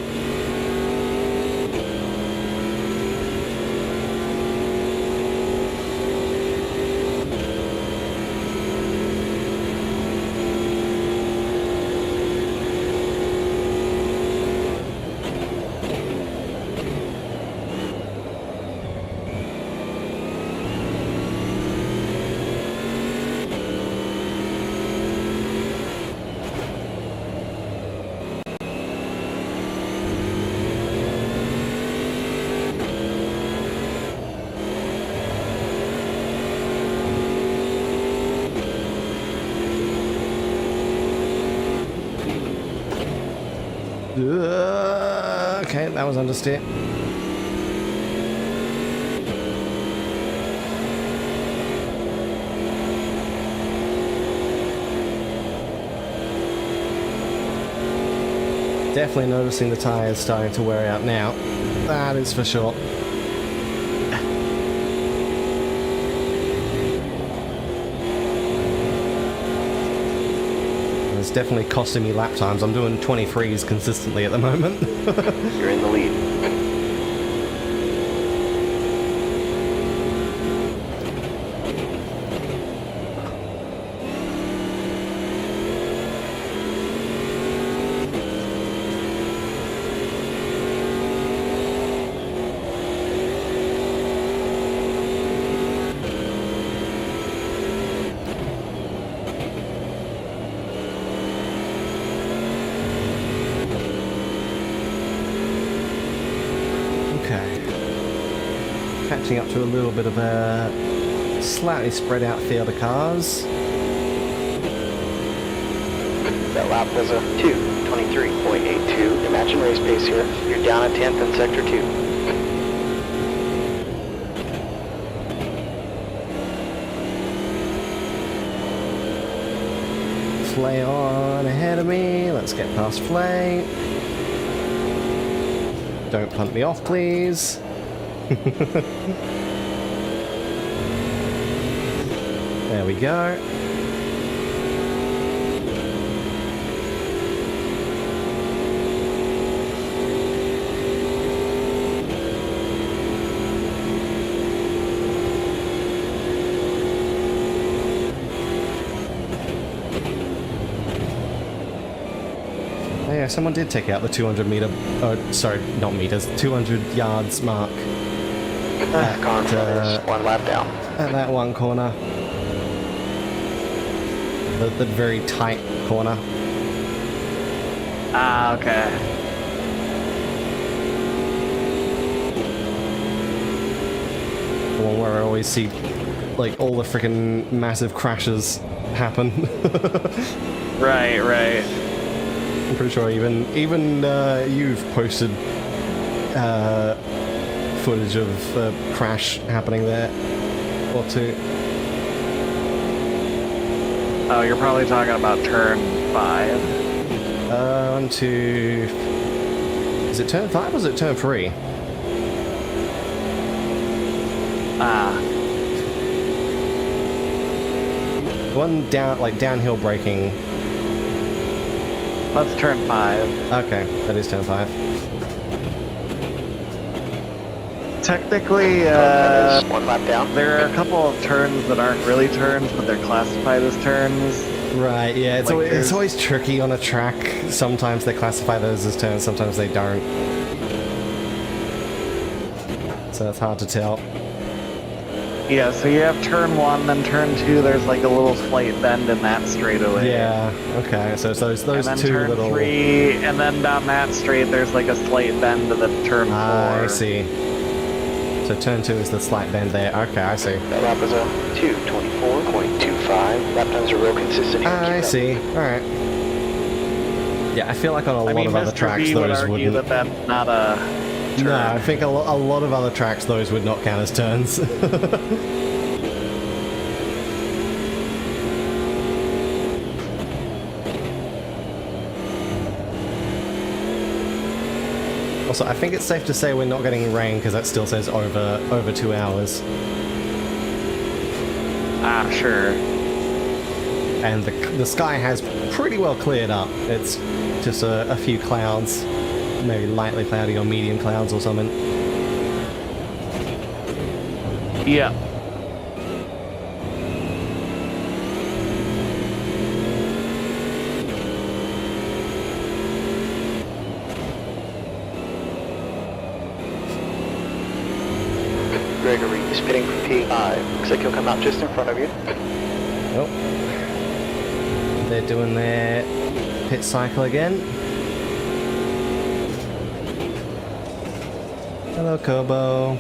Okay, that was understeer. Definitely noticing the tires starting to wear out now. That is for sure. It's definitely costing me lap times. I'm doing 23s consistently at the moment. You're in the lead. Catching up to a little bit of a slightly spread out field of cars. That lap was a 2:23.82. You're matching race pace here. You're down a 10th in sector 2. Flay on ahead of me. Let's get past Flay. Don't punt me off, please. There we go. Oh yeah, someone did take out the 200 meter, sorry, not meters, 200 yards mark. Car in front is 1 lap down. At that one corner. The very tight corner. Ah, okay. The one where I always see, like, all the freaking massive crashes happen. Right, right. I'm pretty sure even you've posted footage of a crash happening there, or two. Oh, you're probably talking about turn 5. On to... Is it turn 5 or is it turn 3? Ah. One down, like downhill braking. That's turn 5. Okay, that is turn 5. Technically, 1 lap down. there are a couple of turns that aren't really turns, but they're classified as turns. Right, yeah, it's, Like always, there's- it's always tricky on a track. Sometimes they classify those as turns, sometimes they don't. So it's hard to tell. Yeah, so you have turn 1, then turn 2, there's like a little slight bend in that straightaway. Yeah, okay, so it's those And then two turn little... 3, and then down that straight, there's like a slight bend to the turn 4. I see. So turn 2 is the slight bend there. Okay, I see. That lap was a 2:24.25. Lap times are real consistent here. I see. Alright. Yeah, I feel like on a lot of other Mr. tracks B would those argue wouldn't... that that's not a turn. No, I think a lot of other tracks those would not count as turns. Also, I think it's safe to say we're not getting rain because that still says over 2 hours. Ah, sure. And the sky has pretty well cleared up. It's just a few clouds, maybe lightly cloudy or medium clouds or something. Yeah. Gregory is pitting for P5. Looks like he'll come out just in front of you. Oh. They're doing their pit cycle again. Hello, Kobo.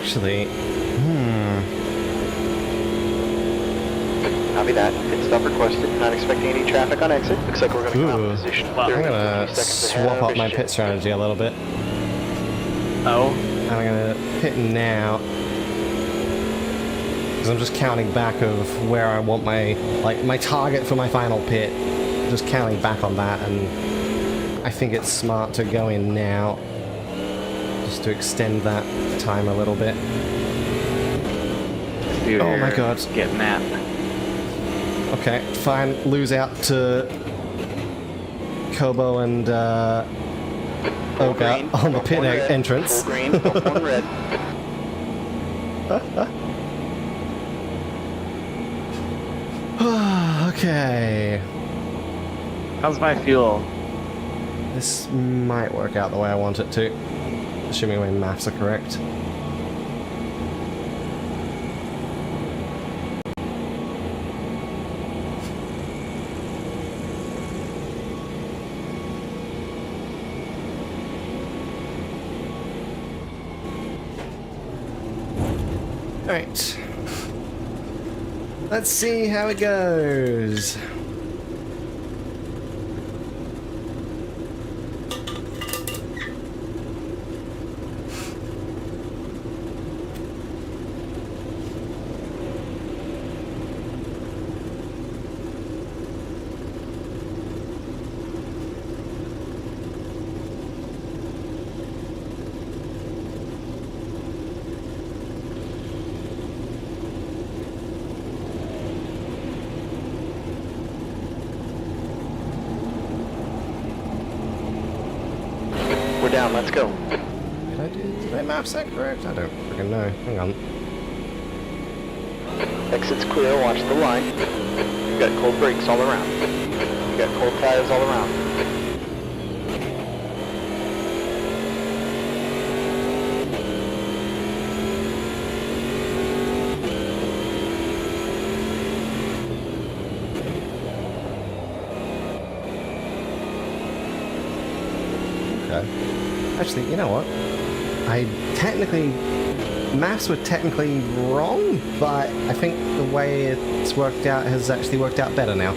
Actually, Copy that. Pit stop requested. Not expecting any traffic on exit. Looks like we're going to come out Ooh. of position. I'm 30 gonna seconds ahead swap of up my mission. pit strategy a little bit. Oh, I'm gonna pit now. Because I'm just counting back of where I want my target for my final pit. Just counting back on that, and I think it's smart to go in now. Just to extend that time a little bit. dude, Oh my you're God. getting that. Okay, fine. Lose out to Kobo and Oga green, on the bump pit one red, entrance. Full green, bump one red. Okay. How's my fuel? This might work out the way I want it to. Assuming my maths are correct. Alright. Let's see how it goes. We're down, let's go. Did my maths that correct? I don't freaking know. Hang on. Exit's clear, watch the line. You got cold brakes all around. You got cold tires all around. Okay. Actually, you know what? Maths were technically wrong, but I think the way it's worked out has actually worked out better now.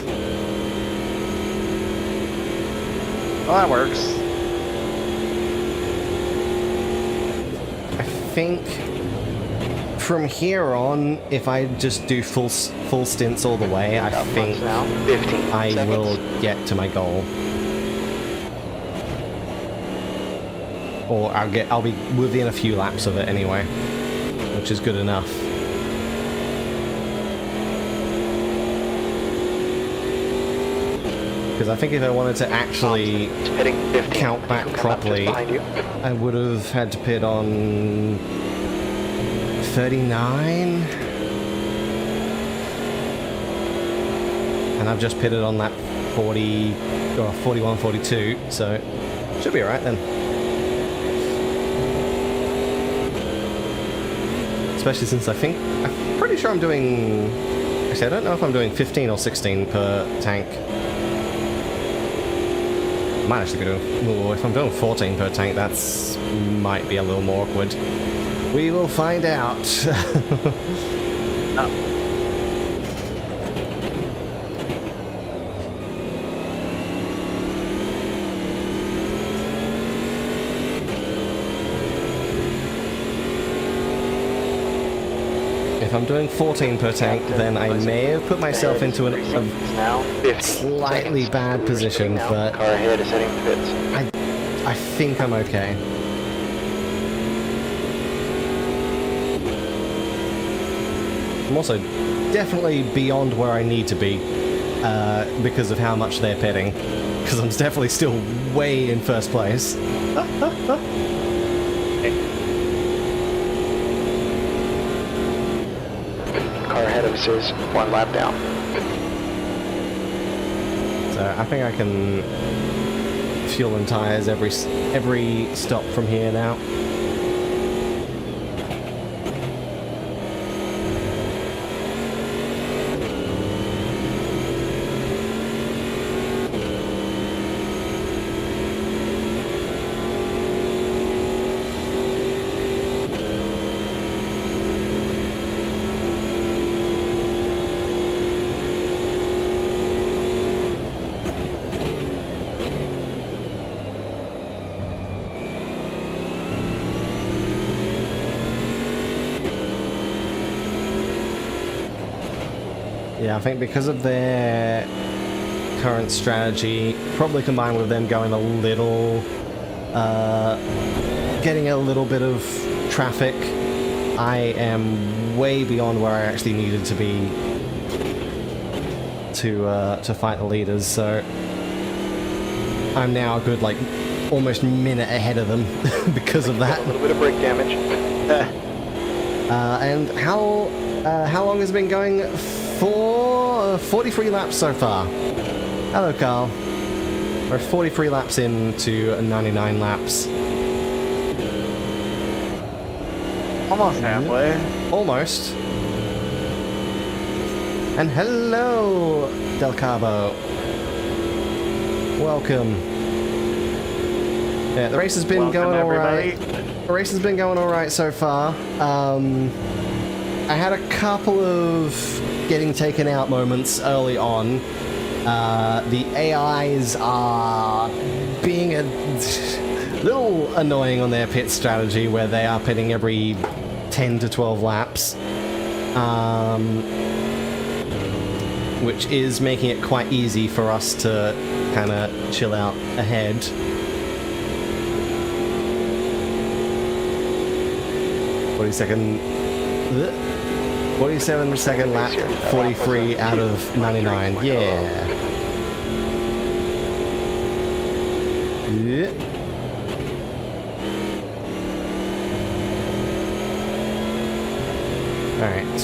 Well, that works. I think from here on, if I just do full stints all the way, I Got think months now. 15 I seconds. will get to my goal. Or I'll be within a few laps of it anyway, which is good enough. Because I think if I wanted to actually It's pitting 15. count back Come up just properly, behind you. I would have had to pit on 39. And I've just pitted on that 40 or 41, 42, so should be alright then. Especially since I'm pretty sure I'm doing, actually I don't know if I'm doing 15 or 16 per tank. Might actually be doing, ooh, if I'm doing 14 per tank, that's might be a little more awkward. We will find out. If I'm doing 14 per tank, then I may have put myself into a Now 50 slightly seconds. bad Clear position, screen now. but Car ahead is heading to pits. I think I'm okay. I'm also definitely beyond where I need to be because of how much they're pitting. Because I'm definitely still way in first place. Car ahead of us is 1 lap down. So I think I can fuel and tires every stop from here now. Yeah, I think because of their current strategy, probably combined with them going a little, getting a little bit of traffic, I am way beyond where I actually needed to be to fight the leaders. So I'm now a good like almost minute ahead of them because of that. A little bit of brake damage. And how long has it been going? For 43 laps so far. Hello, Carl. We're 43 laps into 99 laps. Almost halfway. Almost. And hello, Del Cabo. Welcome. Yeah, the race has been Welcome, going alright. everybody. The race has been going alright so far. I had a couple of getting taken out moments early on. The AIs are being a little annoying on their pit strategy where they are pitting every 10 to 12 laps. Which is making it quite easy for us to kind of chill out ahead. Second 47-second lap, 43 out of 99. Yeah. Yeah. Alright.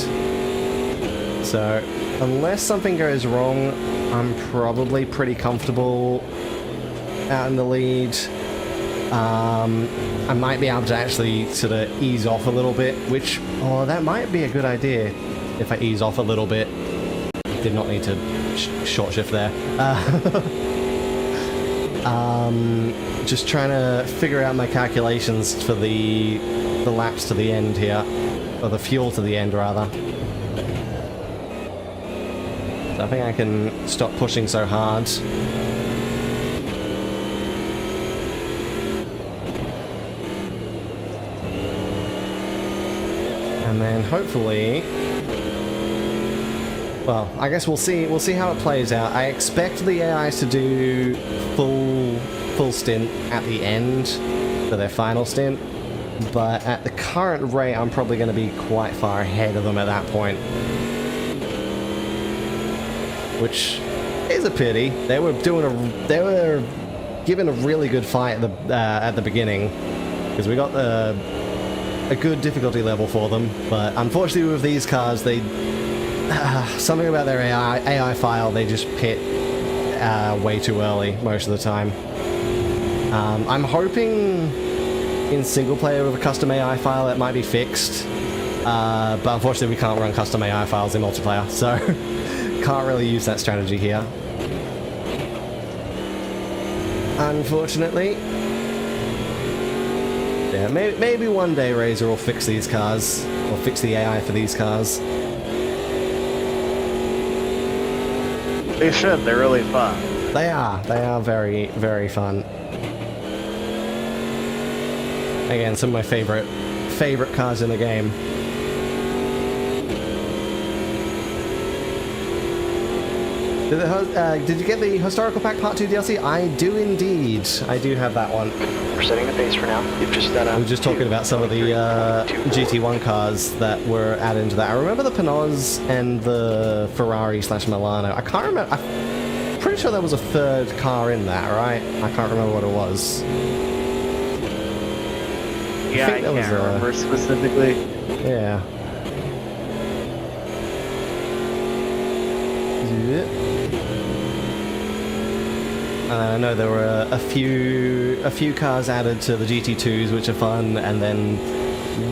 So, unless something goes wrong, I'm probably pretty comfortable out in the lead. I might be able to actually sort of ease off a little bit, which, oh, that might be a good idea if I ease off a little bit. Did not need to short shift there. Just trying to figure out my calculations for the laps to the end here, or the fuel to the end rather. So I think I can stop pushing so hard. And then hopefully, well, I guess we'll see how it plays out. I expect the AIs to do full stint at the end for their final stint, but at the current rate, I'm probably going to be quite far ahead of them at that point, which is a pity. They were giving a really good fight at the beginning because we got a good difficulty level for them, but unfortunately with these cars, they something about their AI file, they just pit way too early most of the time. I'm hoping in single player with a custom AI file it might be fixed, but unfortunately we can't run custom AI files in multiplayer, so can't really use that strategy here, unfortunately. Yeah, maybe one day Razer will fix these cars, or fix the AI for these cars. They should, they're really fun. They are very, very fun. Again, some of my favorite cars in the game. Did you get the Historical Pack Part 2 DLC? I do indeed. I do have that one. We're setting the pace for now. You've just done We were just talking about some of the GT1 cars that were added into that. I remember the Panoz and the Ferrari/Milano. I can't remember. I'm pretty sure there was a third car in that, right? I can't remember what it was. Yeah, I can't remember specifically. Yeah. I know there were a few cars added to the GT2s, which are fun, and then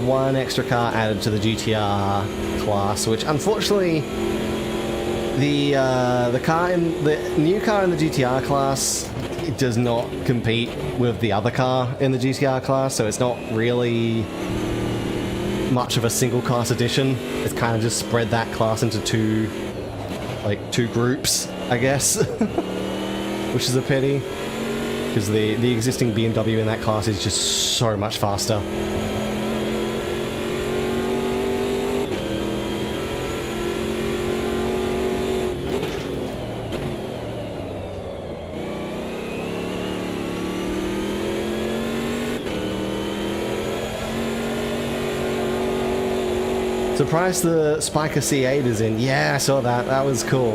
one extra car added to the GTR class, which unfortunately the new car in the GTR class, it does not compete with the other car in the GTR class, so it's not really much of a single class edition. It's kind of just spread that class into two groups, I guess. Which is a pity, because the existing BMW in that class is just so much faster. Surprised the Spiker C8 is in. Yeah, I saw that. That was cool.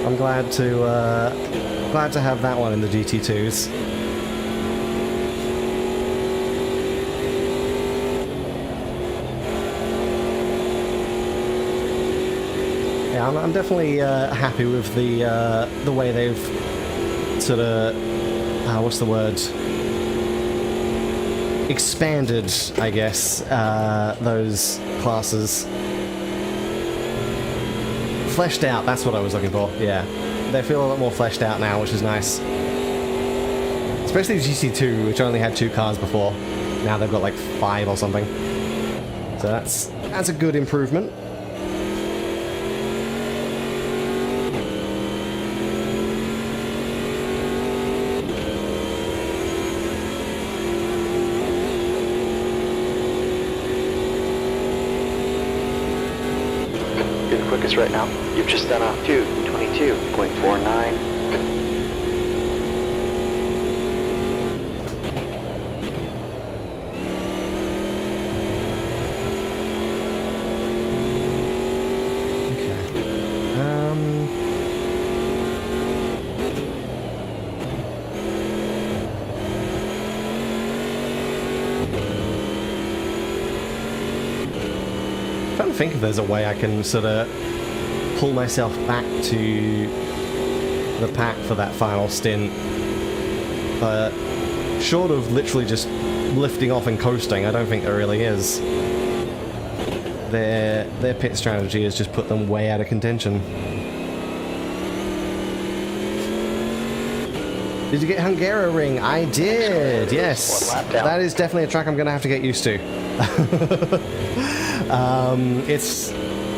I'm glad to have that one in the GT2s. Yeah, I'm definitely happy with the way they've sort of what's the word? Expanded, I guess, those classes. Fleshed out, that's what I was looking for, yeah. They feel a lot more fleshed out now, which is nice. Especially GC2, which only had 2 cars before. Now they've got like 5 or something. So that's a good improvement. Quickest right now. You've just done a 2:22.49. Trying to think if there's a way I can sort of pull myself back to the pack for that final stint. But short of literally just lifting off and coasting, I don't think there really is. Their pit strategy has just put them way out of contention. Did you get Hungaroring? I did, yes. That is definitely a track I'm going to have to get used to.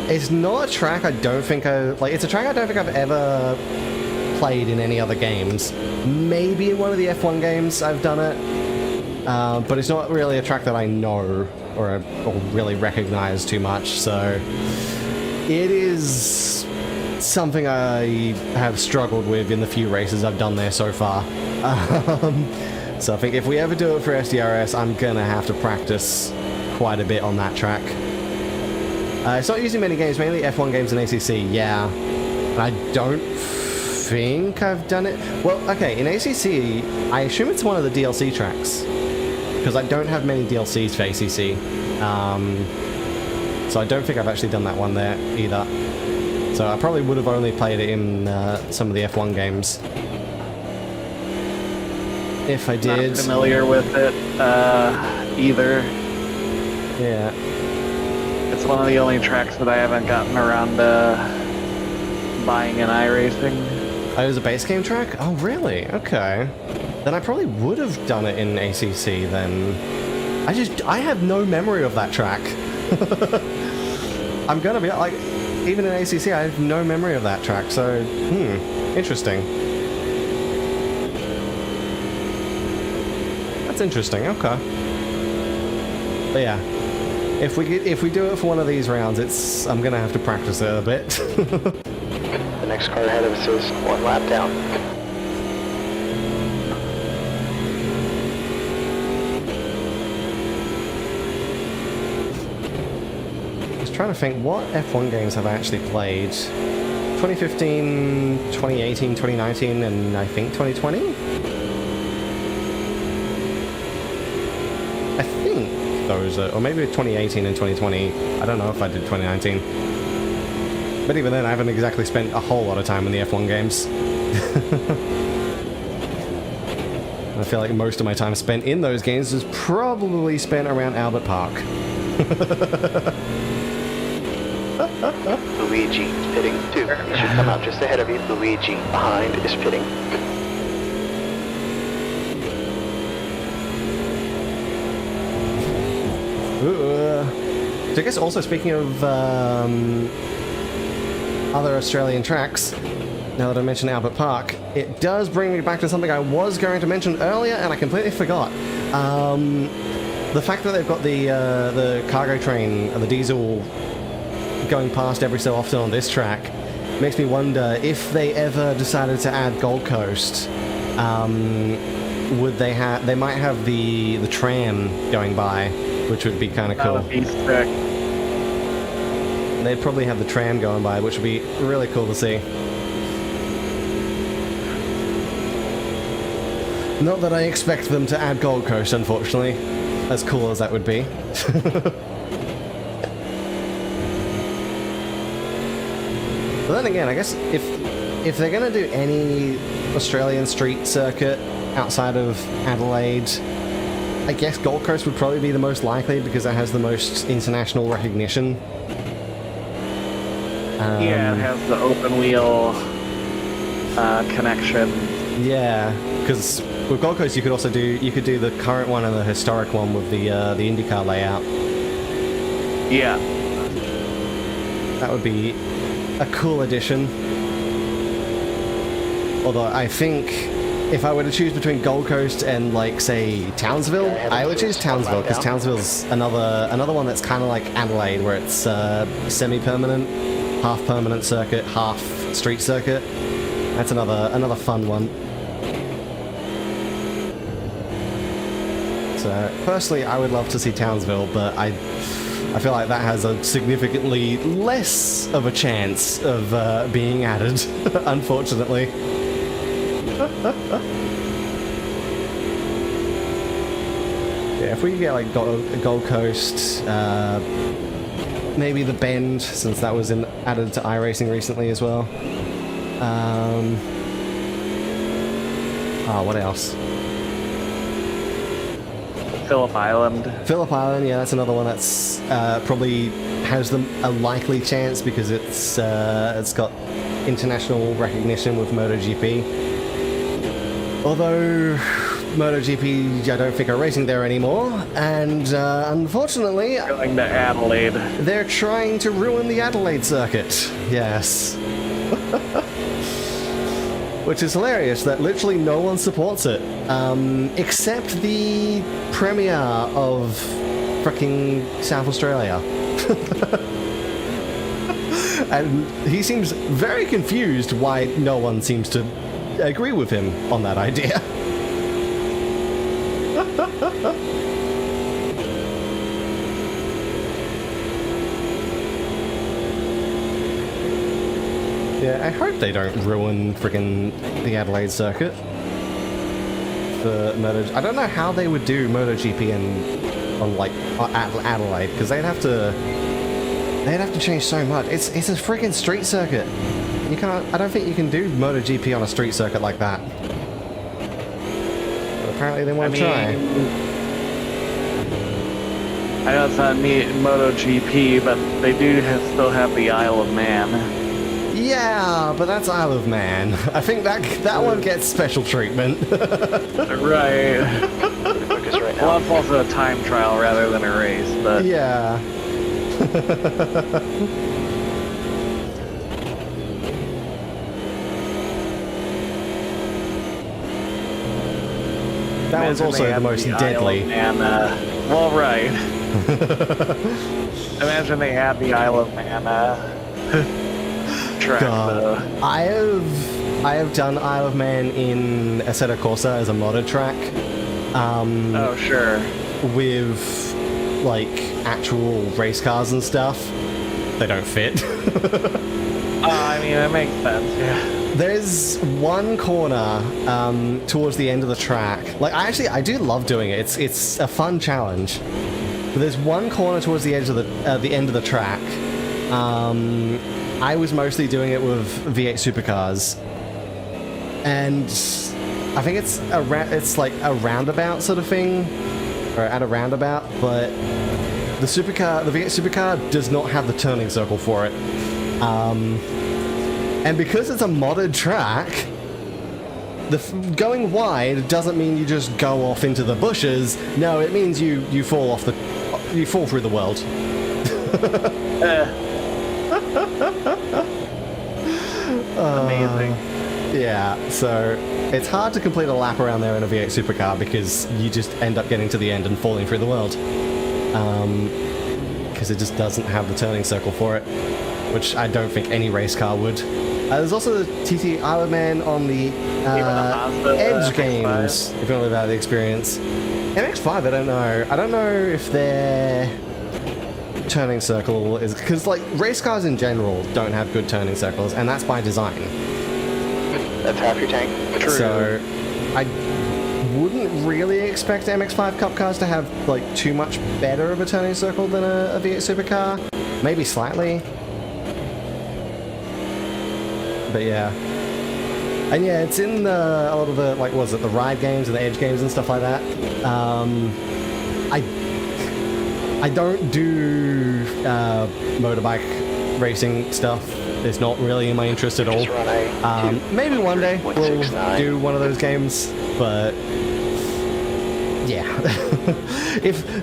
It's not a track I don't think it's a track I don't think I've ever played in any other games. Maybe in one of the F1 games I've done it, but it's not really a track that I know or really recognize too much, so it is something I have struggled with in the few races I've done there so far. So I think if we ever do it for SDRS, I'm gonna have to practice quite a bit on that track. It's not using many games, mainly F1 games and ACC, yeah. I don't think I've done it. Well, okay, in ACC, I assume it's one of the DLC tracks, because I don't have many DLCs for ACC. So I don't think I've actually done that one there either. So I probably would have only played it in some of the F1 games. If I did. Not familiar with it either. Yeah. It's one of the only tracks that I haven't gotten around buying in iRacing. Oh, it was a base game track? Oh, really? Okay. Then I probably would have done it in ACC then. I have no memory of that track. I'm gonna be like, even in ACC, I have no memory of that track, so, interesting. That's interesting, okay. But yeah. If we do it for one of these rounds, I'm gonna have to practice it a bit. The next car ahead of us is 1 lap down. I was trying to think, what F1 games have I actually played? 2015, 2018, 2019, and I think 2020? Those, or maybe 2018 and 2020. I don't know if I did 2019. But even then, I haven't exactly spent a whole lot of time in the F1 games. I feel like most of my time spent in those games is probably spent around Albert Park. Luigi is pitting 2. He should come out just ahead of you. Luigi behind is pitting. So I guess also speaking of other Australian tracks, now that I mentioned Albert Park, it does bring me back to something I was going to mention earlier and I completely forgot. The fact that they've got the cargo train and the diesel going past every so often on this track makes me wonder if they ever decided to add Gold Coast. Would they have? They might have the tram going by, which would be kind of cool. That would be sick. they'd probably have the tram going by, which would be really cool to see. Not that I expect them to add Gold Coast, unfortunately, as cool as that would be. But then again, I guess if they're going to do any Australian street circuit outside of Adelaide, I guess Gold Coast would probably be the most likely because it has the most international recognition. Yeah, it has the open wheel connection. Yeah, because with Gold Coast you could also do the current one and the historic one with the IndyCar layout. Yeah, that would be a cool addition. Although I think if I were to choose between Gold Coast and, like, say, Townsville, I would choose Townsville, because Townsville's another one that's kind of like Adelaide, where it's semi-permanent, half-permanent circuit, half street circuit. That's another fun one. So, personally, I would love to see Townsville, but I feel like that has a significantly less of a chance of being added, unfortunately. Yeah, if we can get like Gold Coast, maybe the Bend, since that was added to iRacing recently as well. What else? Phillip Island. Phillip Island, yeah, that's another one that's probably has a likely chance because it's got international recognition with MotoGP. Although MotoGP, I don't think are racing there anymore, and unfortunately, Going to Adelaide. they're trying to ruin the Adelaide circuit. Yes. Which is hilarious that literally no one supports it, except the Premier of fricking South Australia. And he seems very confused why no one seems to agree with him on that idea. Yeah, I hope they don't ruin frickin' the Adelaide circuit for Moto. I don't know how they would do MotoGP on Adelaide, because they'd have to change so much. It's a freaking street circuit. You can't. I don't think you can do MotoGP on a street circuit like that. But apparently they want to try. I know it's not MotoGP, but they do still have the Isle of Man. Yeah, but that's Isle of Man. I think that one gets special treatment. Right. Focus right Well, now. it's also a time trial rather than a race, but Yeah. That was imagine also they the have most Isle of deadly. Man, well, right. Imagine they had the Isle of Man track. God. I have done Isle of Man in Assetto Corsa as a modded track. Oh, sure. With like actual race cars and stuff. They don't fit. I mean, it makes sense, yeah. There's one corner towards the end of the track. Like, I do love doing it. It's a fun challenge. But there's one corner towards the edge of the end of the track. I was mostly doing it with V8 supercars, and I think it's like a roundabout sort of thing, or at a roundabout. But the V8 supercar does not have the turning circle for it. And because it's a modded track, going wide doesn't mean you just go off into the bushes. No, it means you fall through the world. Amazing. Yeah, so it's hard to complete a lap around there in a V8 supercar because you just end up getting to the end and falling through the world. Because it just doesn't have the turning circle for it, which I don't think any race car would. There's also the TT Isle of Man on the Edge games, if you want to live out the experience. MX-5, I don't know. I don't know if they're turning circle is because like race cars in general don't have good turning circles, and that's by design. That's half your tank. True. So I wouldn't really expect MX-5 Cup cars to have like too much better of a turning circle than a V8 supercar. Maybe slightly. But yeah. And yeah, it's in a lot of the, like, was it the ride games and the edge games and stuff like that. I don't do motorbike racing stuff. It's not really in my interest at all. Maybe one day we'll do one of those games, but yeah.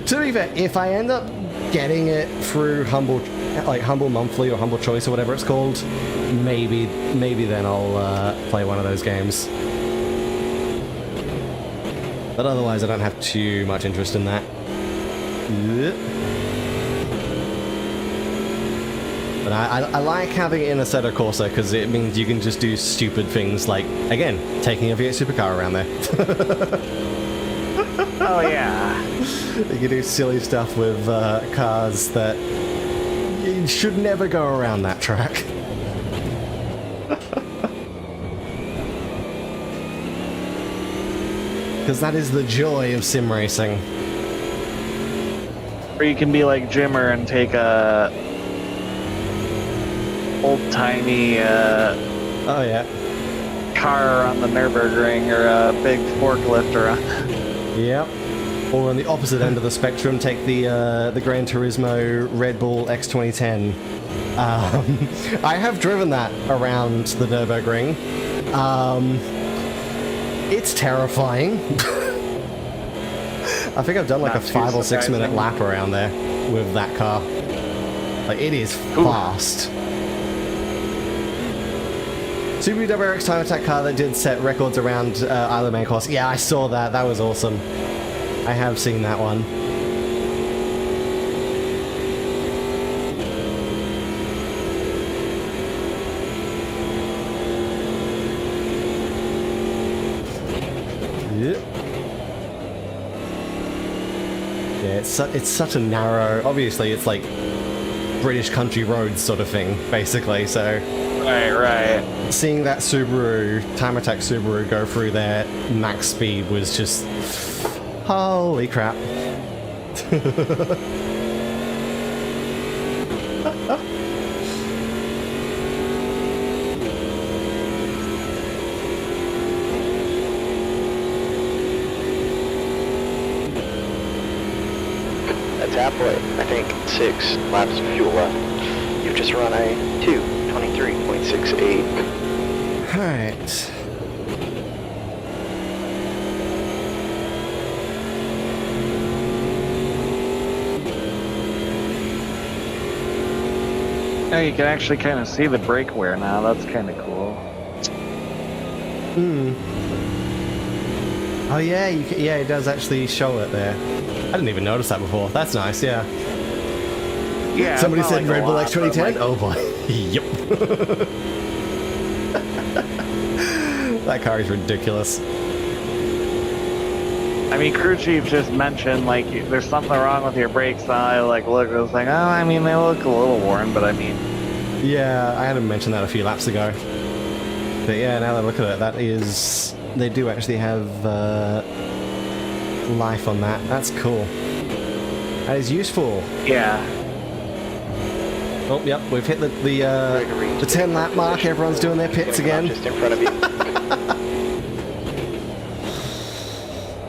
To be fair, if I end up getting it through Humble Monthly or Humble Choice or whatever it's called, maybe then I'll play one of those games. But otherwise, I don't have too much interest in that. But I like having it in Assetto Corsa because it means you can just do stupid things like, again, taking a V8 supercar around there. Oh yeah. You can do silly stuff with cars that you should never go around that track. Because that is the joy of sim racing. Or you can be like Jimmer and take a old-timey Oh yeah. car on the Nürburgring or a big forklift around. Yep. Or on the opposite end of the spectrum, take the Gran Turismo Red Bull X2010. I have driven that around the Nürburgring. It's terrifying. I think I've done like Not a too 5 or 6 surprising. minute lap around there with that car. Like, it is fast. Subaru WRX Time Attack car that did set records around Isle of Man course. Yeah, I saw that. That was awesome. I have seen that one. Yep. Yeah, it's such a narrow... Obviously, it's like British country roads sort of thing, basically, so... Right. Seeing that Subaru, Time Attack Subaru, go through their max speed was just... Holy crap. That's halfway. I think 6 laps of fuel left. You've just run a 2:23.68. Alright. Now you can actually kind of see the brake wear now. That's kind of cool. Oh yeah, yeah, it does actually show it there. I didn't even notice that before. That's nice, yeah. Yeah. Somebody it's not said like a Red Bull lot, but X2010? like- Oh boy. Yep. That car is ridiculous. I mean, crew chief just mentioned like there's something wrong with your brakes. And I like look. I was like, oh, I mean, they look a little worn, but I mean, Yeah, I had him mention that a few laps ago. But yeah, now that I look at it, that is... They do actually have life on that. That's cool. That is useful. yeah. Oh, yep, we've hit the 10 lap mark. Everyone's doing their pits again. Just in front of you.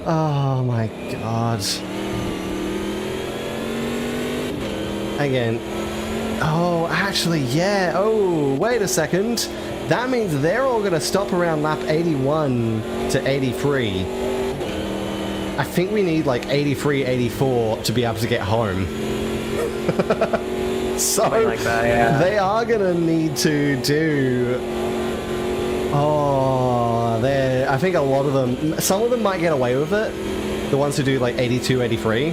Oh my god. Again. Oh, actually, yeah. Oh, wait a second. That means they're all going to stop around lap 81 to 83. I think we need like 83, 84 to be able to get home. So, Something like that, yeah. they are going to need to do... Oh, I think a lot of them... Some of them might get away with it. The ones who do like 82, 83.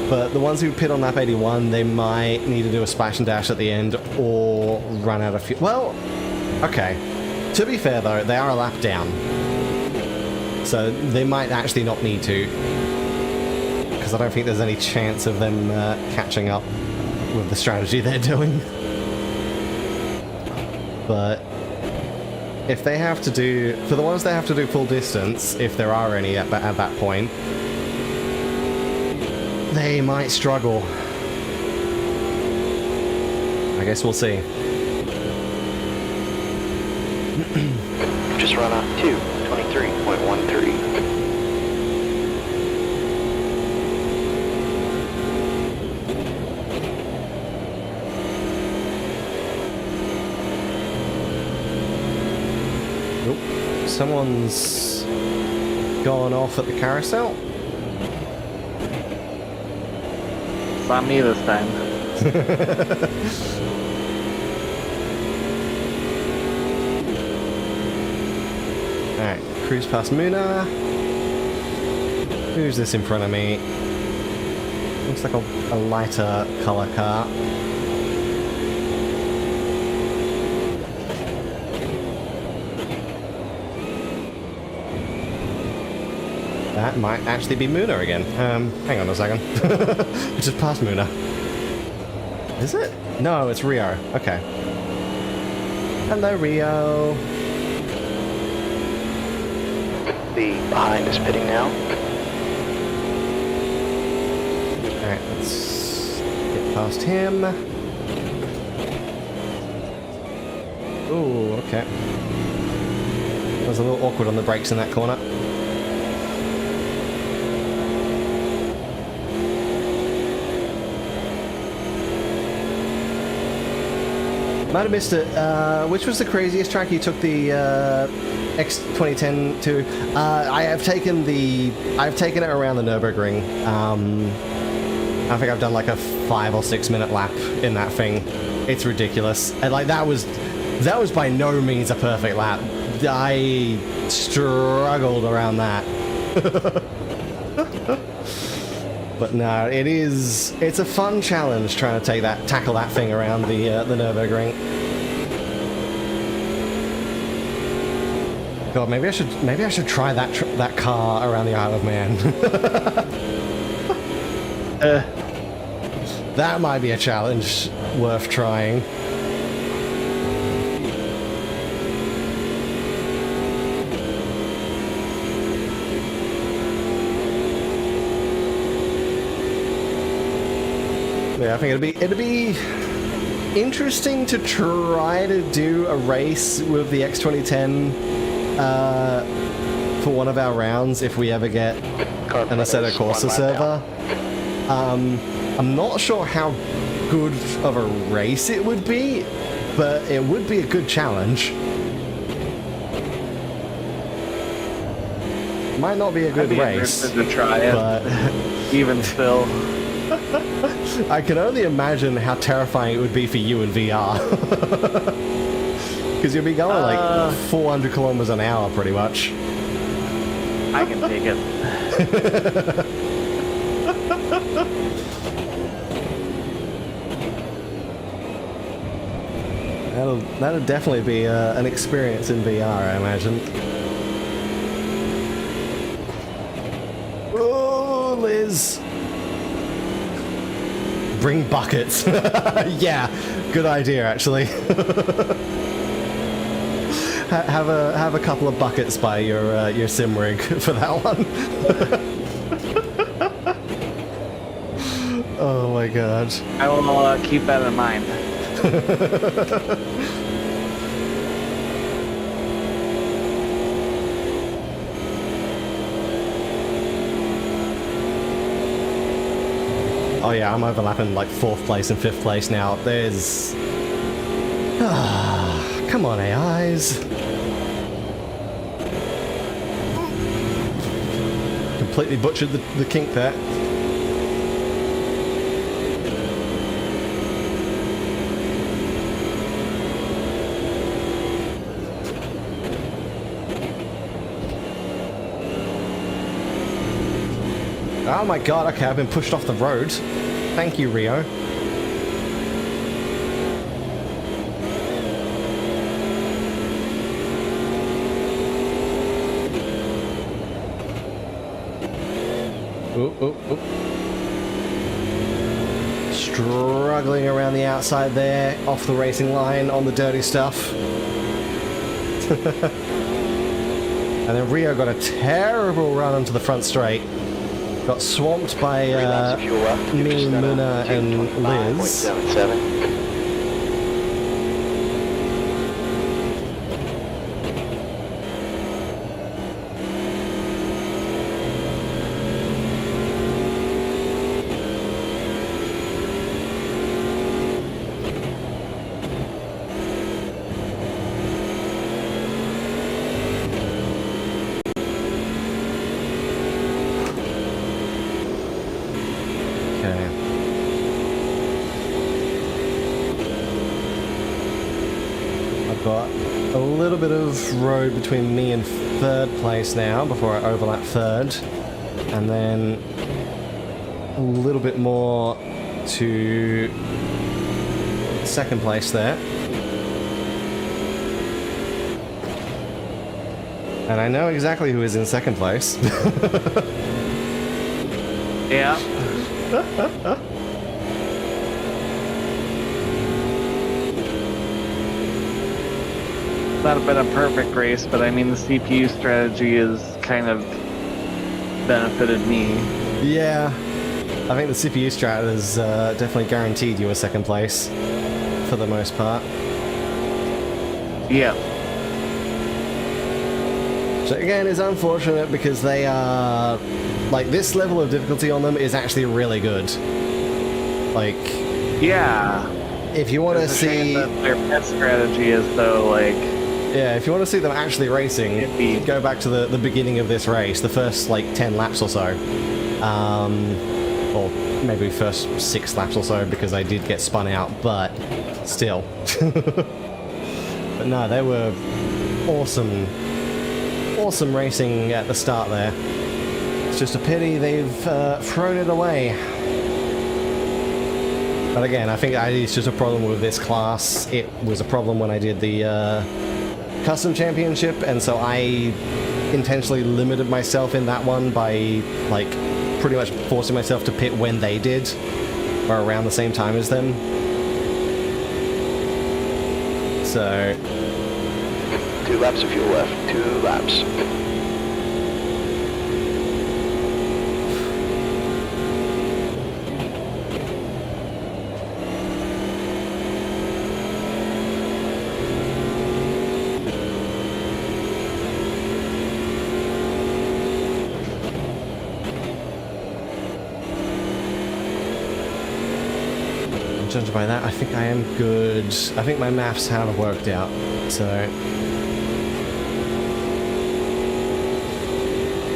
But the ones who pit on lap 81, they might need to do a splash and dash at the end or run out of fuel. Well, okay. To be fair though, they are a lap down. So they might actually not need to. Because I don't think there's any chance of them catching up with the strategy they're doing. But if they have to do, for the ones that have to do full distance, if there are any at that point, they might struggle. I guess we'll see. Just run on 223.13. Someone's gone off at the carousel. It's not me this time. Alright, cruise past Muna. Who's this in front of me? Looks like a lighter color car. That might actually be Muna again. Hang on a second. We just passed Muna. Is it? No, it's Rio. Okay. Hello, Rio. The behind is pitting now. Alright, let's get past him. Ooh, okay. That was a little awkward on the brakes in that corner. Might have missed it. Which was the craziest track you took the X2010 to? I've taken it around the Nürburgring. I think I've done like a 5 or 6 minute lap in that thing. It's ridiculous. And like that was by no means a perfect lap. I struggled around that. But no, it's a fun challenge trying to tackle that thing around the Nürburgring. God, maybe I should try that car around the Isle of Man. That might be a challenge worth trying. Yeah, I think it'd be interesting to try to do a race with the X2010 for one of our rounds if we ever get an Assetto Corsa server. I'm not sure how good of a race it would be, but it would be a good challenge. Might not be a good race, to try it, but even still. I can only imagine how terrifying it would be for you in VR. Because you'll be going like 400 kilometers an hour pretty much. I can take it. That'll definitely be an experience in VR, I imagine. Oh, Liz! Bring buckets. Yeah, good idea actually. Have a couple of buckets by your sim rig for that one. Oh my god. I will keep that in mind. Oh yeah, I'm overlapping like 4th place and 5th place now. There's... come on, AIs. Completely butchered the kink there. Oh my god, okay, I've been pushed off the road. Thank you, Rio. struggling around the outside there, off the racing line on the dirty stuff. And then Rio got a terrible run onto the front straight. Got swamped by me, Muna, and Liz. 5.77. Got a little bit of road between me and third place now before I overlap third, and then a little bit more to second place there. And I know exactly who is in second place. Yeah. Not been a perfect race, but I mean the CPU strategy has kind of benefited me. Yeah, I think the CPU strat has definitely guaranteed you a second place for the most part. Yeah. So again, it's unfortunate because they are, like, this level of difficulty on them is actually really good. Like, Yeah. if you want to It's a shame see, that their pet strategy is though, like, yeah, if you want to see them actually racing, go back to the beginning of this race, the first like 10 laps or so, or maybe first 6 laps or so because I did get spun out, but still. But no, they were awesome. Awesome racing at the start there. It's just a pity they've thrown it away. But again, I think it's just a problem with this class. It was a problem when I did the custom championship, and so I intentionally limited myself in that one by like pretty much forcing myself to pit when they did, or around the same time as them. So 2 laps of fuel left. 2 laps. judging by that, I think I am good. I think my maths have worked out, so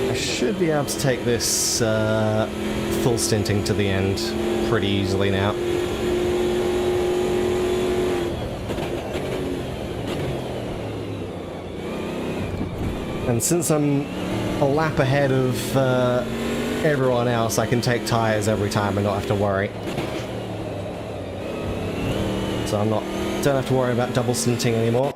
I should be able to take this full stinting to the end pretty easily now. And since I'm a lap ahead of everyone else, I can take tires every time and not have to worry. So don't have to worry about double stinting anymore.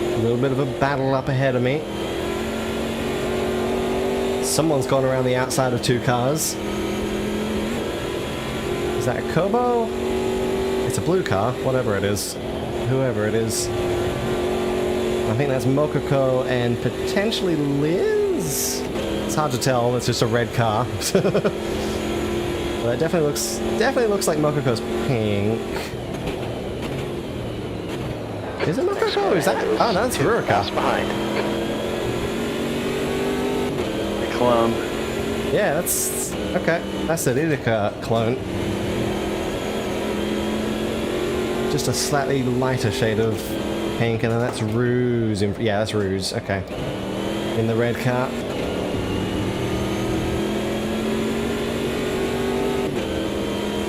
A little bit of a battle up ahead of me. Someone's gone around the outside of 2 cars. Is that a Kobo? It's a blue car, whatever it is. Whoever it is. I think that's Mokoko and potentially Liz? It's hard to tell, it's just a red car. But it definitely looks like Mokoko's pink. Is it Mokoko? Is that? Oh, no, it's Rurika. Behind. Clone. Yeah, that's okay. That's an Idika clone. Just a slightly lighter shade of pink, and then that's Ruse. Yeah, that's Ruse. Okay. In the red car.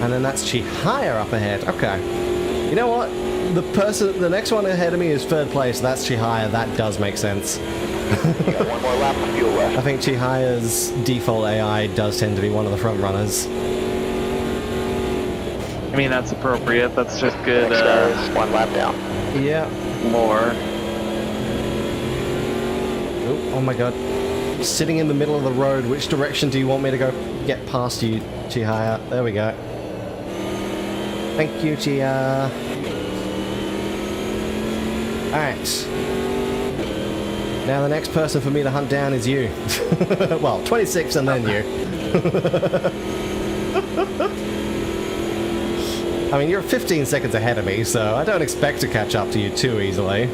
And then that's Chihaya up ahead. Okay. You know what? The next one ahead of me is 3rd place. That's Chihaya. That does make sense. You got one more lap of fuel left. I think Chihaya's default AI does tend to be one of the front runners. I mean, that's appropriate. That's just good Next guy is one lap down. Yeah. lore. Oh my god. Sitting in the middle of the road, which direction do you want me to go get past you, Chihaya? There we go. Thank you, Chia. Alright. Now the next person for me to hunt down is you. Well, 26 and then you. I mean, you're 15 seconds ahead of me, so I don't expect to catch up to you too easily.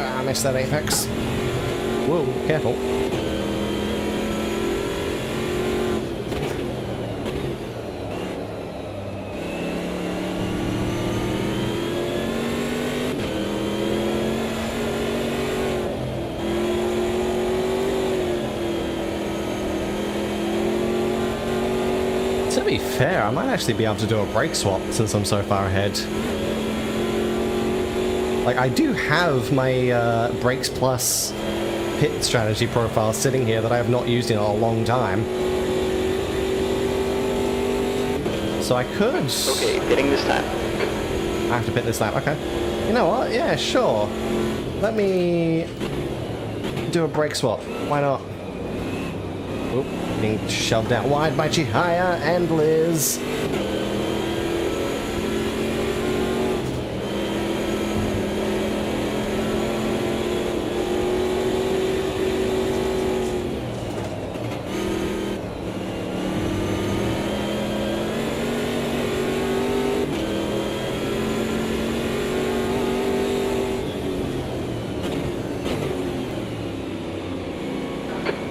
I missed that apex. Whoa, careful. To be fair, I might actually be able to do a brake swap since I'm so far ahead. Like, I do have my Brakes Plus pit strategy profile sitting here that I have not used in a long time. So I could... Okay, pitting this time. I have to pit this lap, okay. You know what? Yeah, sure. Let me do a brake swap. Why not? Oop, being shoved out wide by Chihaya and Liz.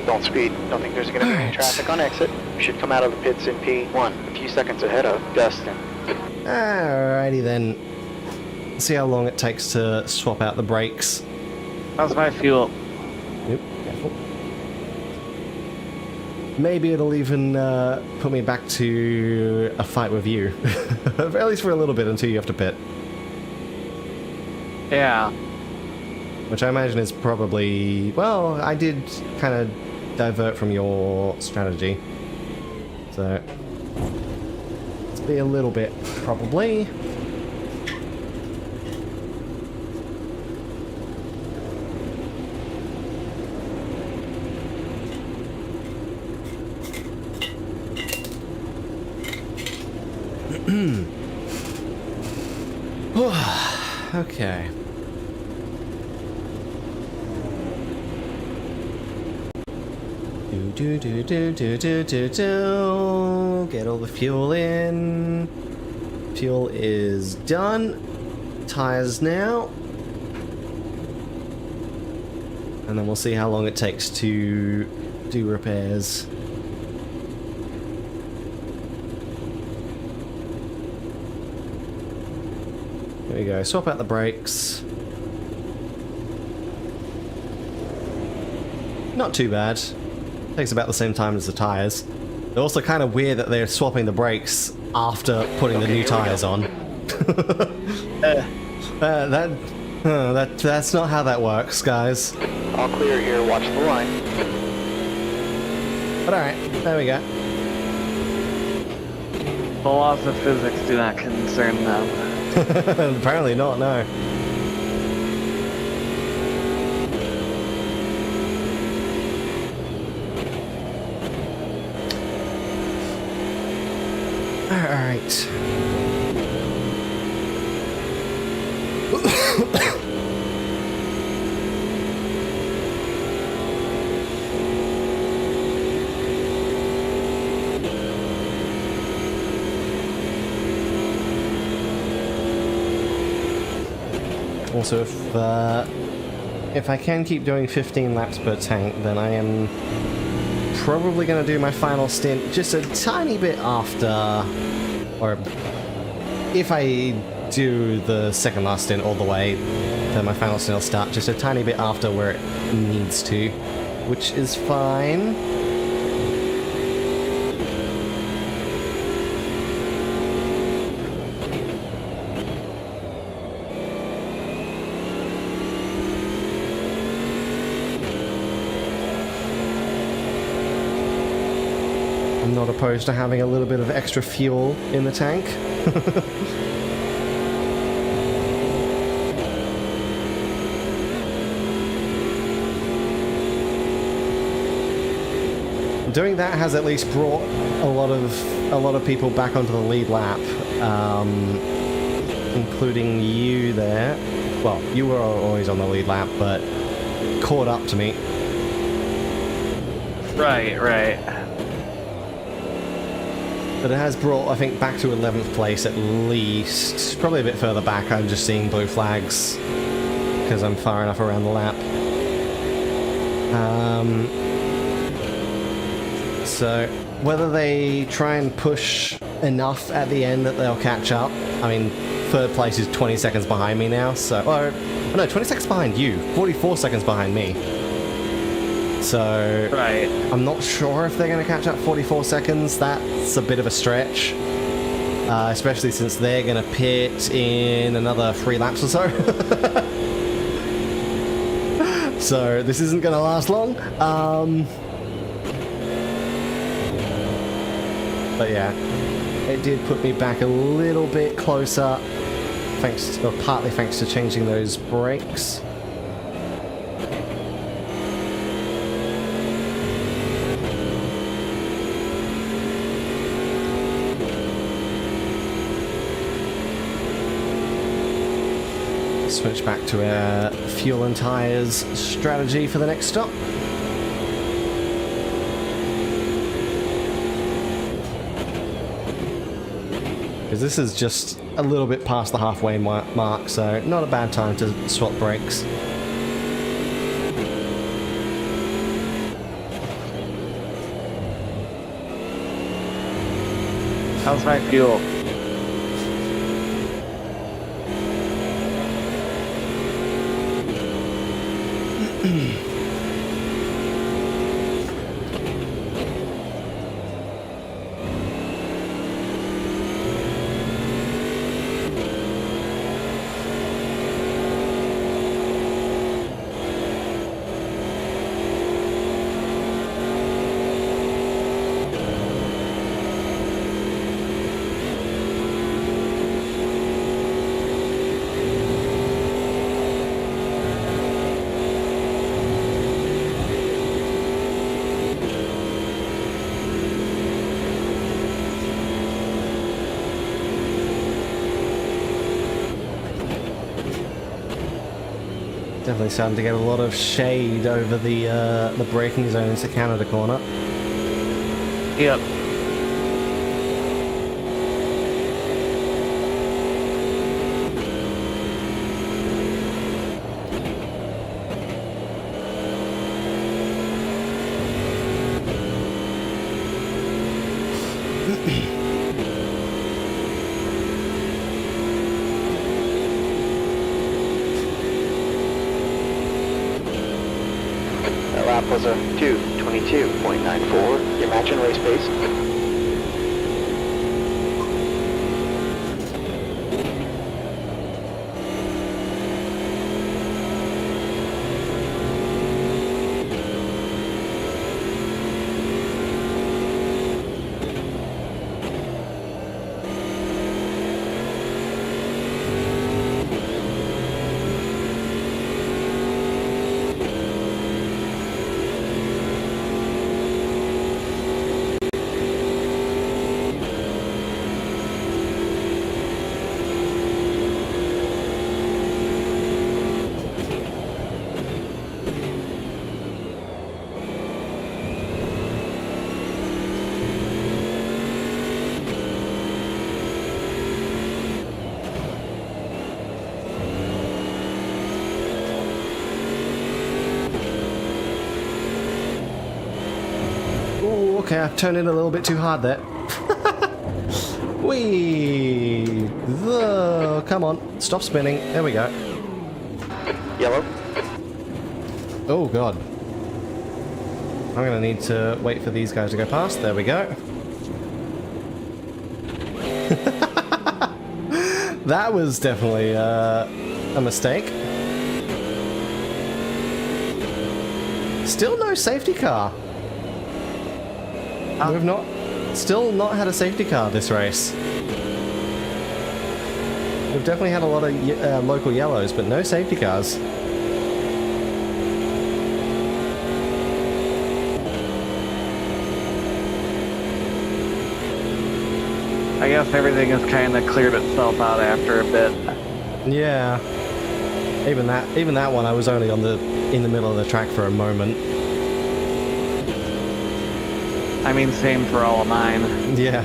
Don't speed. Don't think there's going to be any traffic on exit. You should come out of the pits in P1, a few seconds ahead of Dustin. Alrighty then. See how long it takes to swap out the brakes. How's my fuel? Oop, careful. Maybe it'll even put me back to a fight with you. At least for a little bit until you have to pit. Yeah. Which I imagine is probably... Well, I did kind of divert from your strategy. So... Let's be a little bit, probably. Okay. Do. Get all the fuel in. Fuel is done. Tires now. And then we'll see how long it takes to do repairs. There we go. Swap out the brakes. Not too bad. Takes about the same time as the tires. They're also kind of weird that they're swapping the brakes after putting the new tires on. That's not how that works, guys. All clear here. Watch the line. But alright, there we go. The laws of physics do not concern them. Apparently not, no. Alright. Also, if I can keep doing 15 laps per tank, then I am probably going to do my final stint just a tiny bit after, or if I do the second last stint all the way, then my final stint will start just a tiny bit after where it needs to, which is fine. I'm not opposed to having a little bit of extra fuel in the tank. Doing that has at least brought a lot of people back onto the lead lap, including you there. Well, you were always on the lead lap, but caught up to me. Right. But it has brought, I think, back to 11th place at least. Probably a bit further back, I'm just seeing blue flags because I'm far enough around the lap. So whether they try and push enough at the end that they'll catch up. I mean, third place is 20 seconds behind me now, so... Or, no, 20 seconds behind you. 44 seconds behind me. So... Right. I'm not sure if they're going to catch up 44 seconds. That's a bit of a stretch. Especially since they're going to pit in another 3 laps or so. So this isn't going to last long. But yeah, it did put me back a little bit closer, partly thanks to changing those brakes. Switch back to a fuel and tires strategy for the next stop. Because this is just a little bit past the halfway mark, so not a bad time to swap brakes. How's my fuel? Definitely starting to get a lot of shade over the braking zone into Canada corner. Yep. That lap was a 2:22.94. Your match and race pace. Ooh, okay, I've turned in a little bit too hard there. Whee! Come on, stop spinning. There we go. Yellow. Oh god. I'm gonna need to wait for these guys to go past. There we go. That was definitely a mistake. Still no safety car. We've still not had a safety car this race. We've definitely had a lot of local yellows, but no safety cars. I guess everything has kind of cleared itself out after a bit. Yeah. Even that one, I was only in the middle of the track for a moment. I mean, same for all of mine. Yeah.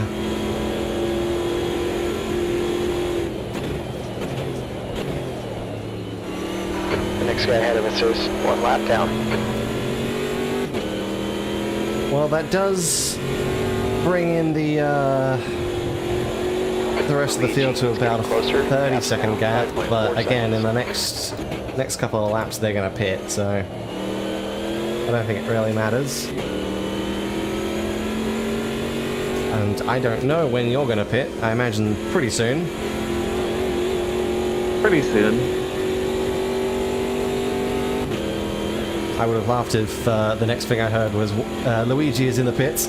The next guy ahead of us is 1 lap down. Well, that does bring in the rest of the field to about a 30-second gap, but again, in the next couple of laps, they're going to pit, so I don't think it really matters. And I don't know when you're going to pit. I imagine pretty soon. Pretty soon. I would have laughed if the next thing I heard was Luigi is in the pits.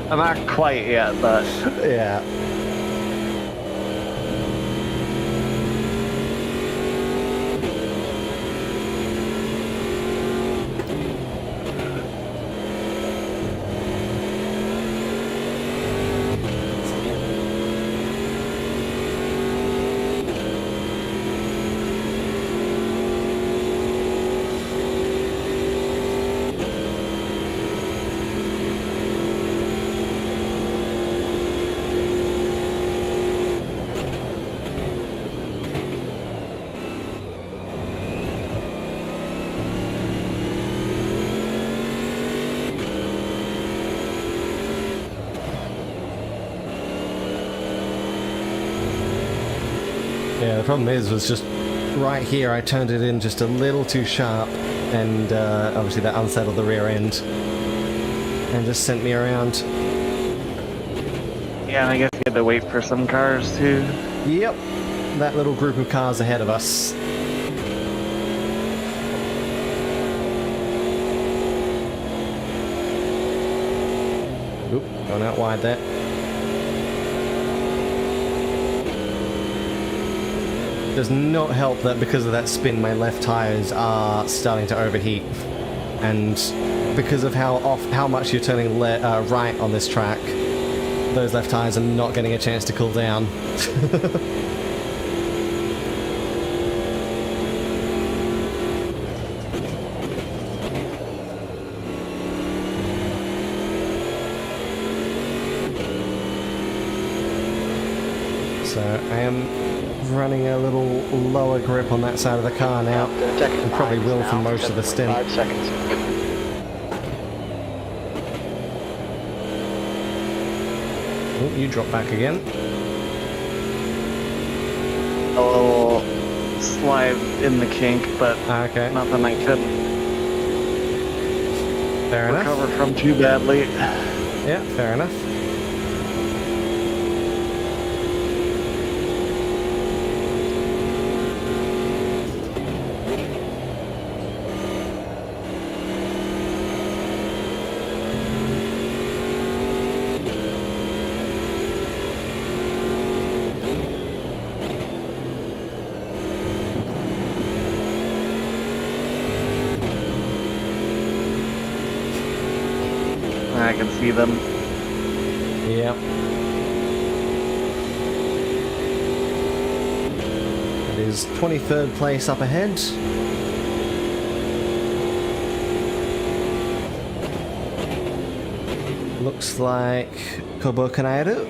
I'm not quite yet, but Yeah. Yeah, the problem was just right here I turned it in just a little too sharp, and obviously that unsettled the rear end and just sent me around. yeah, and I guess you had to wait for some cars too. Yep, that little group of cars ahead of us. Oop, going out wide there. Does not help that because of that spin, my left tires are starting to overheat, and because of how much you're turning right on this track, those left tires are not getting a chance to cool down. So I am running a little lower grip on that side of the car now, and probably will for most of the stint. 5 seconds. Oh, you drop back again. A little slide in the kink, but Okay, nothing I couldn't fair enough. recover from too badly. Yeah, fair enough. I can see them. Yep. It is 23rd place up ahead. Looks like Kobo Kanairu.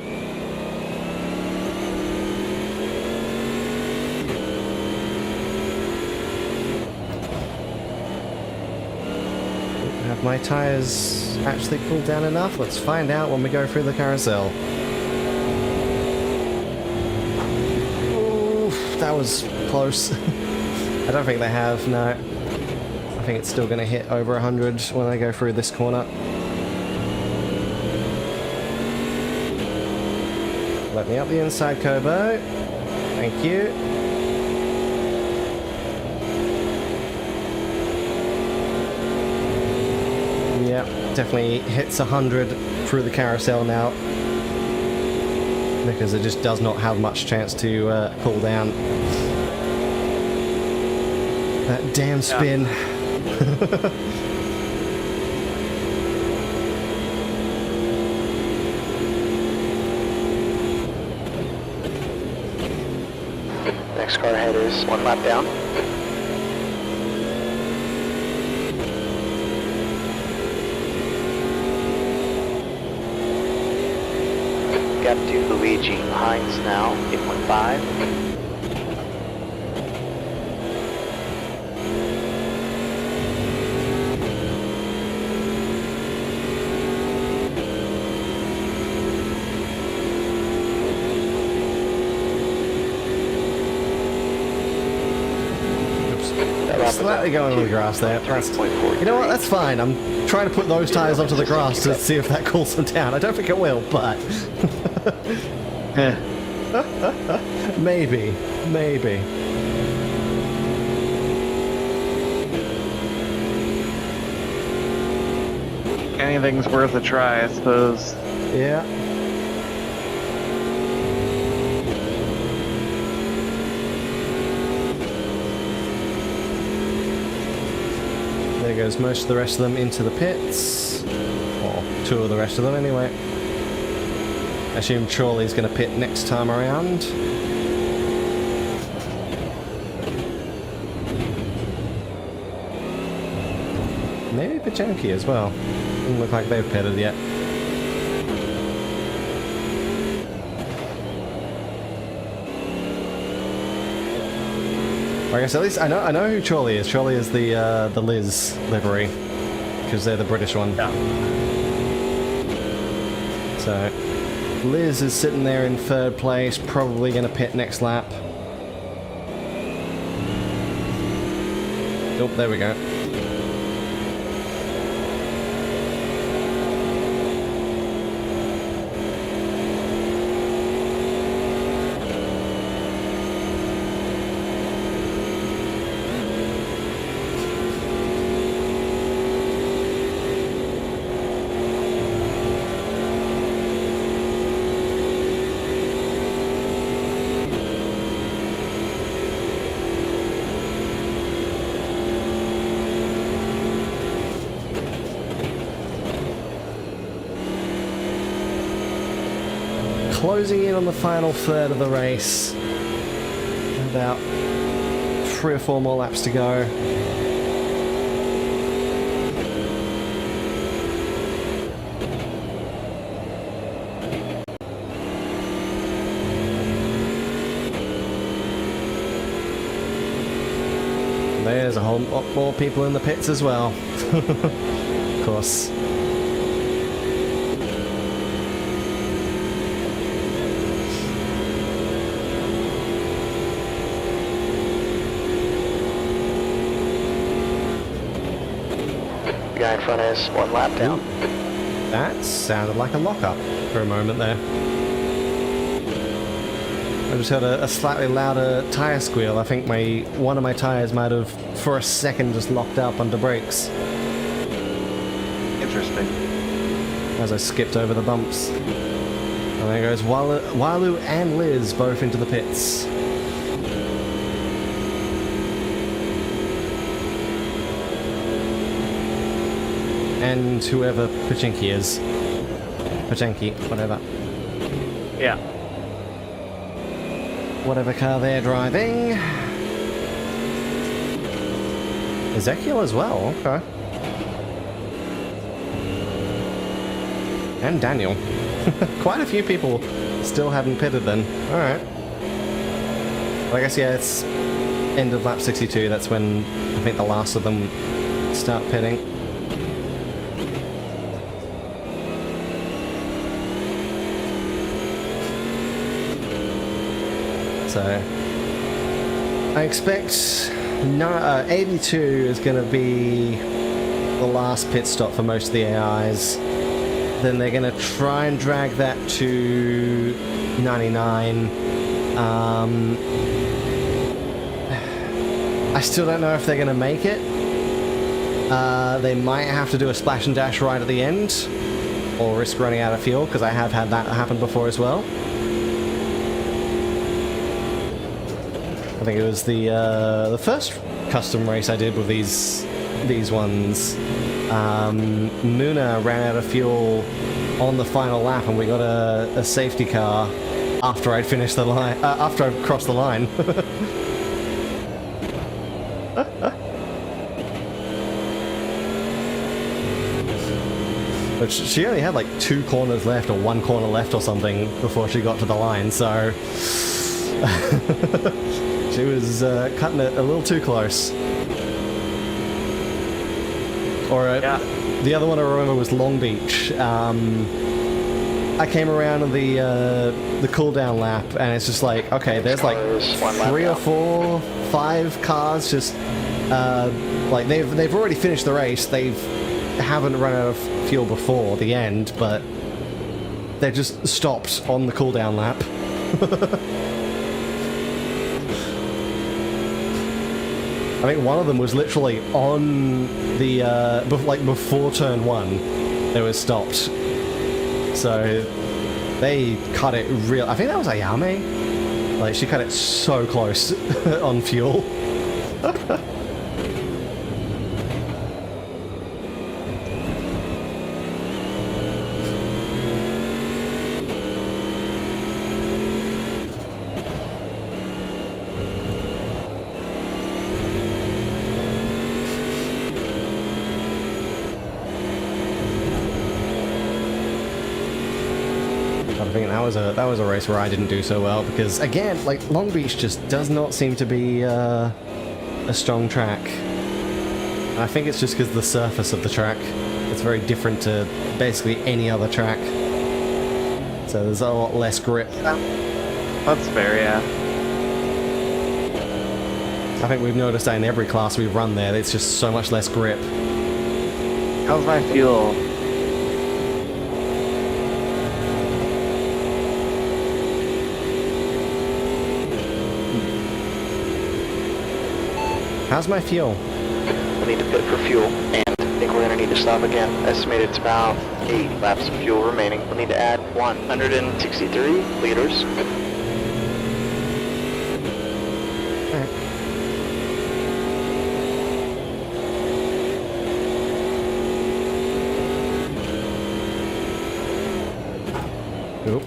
Have my tires actually cooled down enough? Let's find out when we go through the carousel. Oof, that was close. I don't think they have, no. I think it's still going to hit over 100 when I go through this corner. Let me up the inside, Kobo. Thank you. Yep, definitely hits 100 through the carousel now. Because it just does not have much chance to cool down. That damn spin. Next car ahead is 1 lap down. Gap to Luigi Hines now, 8.5. Slightly going on the grass there. You know what? That's fine. I'm trying to put those tires onto the grass to see if that cools them down. I don't think it will, but maybe. Anything's worth a try, I suppose. Yeah. There goes most of the rest of them into the pits. Or 2 of the rest of them anyway. I assume Chorley's going to pit next time around. Maybe Pachanki as well. Doesn't look like they've pitted yet. I guess at least I know who Chorley is. Chorley is the Liz livery, because they're the British one. Yeah. So Liz is sitting there in 3rd place, probably going to pit next lap. Oh, there we go. Closing in on the final 3rd of the race. About 3 or 4 more laps to go. There's a whole lot more people in the pits as well. Of course. Guy in front is 1 lap down. That sounded like a lockup for a moment there. I just heard a slightly louder tyre squeal. I think one of my tyres might have, for a second, just locked up under brakes. Interesting. As I skipped over the bumps. And there goes Walu and Liz both into the pits. And whoever Pachinki is. Pachinki, whatever. Yeah. Whatever car they're driving. Ezekiel as well, okay. And Daniel. Quite a few people still hadn't pitted then. Alright. Well, I guess, yeah, it's end of lap 62. That's when I think the last of them start pitting. So I expect 82 is going to be the last pit stop for most of the AIs. Then they're going to try and drag that to 99. I still don't know if they're going to make it. They might have to do a splash and dash right at the end, or risk running out of fuel, because I have had that happen before as well. I think it was the first custom race I did with these ones. Nuna ran out of fuel on the final lap, and we got a safety car after I'd finished the line. After I crossed the line. But she only had like 2 corners left, or 1 corner left or something, before she got to the line, so she was cutting it a little too close. Or the other one I remember was Long Beach. I came around on the cool down lap, and it's just like, okay, there's like 3 or 4, 5 cars just like they've already finished the race. They haven't run out of fuel before the end, but they just stopped on the cool down lap. I think one of them was literally on the like before turn 1 they were stopped, so they cut it real. I think that was Ayame, like she cut it so close on fuel. I think that was a race where I didn't do so well, because again, like, Long Beach just does not seem to be a strong track. And I think it's just because the surface of the track, it's very different to basically any other track. So there's a lot less grip. That's fair, yeah. I think we've noticed that in every class we've run there, it's just so much less grip. How's my fuel? How's my fuel? We need to pit for fuel, and I think we're going to need to stop again. Estimated it's about 8 laps of fuel remaining. We'll need to add 163 liters. Oop.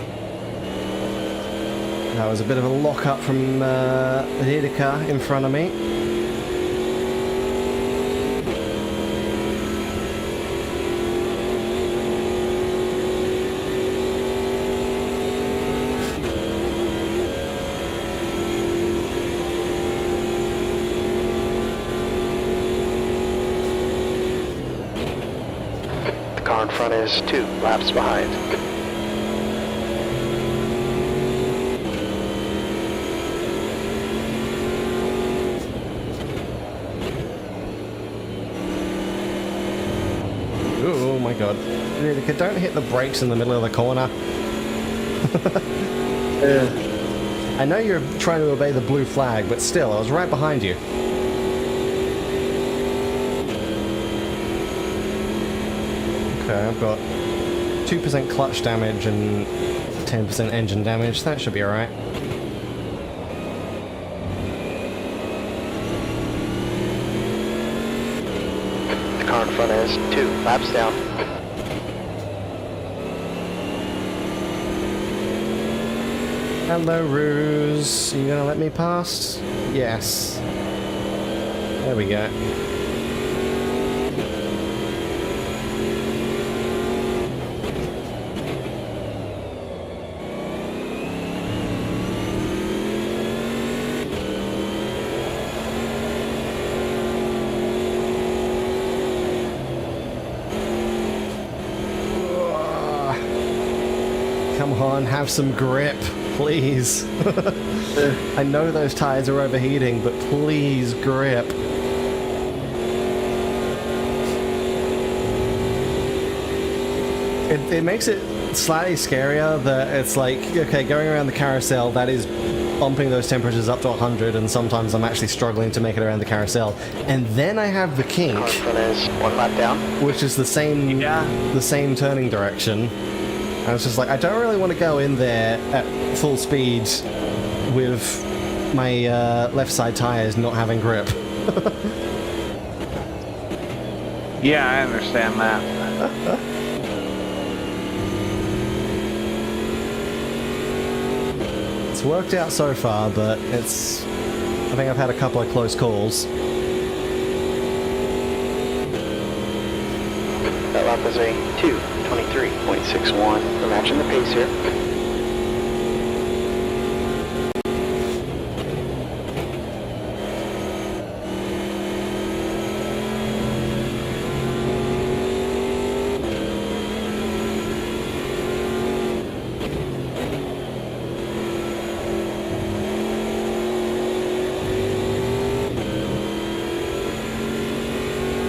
That was a bit of a lock-up from Hideka in front of me. The car in front is 2 laps behind. Oh my god. Hideka, don't hit the brakes in the middle of the corner. I know you're trying to obey the blue flag, but still, I was right behind you. Okay, I've got 2% clutch damage and 10% engine damage. That should be alright. The car in front is 2 laps down. Hello, Ruse. Are you gonna let me pass? Yes. There we go. Come on, have some grip. please. I know those tires are overheating, but please grip. It makes it slightly scarier that it's like, okay, going around the carousel, that is bumping those temperatures up to 100, and sometimes I'm actually struggling to make it around the carousel. And then I have the kink, Car in front is 1 lap down. which is the same turning direction. I was just like, I don't really want to go in there at full speed with my left side tires not having grip. Yeah, I understand that. It's worked out so far, but it's... I think I've had a couple of close calls. That lap is a 2:23.61. We're matching the pace here.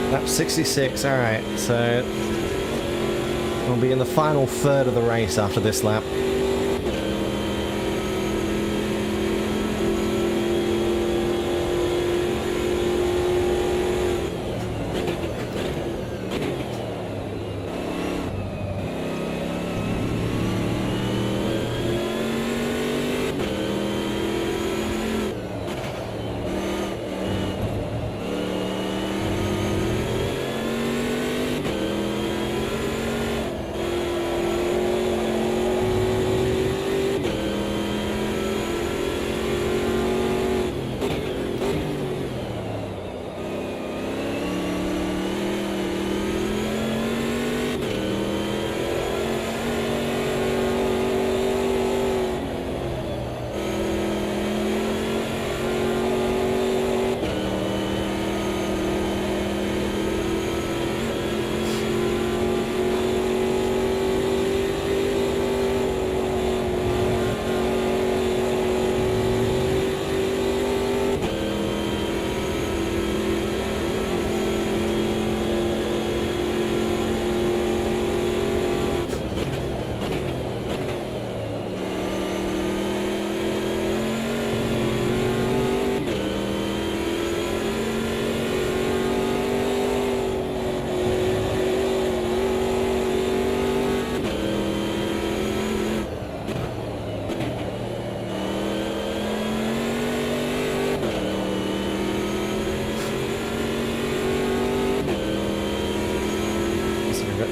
Lap 66, alright, so we'll be in the final third of the race after this lap.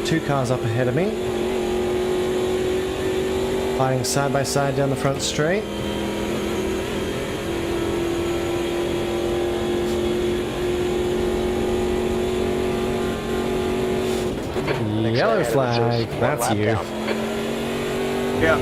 Two cars up ahead of me, fighting side by side down the front straight. Yellow flag, that's you. Yeah.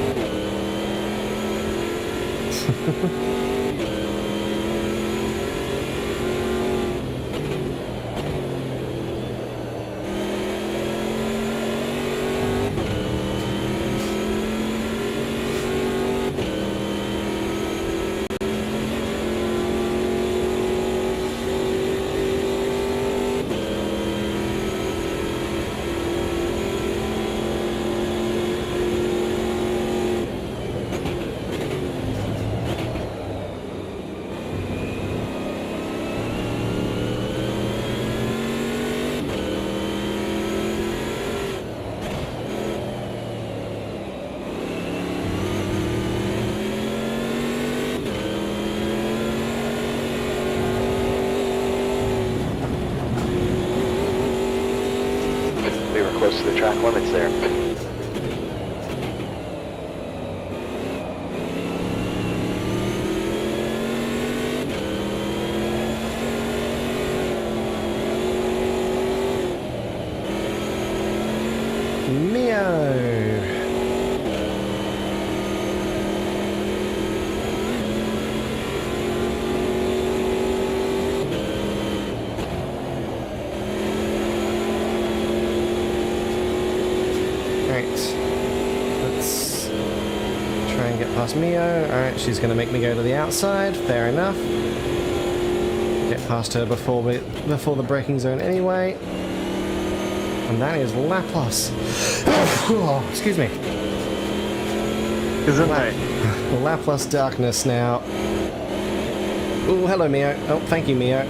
We were close to the track limits there. Neo! Right. Let's try Try and get past Mio. Alright, she's going to make me go to the outside. Fair enough. Get past her before the braking zone anyway. And that is lap loss. Oh, excuse me. Isn't right? Lap loss darkness now. Oh, hello Mio. Oh, thank you Mio.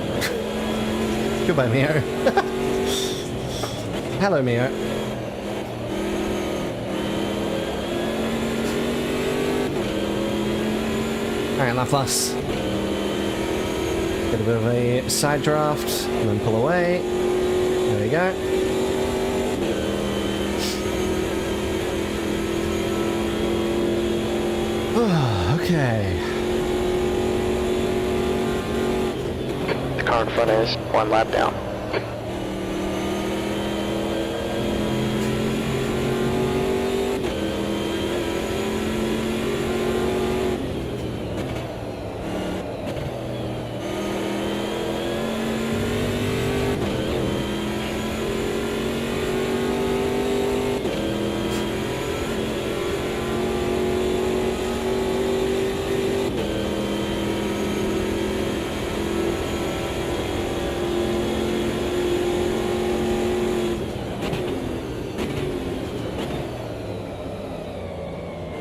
Goodbye Mio. Hello Mio. Alright, lap loss. Get a bit of a side draft and then pull away. There we go. Okay. The car in front is 1 lap down.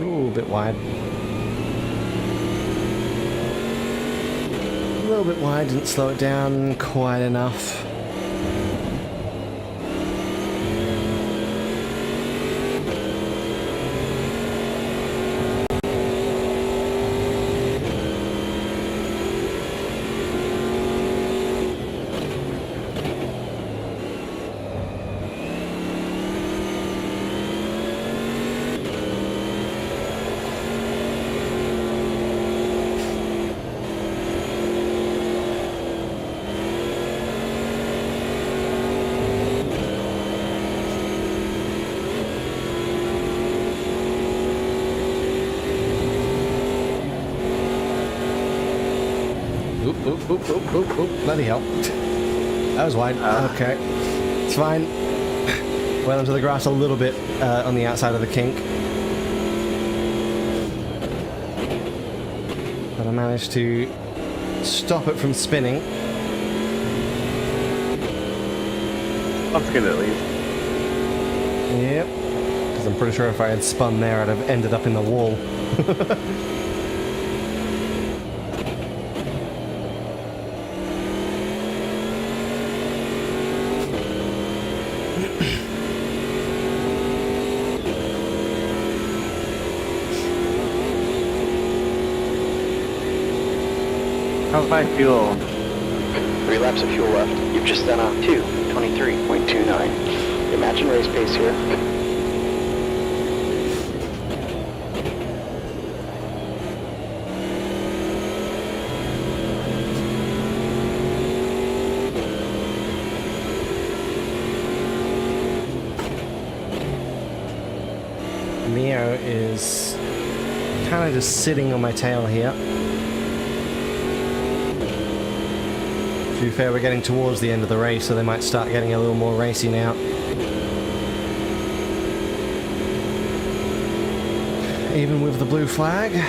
Ooh, a bit wide. A little bit wide, didn't slow it down quite enough. Oop, bloody hell. That was wide. Okay. It's fine. Went onto the grass a little bit on the outside of the kink. But I managed to stop it from spinning. That's good at least. Yep. Because I'm pretty sure if I had spun there, I'd have ended up in the wall. How's my fuel? 3 laps of fuel left. You've just done a 2:23.29. Imagine race pace here. Mio is kind of just sitting on my tail here. To be fair, we're getting towards the end of the race, so they might start getting a little more racy now. Even with the blue flag.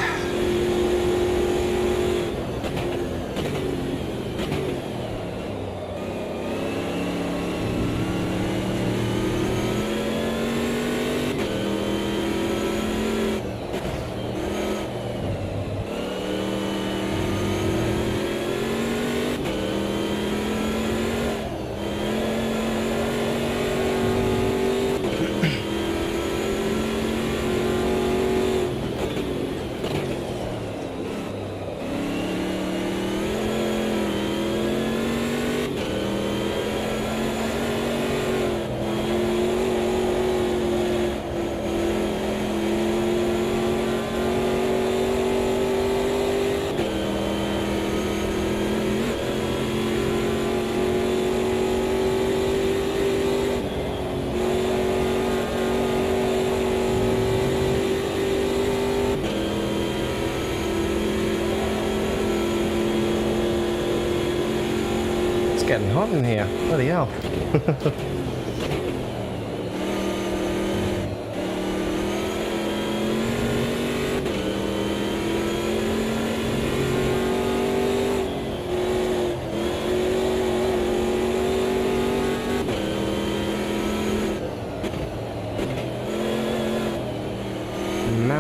It's getting hot in here. Bloody hell.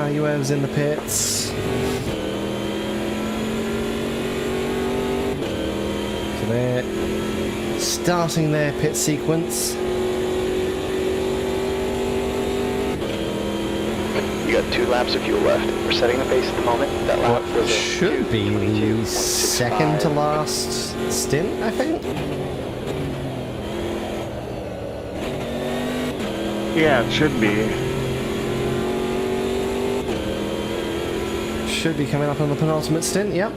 Valuev's in the pits. So they're starting their pit sequence. You got 2 laps of fuel left. We're setting the pace at the moment. That lap was a Should be 2:22, the second to 1:65. last stint, I think. Yeah, it should be. Should be coming up on the penultimate stint, yep.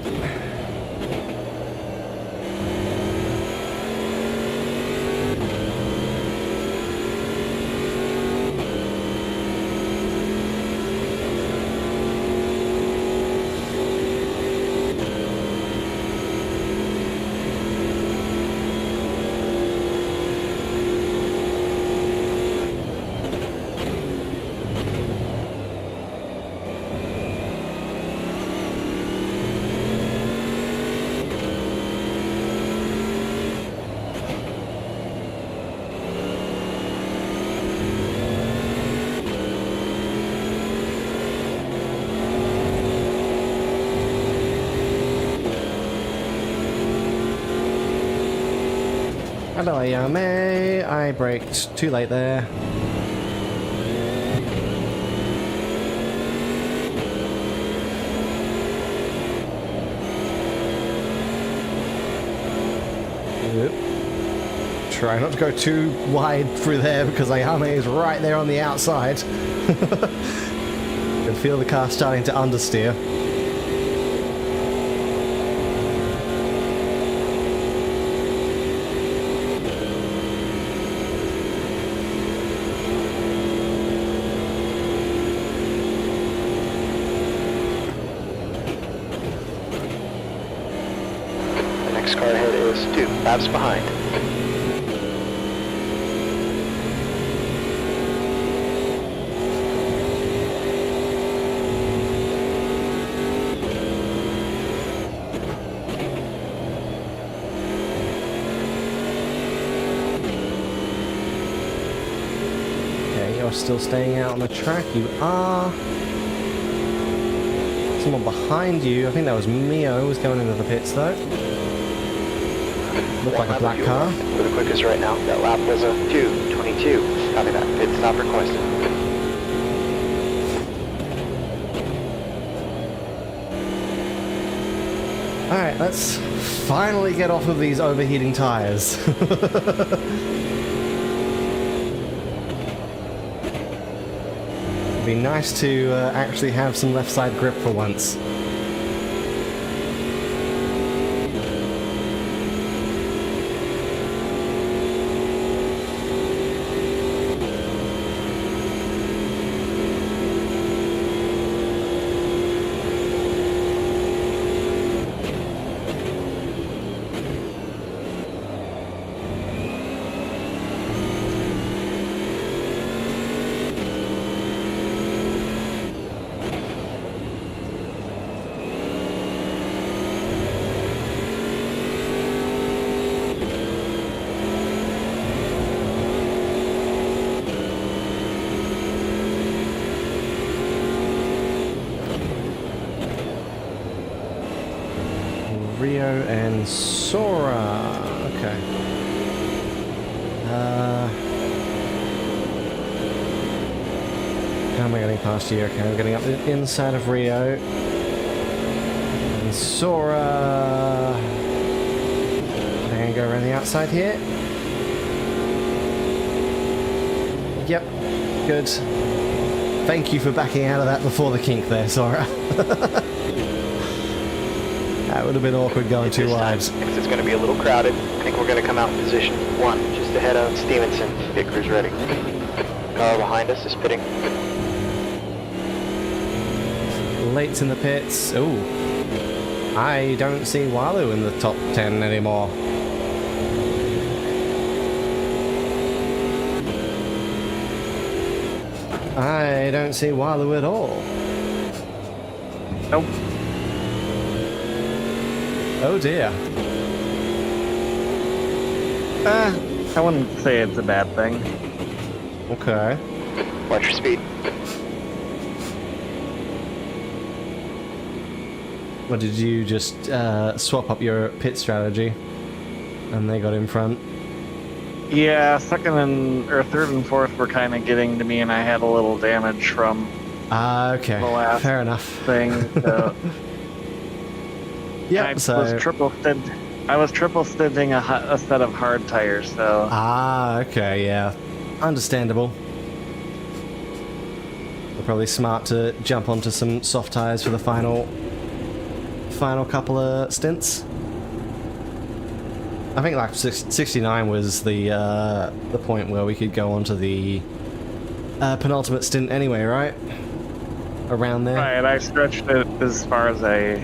Hello, Ayame. I braked too late there. Yep. Try not to go too wide through there because Ayame is right there on the outside. Can feel the car starting to understeer. Next car ahead is 2 laps behind. Okay, you're still staying out on the track. You are. Someone behind you. I think that was Mio was going into the pits though. Looked like a black car. We're the quickest right now. That lap was a 2:22. Copy that. Pit stop requested. Alright, let's finally get off of these overheating tires. It'd be nice to actually have some left side grip for once. Rio and Sora. Okay. How am I getting past you? Okay, I'm getting up the inside of Rio. And Sora. I'm going to go around the outside here. Yep, good. Thank you for backing out of that before the kink there, Sora. That would have been awkward going too wide. Because it's going to be a little crowded. I think we're going to come out in position 1, just ahead of Stevenson. Pit crew's ready. Car behind us is pitting. Late's in the pits. Ooh. I don't see Walu in the top 10 anymore. I don't see Walu at all. Nope. Oh dear. I wouldn't say it's a bad thing. Okay. Watch your speed. Or did you just swap up your pit strategy and they got in front? Yeah, third and fourth were kind of getting to me, and I had a little damage from Okay. the last Fair enough. thing. So Yeah, I so... was triple stinting a set of hard tires, so... okay, yeah. Understandable. We're probably smart to jump onto some soft tires for the final couple of stints. I think like 69 was the point where we could go onto the penultimate stint anyway, right? Around there. Right, I stretched it as far as I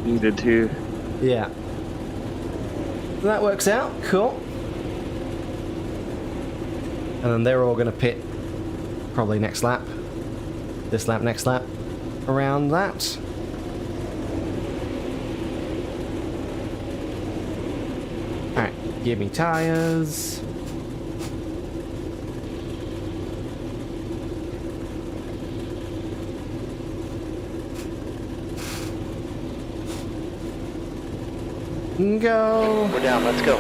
needed to. Yeah. That works out. Cool. And then they're all going to pit probably next lap. This lap, next lap. Around that. Alright, give me tires. Go. We're down, let's go.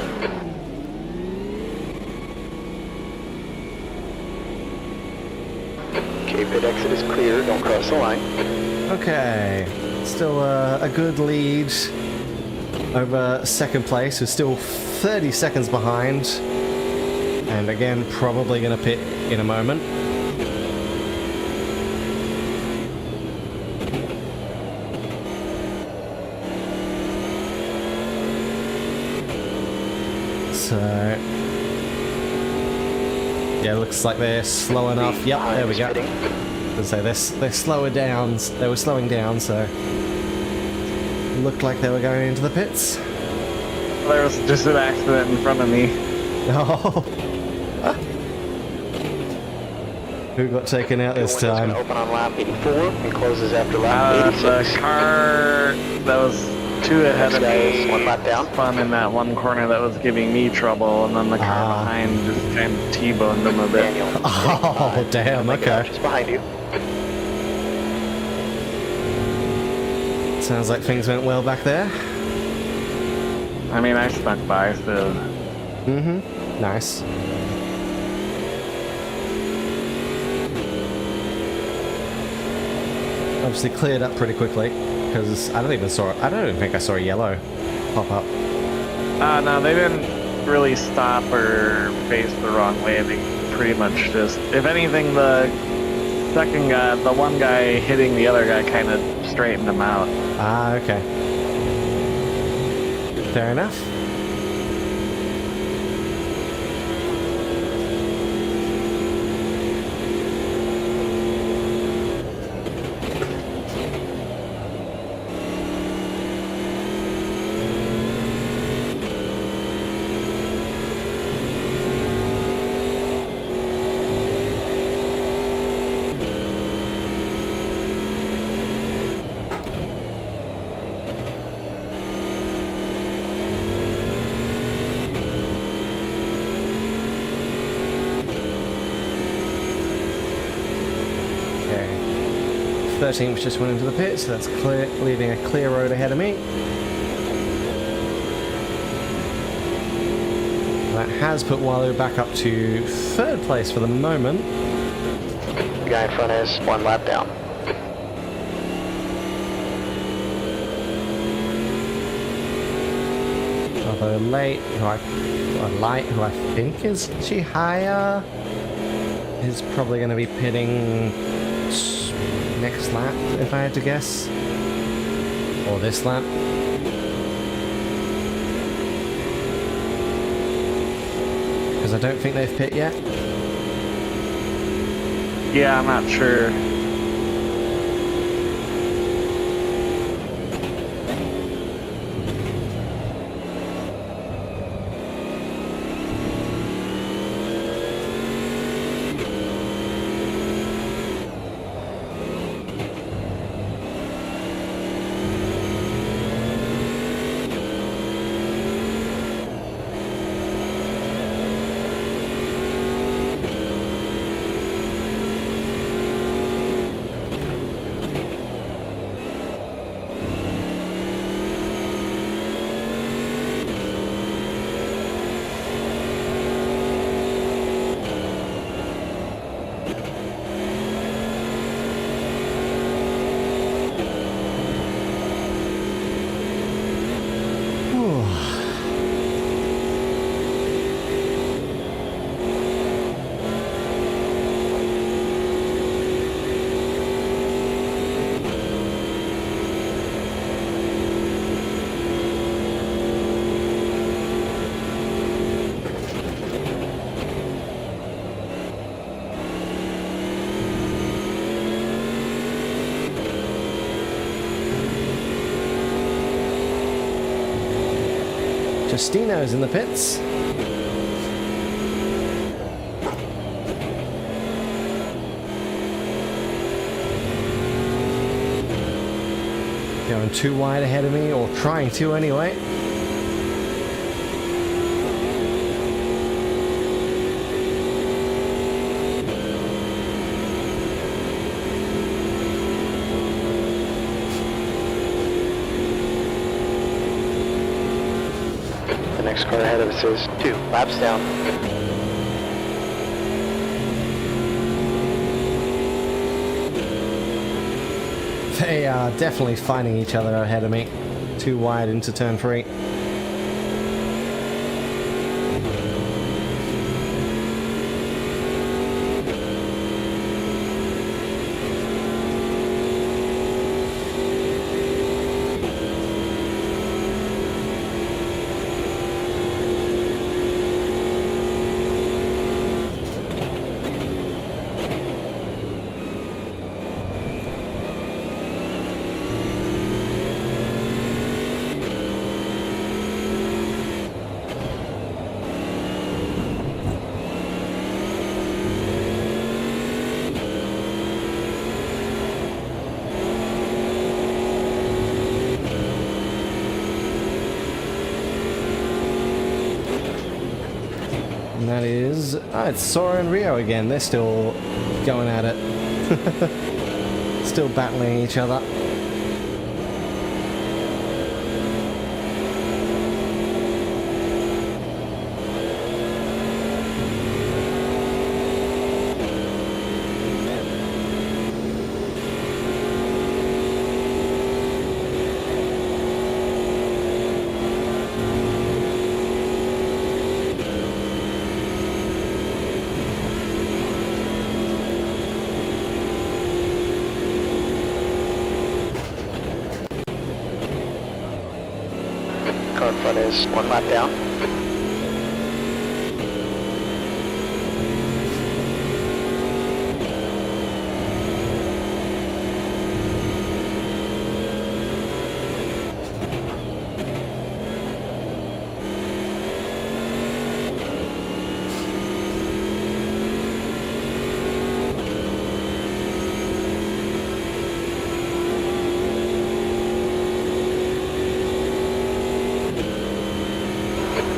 Okay, pit exit is clear, don't cross the line. Okay. Still a good lead over second place. We're still 30 seconds behind. And again, probably going to pit in a moment. So, yeah, looks like they're slow enough. Yep, there we go. So they're slower down. They were slowing down, so looked like they were going into the pits. There was just an accident in front of me. Oh, who got taken out this time? Open on lap 84 and closes after lap 86. The car that was two ahead of me, one lap down. Spun in that one corner that was giving me trouble, and then the car behind just kind of T-boned him a bit. Daniel. Oh, damn, okay. Just behind you. Sounds like things went well back there. I mean, I snuck by, so... Mm-hmm. Nice. Obviously cleared up pretty quickly, because I don't even think I saw a yellow pop up. No, they didn't really stop or face the wrong way. They pretty much just... If anything, the second guy, the one guy hitting the other guy kind of straightened him out. Okay. Fair enough. Okay. 13th just went into the pit, so that's clear, leaving a clear road ahead of me. That has put Walu back up to third place for the moment. The guy in front is one lap down. Although Light, who I think is Chihaya, is probably going to be pitting next lap, if I had to guess. Or this lap. Because I don't think they've pit yet. Yeah, I'm not sure. Justino's in the pits. Going too wide ahead of me, or trying to anyway. The next car ahead of us is 2 laps down. They are definitely finding each other ahead of me. Too wide into turn 3. And that is... Oh, it's Sora and Rio again. They're still going at it. Still battling each other. Car in front is 1 lap down.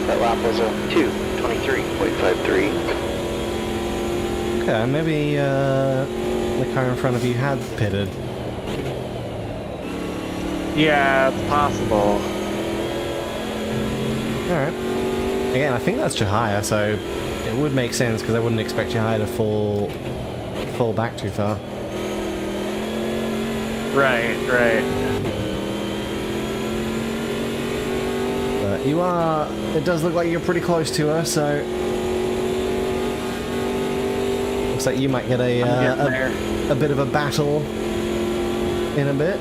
That lap was a 2:23.53. Okay, maybe the car in front of you had pitted. Yeah, it's possible. Alright. Again, I think that's Chihaya, so it would make sense because I wouldn't expect Chihaya to fall back too far. Right, right. But you are... It does look like you're pretty close to her, so... Looks like you might get a bit of a battle in a bit.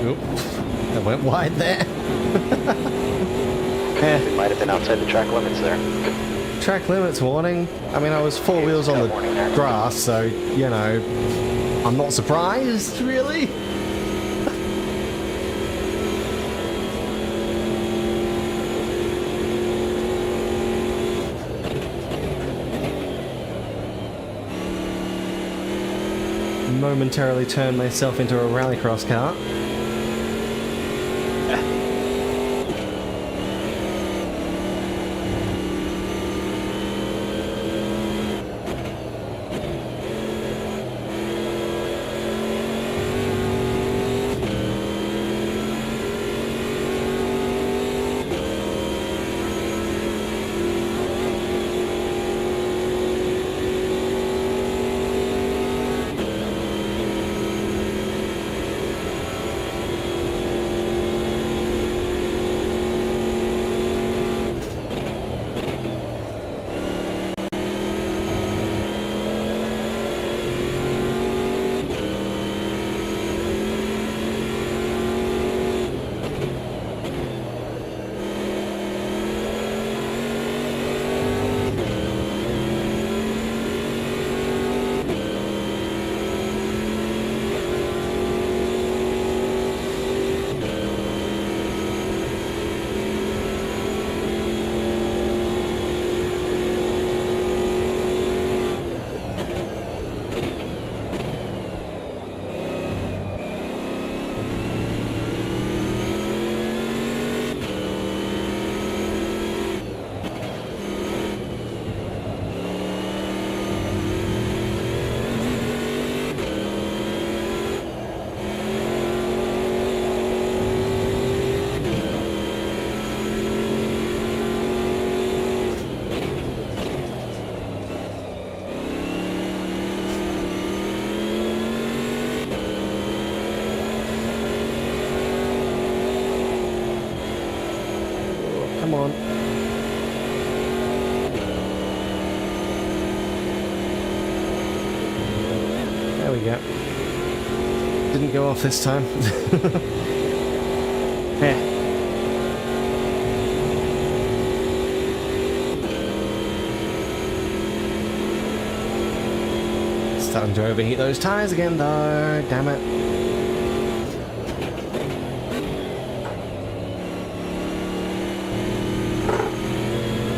Oop, that went wide there. We might have been outside the track limits there. Track limits warning. I mean, I was 4 wheels on the grass, so, you know, I'm not surprised, really. Momentarily turned myself into a rallycross car. we go. Didn't go off this time. Eh. Starting to overheat those tires again, though. Damn it. I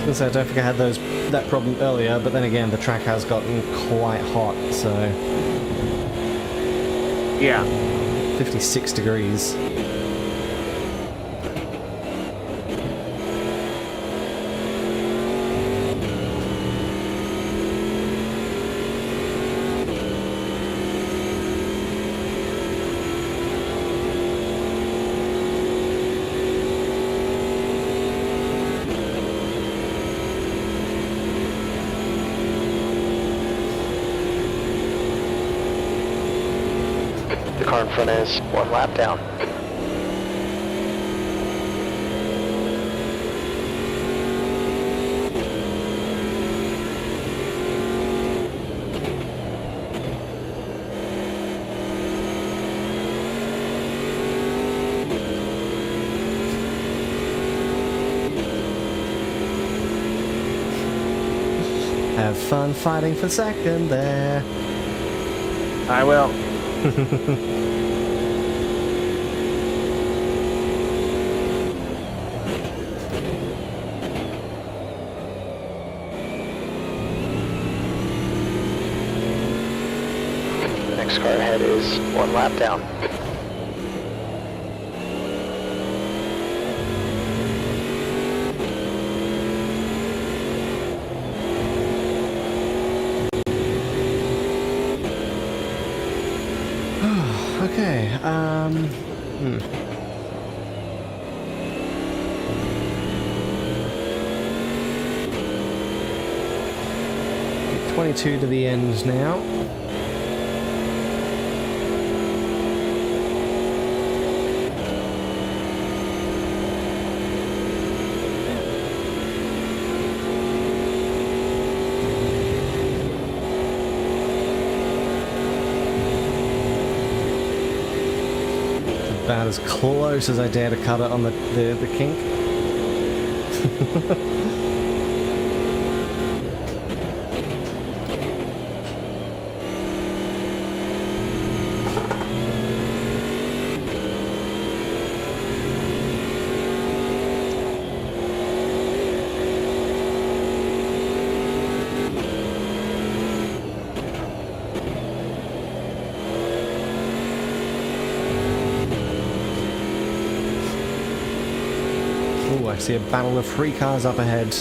was gonna say, I don't think I had that problem earlier, but then again, the track has gotten quite hot, so Yeah. 56 degrees. The car in front is 1 lap down. Have fun fighting for second there. I will. The next car ahead is 1 lap down. Okay, 22 to the end now. About as close as I dare to cut it on the kink. Ooh, I see a battle of 3 cars up ahead.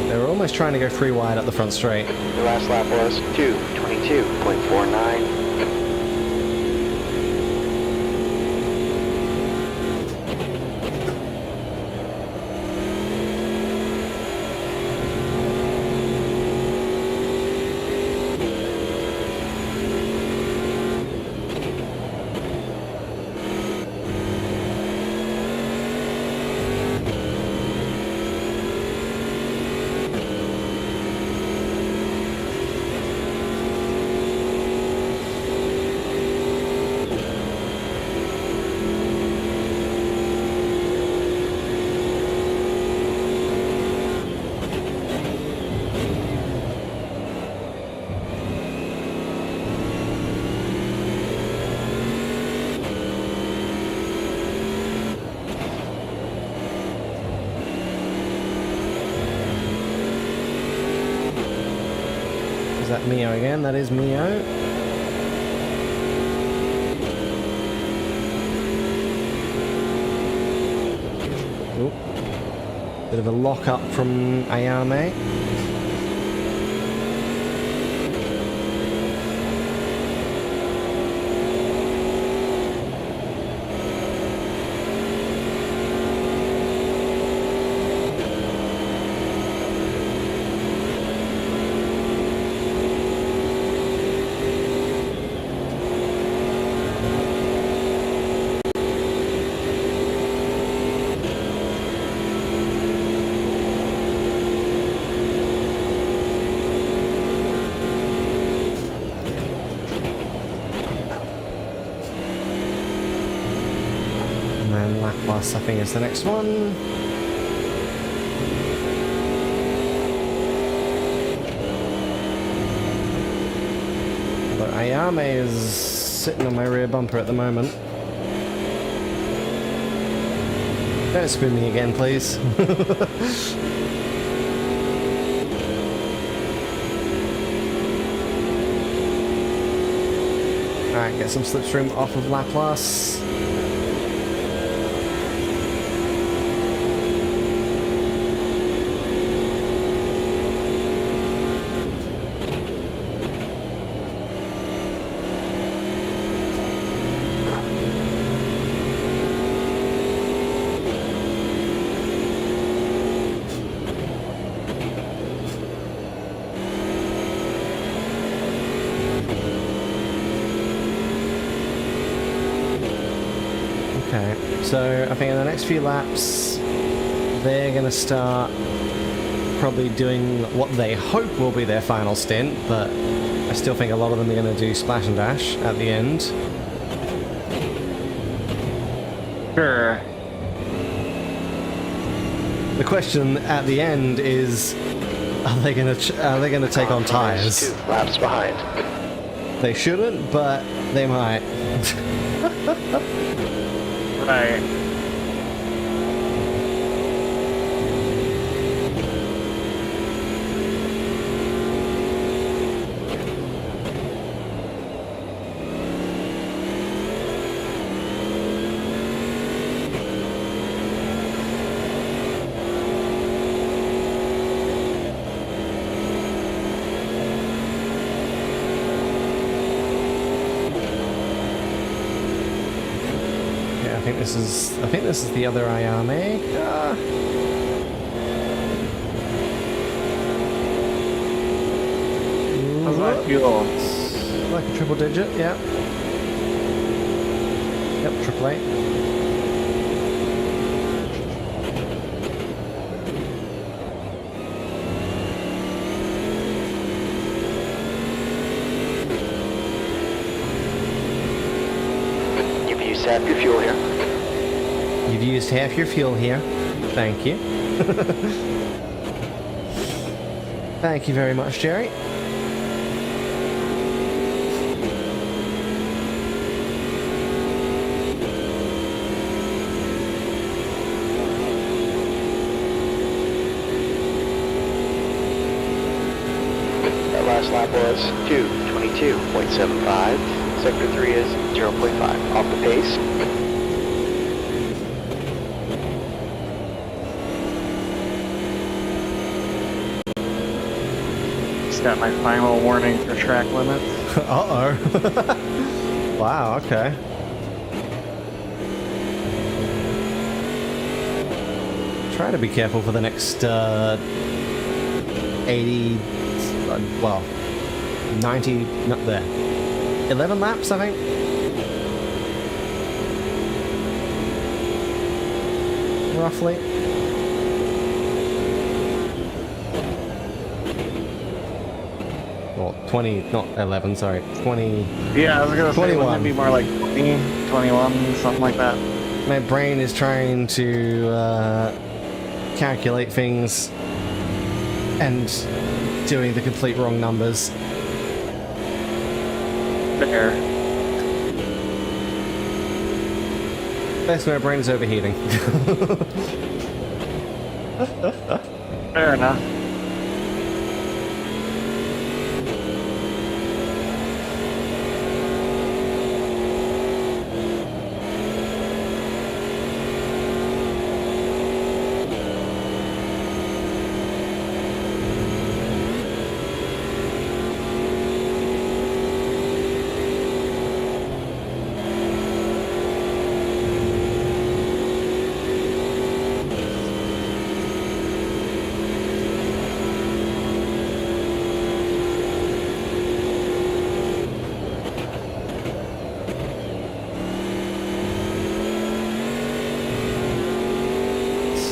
They were almost trying to go 3 wide up the front straight. The last lap was 2:22.49. Is that Mio again? That is Mio. Ooh. Bit of a lock up from Ayame. Plus, I think is the next one. But Ayame is sitting on my rear bumper at the moment. Don't spin me again, please. Alright, get some slipstream off of Laplace. Okay, so I think in the next few laps, they're going to start probably doing what they hope will be their final stint, but I still think a lot of them are going to do splash and dash at the end. Sure. The question at the end is, are they going to take on tires? 2 laps behind. They shouldn't, but they might. Right. I think this is the other Ayame. How's that fuel? Like a triple digit, yeah. Yep, triple eight. You've used half your fuel here. You've used half your fuel here. Thank you. Thank you very much, Jerry. That last lap was 2:22.75. Sector 3 is 0.5. Off the pace. Got my final warning for track limits. Uh-oh. Wow, okay. Try to be careful for the next 80, well, 90, not there. 11 laps, I think. Roughly. Well, 20, not 11, sorry, 20. Yeah, I was gonna say, 21. wouldn't it be more like 20, 21, something like that? My brain is trying to calculate things and doing the complete wrong numbers. Fair. Basically, my brain is overheating. Fair enough.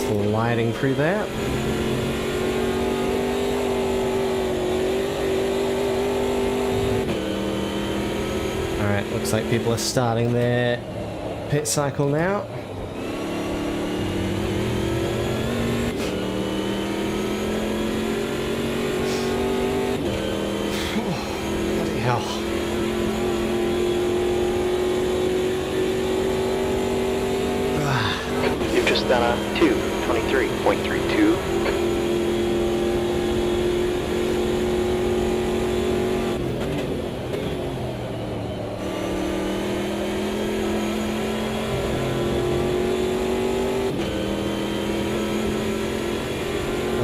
Sliding through that. Alright, looks like people are starting their pit cycle now.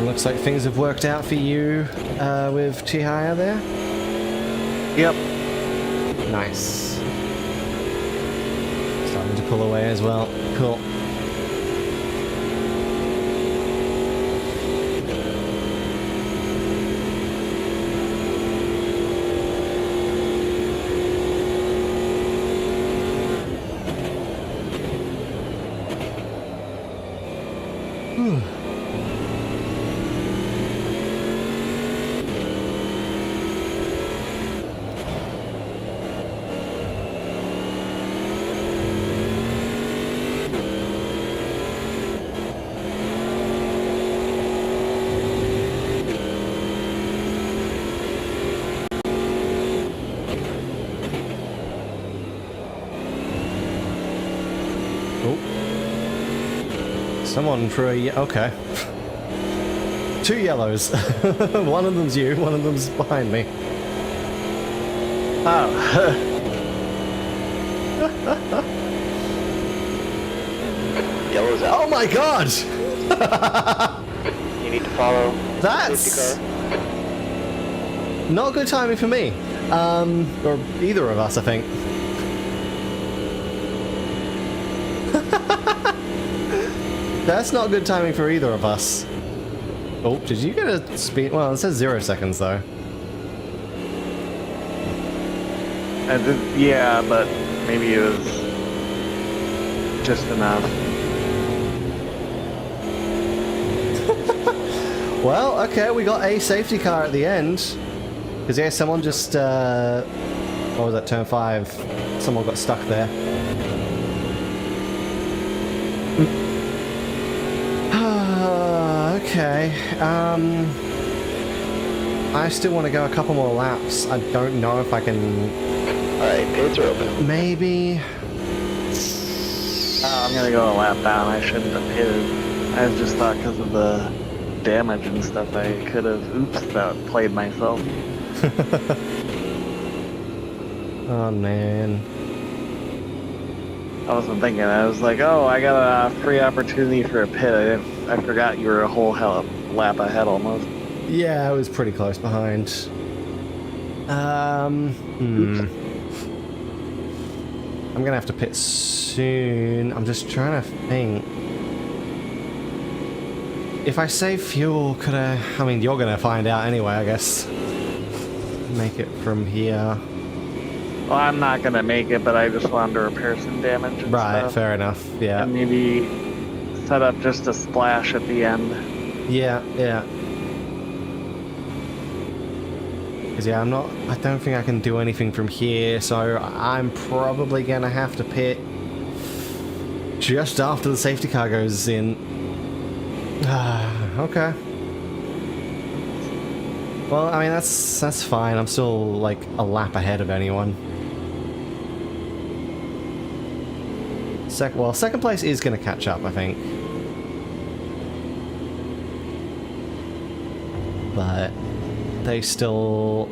And looks like things have worked out for you with Chihaya there. Yep. Nice. Starting to pull away as well. Cool. Someone threw a... okay. 2 yellows. One of them's you, one of them's behind me. Oh. Yellow's out. Oh my god! You need to follow That's... safety car. not good timing for me. Or either of us, I think. That's not good timing for either of us. Oh, did you get a speed? Well, it says 0 seconds though. Yeah, but maybe it was just enough. Well, okay, we got a safety car at the end. Because yeah, someone just, what was that, turn 5? Someone got stuck there. Okay, I still want to go a couple more laps. I don't know if I can... Alright, pits are open. Maybe... I'm gonna go a lap down. I shouldn't have hit it. I just thought because of the damage and stuff I could have, oops, that played myself. Oh man. I wasn't thinking. I was like, oh, I got a free opportunity for a pit. I forgot you were a whole hell lap ahead almost. Yeah, I was pretty close behind. I'm gonna have to pit soon. I'm just trying to think. If I save fuel, could I mean, you're gonna find out anyway, I guess. Make it from here. Well, I'm not gonna make it, but I just wanted to repair some damage and Right, stuff. fair enough, yeah. And maybe set up just a splash at the end. Yeah, yeah. Because yeah, I don't think I can do anything from here, so I'm probably gonna have to pit just after the safety car goes in. Okay. Well, I mean, that's fine. I'm still, like, a lap ahead of anyone. Well, second place is gonna catch up, I think. But they still...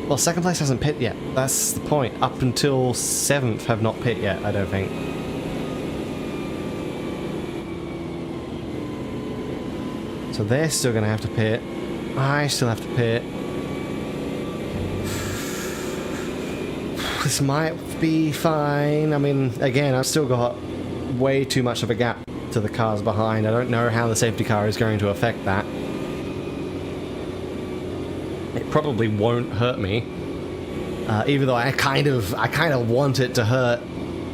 Well, second place hasn't pit yet. That's the point. Up until 7th have not pit yet, I don't think. So they're still going to have to pit. I still have to pit. This might be fine. I mean, again, I've still got way too much of a gap to the cars behind. I don't know how the safety car is going to affect that. It probably won't hurt me, even though I kind of want it to hurt,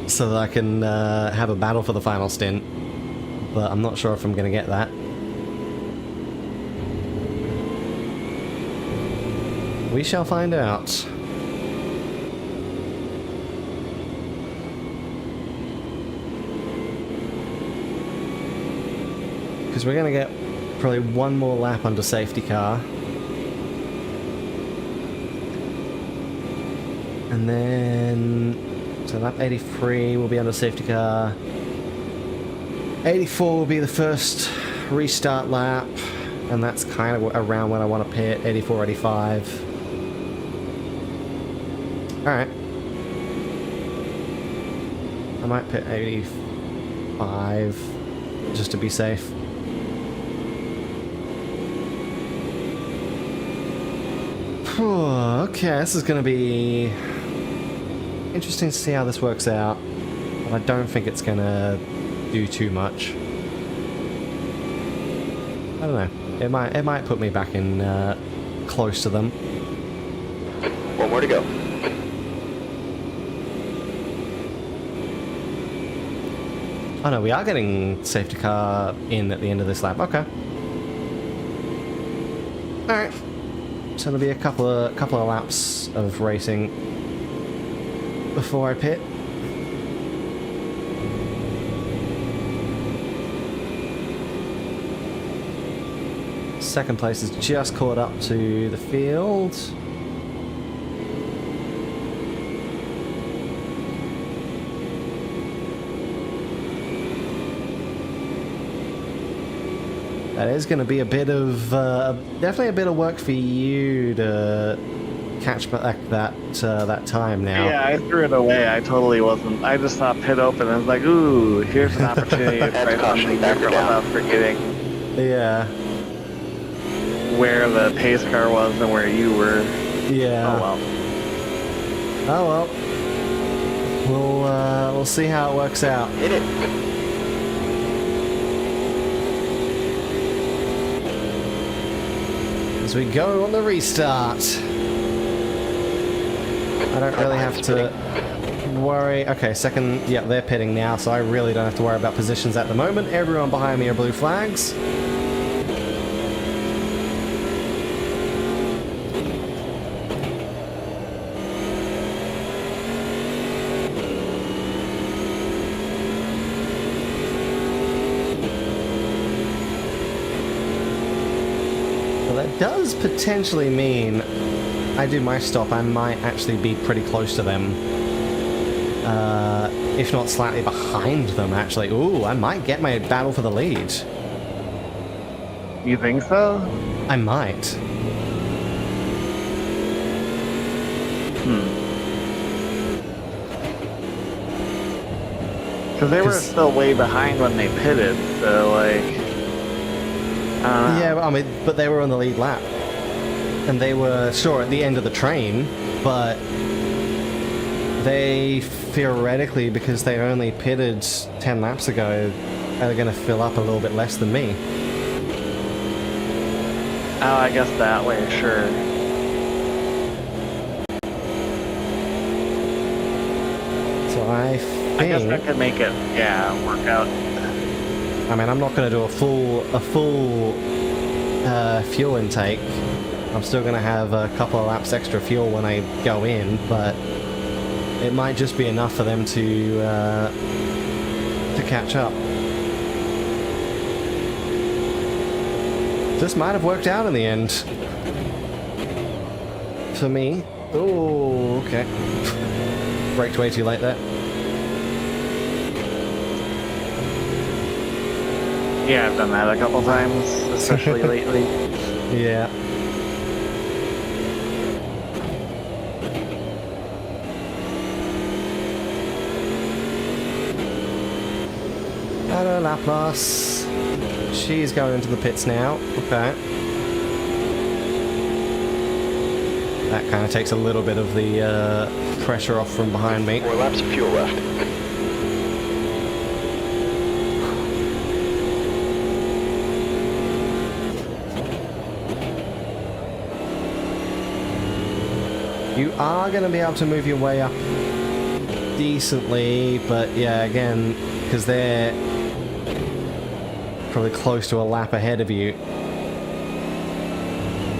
so that I can have a battle for the final stint. But I'm not sure if I'm going to get that. We shall find out. Because we're going to get probably one more lap under safety car. And then, so lap 83 will be under safety car. 84 will be the first restart lap. And that's kind of around when I want to pit, 84, 85. Alright. I might pit 85, just to be safe. Okay, this is going to be interesting to see how this works out. But I don't think it's going to do too much. I don't know. It might put me back in close to them. One more to go. Oh no, we are getting safety car in at the end of this lap. Okay. All right. So there'll be a couple of laps of racing before I pit. Second place is just caught up to the field. That is going to be a bit of, definitely a bit of work for you to catch back that time now. Yeah, I threw it away. I totally wasn't. I just saw pit open and was like, ooh, here's an opportunity to try something different without forgetting Yeah. where the pace car was and where you were. Yeah. Oh well. Oh well. We'll see how it works out. Hit it. As we go on the restart. I don't really have to worry. Okay, second. Yeah, they're pitting now, so I really don't have to worry about positions at the moment. Everyone behind me are blue flags. Well, that does potentially mean I do my stop, I might actually be pretty close to them. If not slightly behind them, actually. Ooh, I might get my battle for the lead. You think so? I might. Because they were still way behind when they pitted, so like... Yeah, I mean, but they were on the lead lap. And they were, sure, at the end of the train, but they theoretically, because they only pitted 10 laps ago, are going to fill up a little bit less than me. Oh, I guess that way, sure. So I I guess that think... could make it, yeah, work out. I mean, I'm not going to do a full fuel intake. I'm still going to have a couple of laps extra fuel when I go in, but it might just be enough for them to catch up. This might have worked out in the end. For me. Oh, okay. Braked way too late there. Yeah, I've done that a couple times, especially lately. Yeah. Hello, Laplace. She's going into the pits now. Okay. That kind of takes a little bit of the pressure off from behind me. 4 laps of fuel left. You are going to be able to move your way up decently, but yeah, again, because they're probably close to a lap ahead of you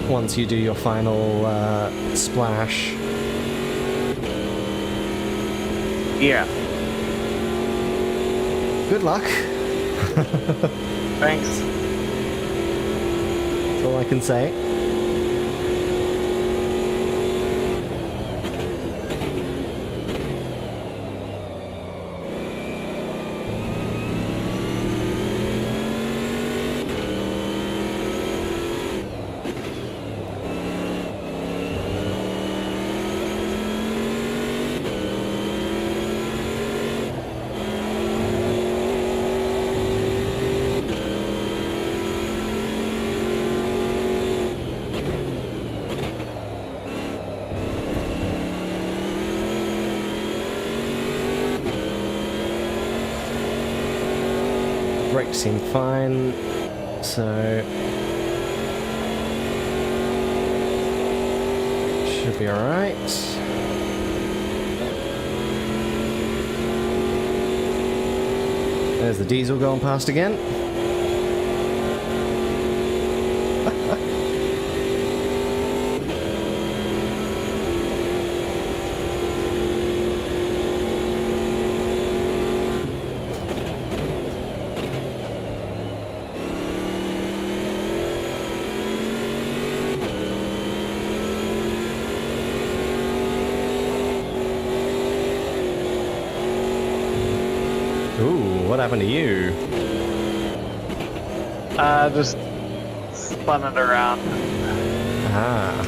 once you do your final splash. Yeah. Good luck. Thanks. That's all I can say. brakes seem fine, so should be alright. There's the diesel going past again. Ooh, what happened to you? Just spun it around. Ah.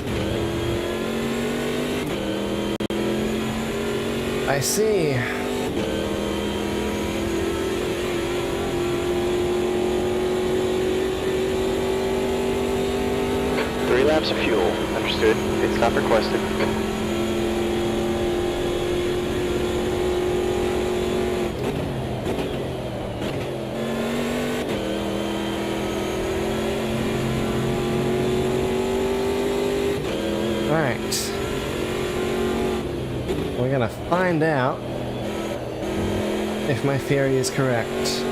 I see. Three laps of fuel. Understood. Pit stop requested. Alright. We're gonna find out if my theory is correct.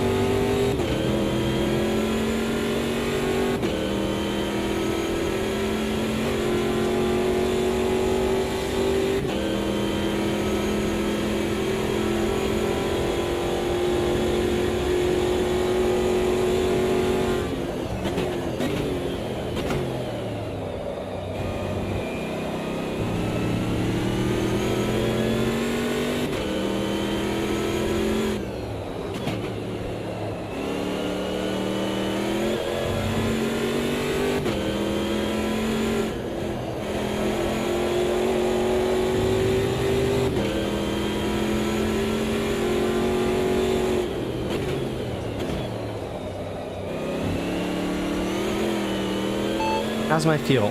How's my fuel?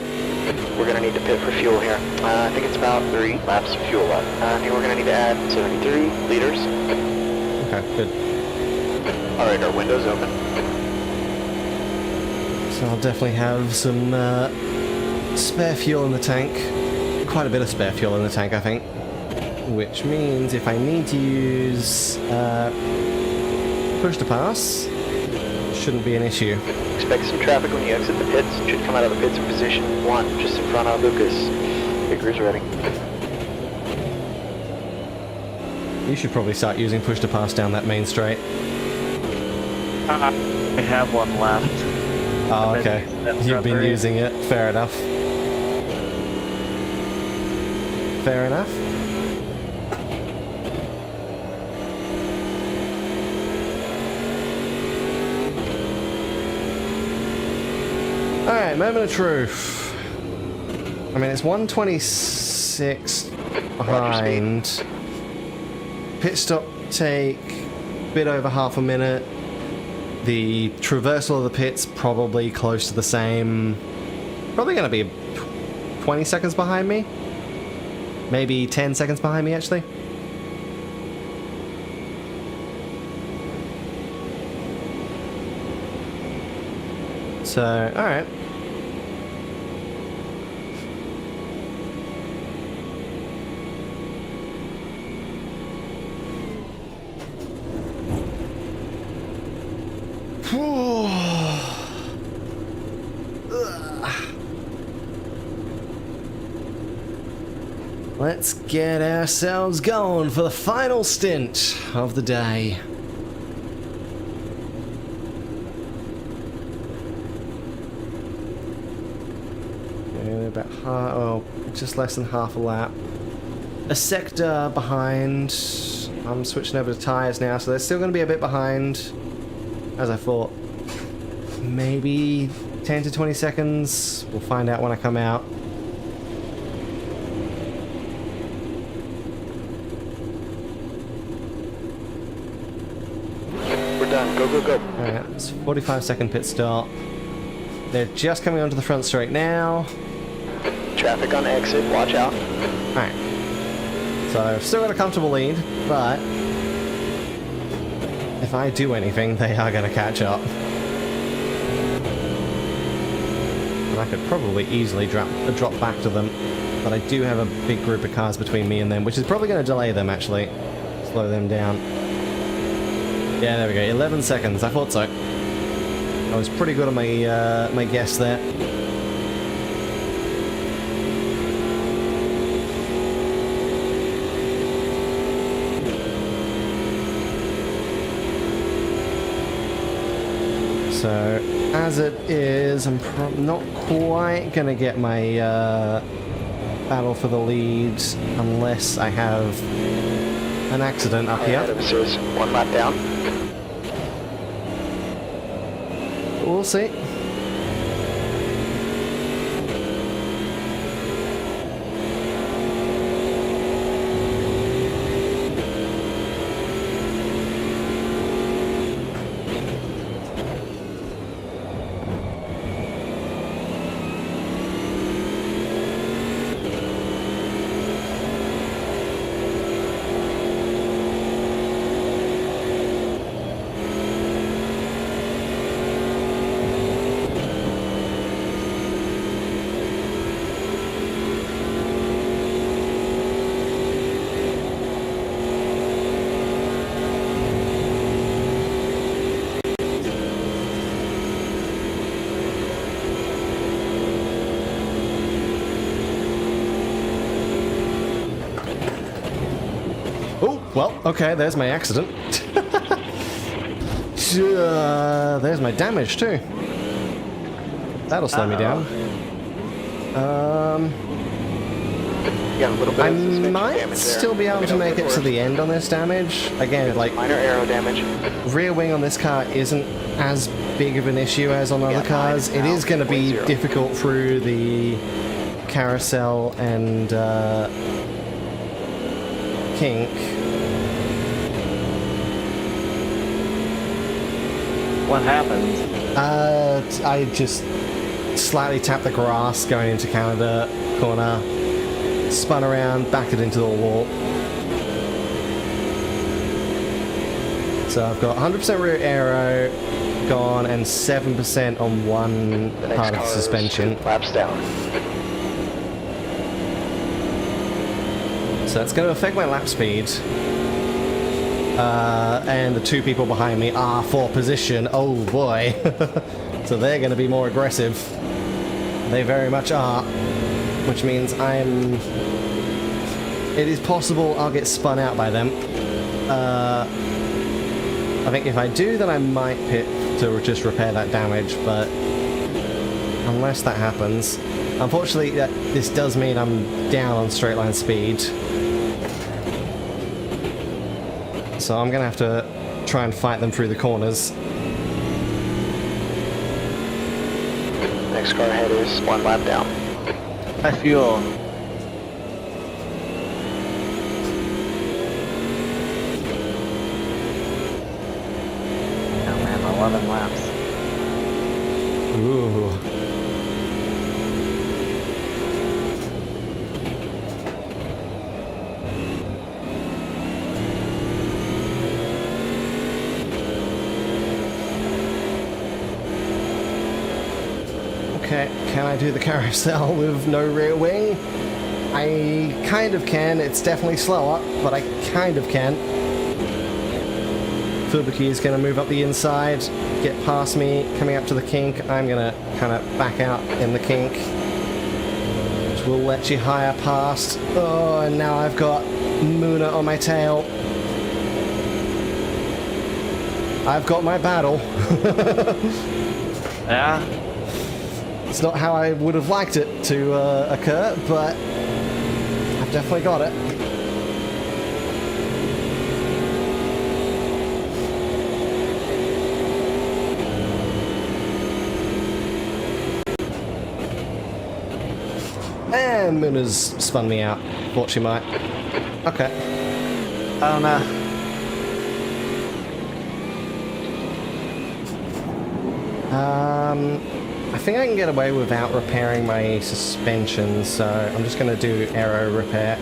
We're gonna need to pit for fuel here. I think it's about 3 laps of fuel left. I think we're gonna need to add 73 liters. Okay, good. Alright, our window's open. So I'll definitely have some spare fuel in the tank. Quite a bit of spare fuel in the tank, I think. Which means if I need to use push to pass, shouldn't be an issue. Expect some traffic when you exit the pits. Should come out of the pits in position 1, just in front of Lucas. Hickory's ready. You should probably start using push to pass down that main straight. I have one left. Oh, okay. You've been using it. Fair enough. Fair enough. Alright, moment of truth. I mean, it's 126 behind. Pit stop take a bit over half a minute. The traversal of the pit's probably close to the same. Probably going to be 20 seconds behind me. Maybe 10 seconds behind me, actually. So, alright. Let's get ourselves going for the final stint of the day. About just less than half a lap. A sector behind. I'm switching over to tyres now, so they're still going to be a bit behind, as I thought. Maybe 10 to 20 seconds. We'll find out when I come out. We're done. Go, go, go. Alright, it's a 45-second pit stop. They're just coming onto the front straight now. Traffic on exit. Watch out. Alright. So, I've still got a comfortable lead, but if I do anything, they are going to catch up. And I could probably easily drop back to them, but I do have a big group of cars between me and them, which is probably going to delay them, actually. Slow them down. Yeah, there we go. 11 seconds. I thought so. I was pretty good on my my guess there. So, as it is, I'm not quite going to get my battle for the lead unless I have an accident up here. Services, 1 lap down. We'll see. Well, okay, there's my accident. There's my damage too. That'll slow me down. Yeah, a little bit I of suspension might damage still be there. able to make it to the end on this damage. Again, like, Minor aero damage. rear wing on this car isn't as big of an issue as on other cars. It is going to be 9.0. difficult through the carousel and kink. What happened? I just slightly tapped the grass going into Canada corner, spun around, backed it into the wall. So I've got 100% rear aero gone and 7% on one The next part of car the is suspension. 2 laps down. So that's going to affect my lap speed. And the 2 people behind me are for position. Oh boy. So they're going to be more aggressive. They very much are. Which means it is possible I'll get spun out by them. I think if I do, then I might pit to just repair that damage, but unless that happens. Unfortunately, this does mean I'm down on straight line speed. So I'm going to have to try and fight them through the corners. Next car ahead is 1 lap down. I fuel. Oh man, 11 laps. Ooh. Okay, can I do the carousel with no rear wing? I kind of can. It's definitely slower, but I kind of can. Fubuki is going to move up the inside, get past me, coming up to the kink. I'm going to kind of back out in the kink, which will let you higher past. Oh, and now I've got Muna on my tail. I've got my battle. Yeah? It's not how I would have liked it to occur, but I've definitely got it. And Muna's spun me out. Thought she might. Okay. Oh no. I think I can get away without repairing my suspension, so I'm just going to do aero repair.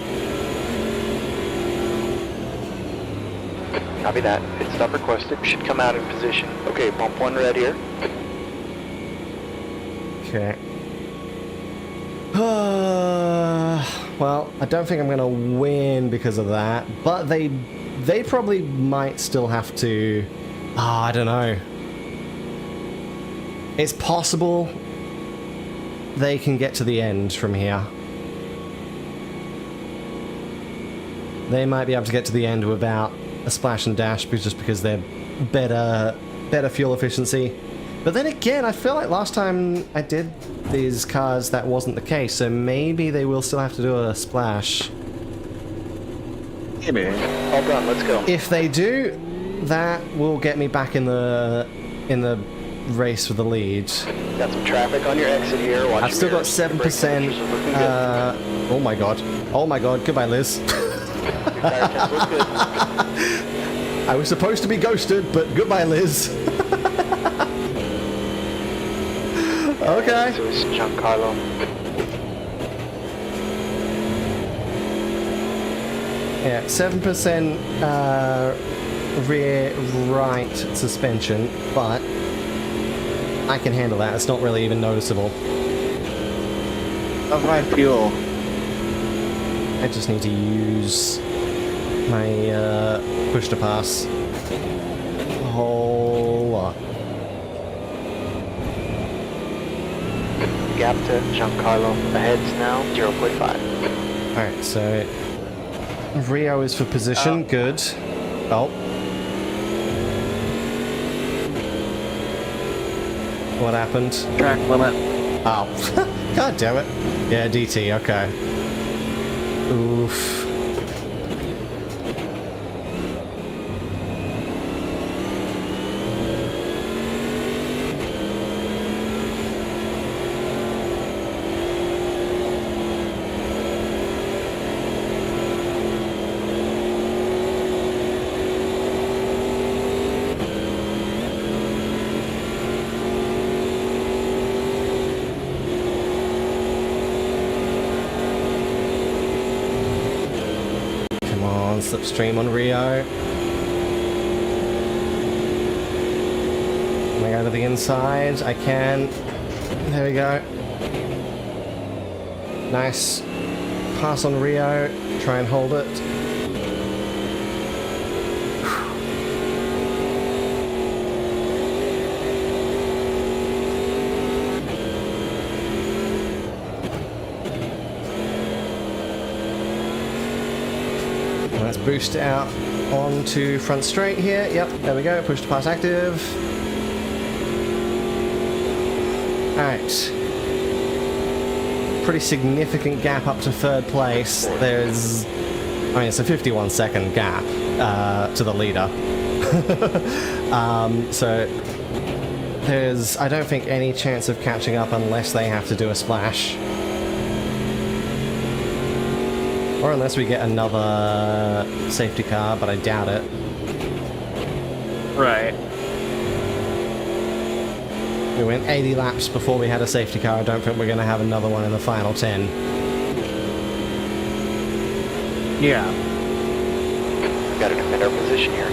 Copy that. Pit stop requested. Should come out in position. Okay, bump 1 red here. Okay. Well, I don't think I'm gonna win because of that, but they probably might still have to. I don't know. It's possible they can get to the end from here. They might be able to get to the end without a splash and dash, just because they're better fuel efficiency. But then again, I feel like last time I did these cars that wasn't the case, so maybe they will still have to do a splash. Maybe. All done, let's go. If they do, that will get me back in the race for the lead. Got some traffic on your exit here. Watch I've still got your mirrors. 7%. Oh my god. Oh my god. Goodbye, Liz. Your tire temps look good. I was supposed to be ghosted, but goodbye, Liz. Okay. So it's Giancarlo. Yeah, 7% rear right suspension, but I can handle that. It's not really even noticeable. Of my fuel. I just need to use my push to pass a whole lot. Gap to Giancarlo. Ahead's now 0.5. Alright, so Rio is for position. Good. Oh. What happened? Track limit. Oh. God damn it. Yeah, DT, okay. Oof. Slipstream on Rio. Can I go to the inside? I can. There we go. Nice. Pass on Rio. Try and hold it. Let's boost out onto front straight here. Yep, there we go. Push to pass active. Alright. Pretty significant gap up to third place. There's... I mean, it's a 51-second gap to the leader. So there's, I don't think, any chance of catching up unless they have to do a splash. Or unless we get another safety car, but I doubt it. Right. We went 80 laps before we had a safety car. I don't think we're going to have another one in the final 10. Yeah. Got to defend our position here.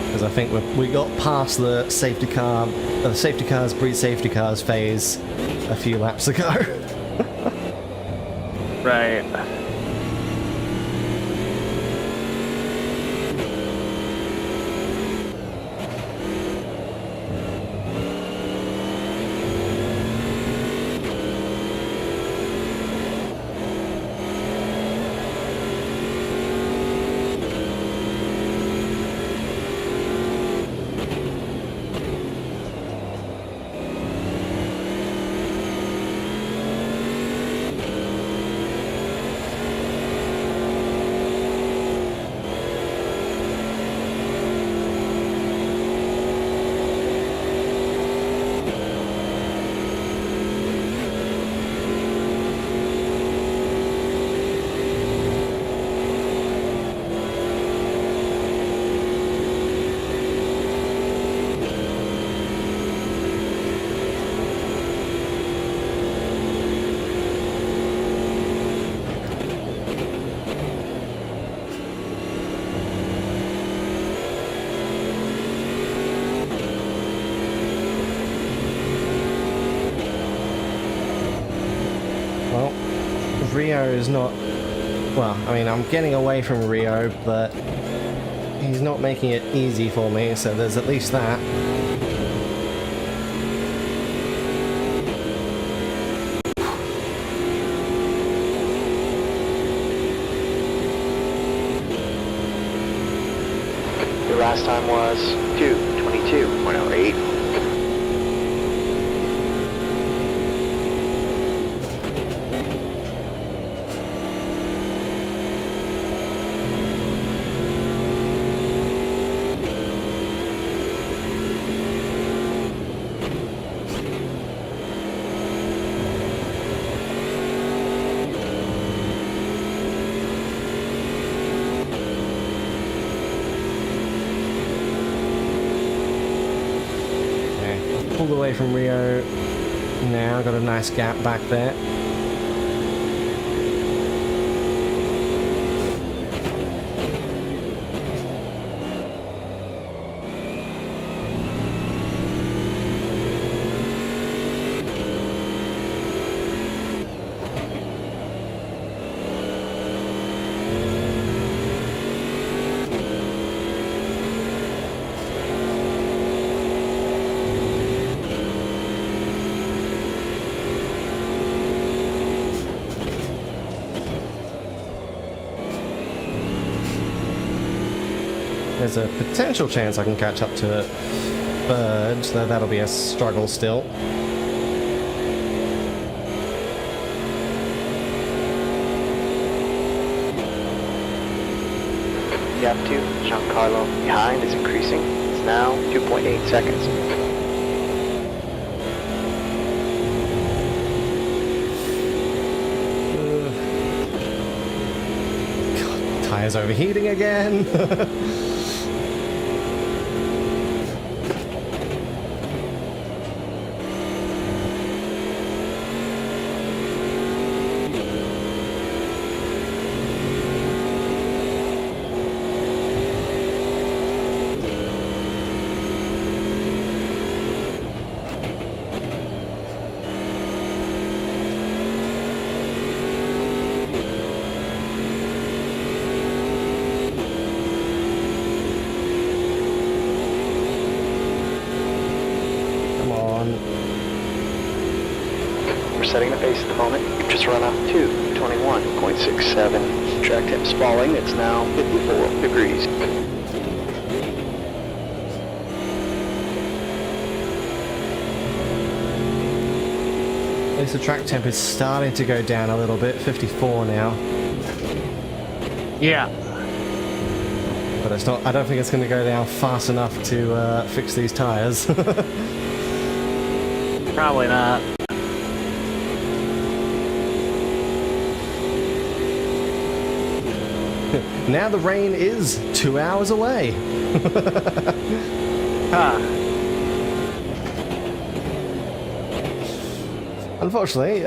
Because I think we got past the safety cars breed safety cars phase a few laps ago. Right. Rio is not... Well, I mean, I'm getting away from Rio, but he's not making it easy for me, so there's at least that. Your last time was 2:22.08. Pulled away from Rio now, got a nice gap back there. There's a potential chance I can catch up to Bird, though that'll be a struggle still. Gap 2, Giancarlo behind is increasing. It's now 2.8 seconds. God, tires overheating again. We're setting the pace at the moment. We've just run up to 21.67. Track temp falling. It's now 54 degrees. At least the track temp is starting to go down a little bit, 54 now. Yeah. But it's not, I don't think it's going to go down fast enough to fix these tires. Probably not. Now the rain is 2 hours away. Huh. Unfortunately,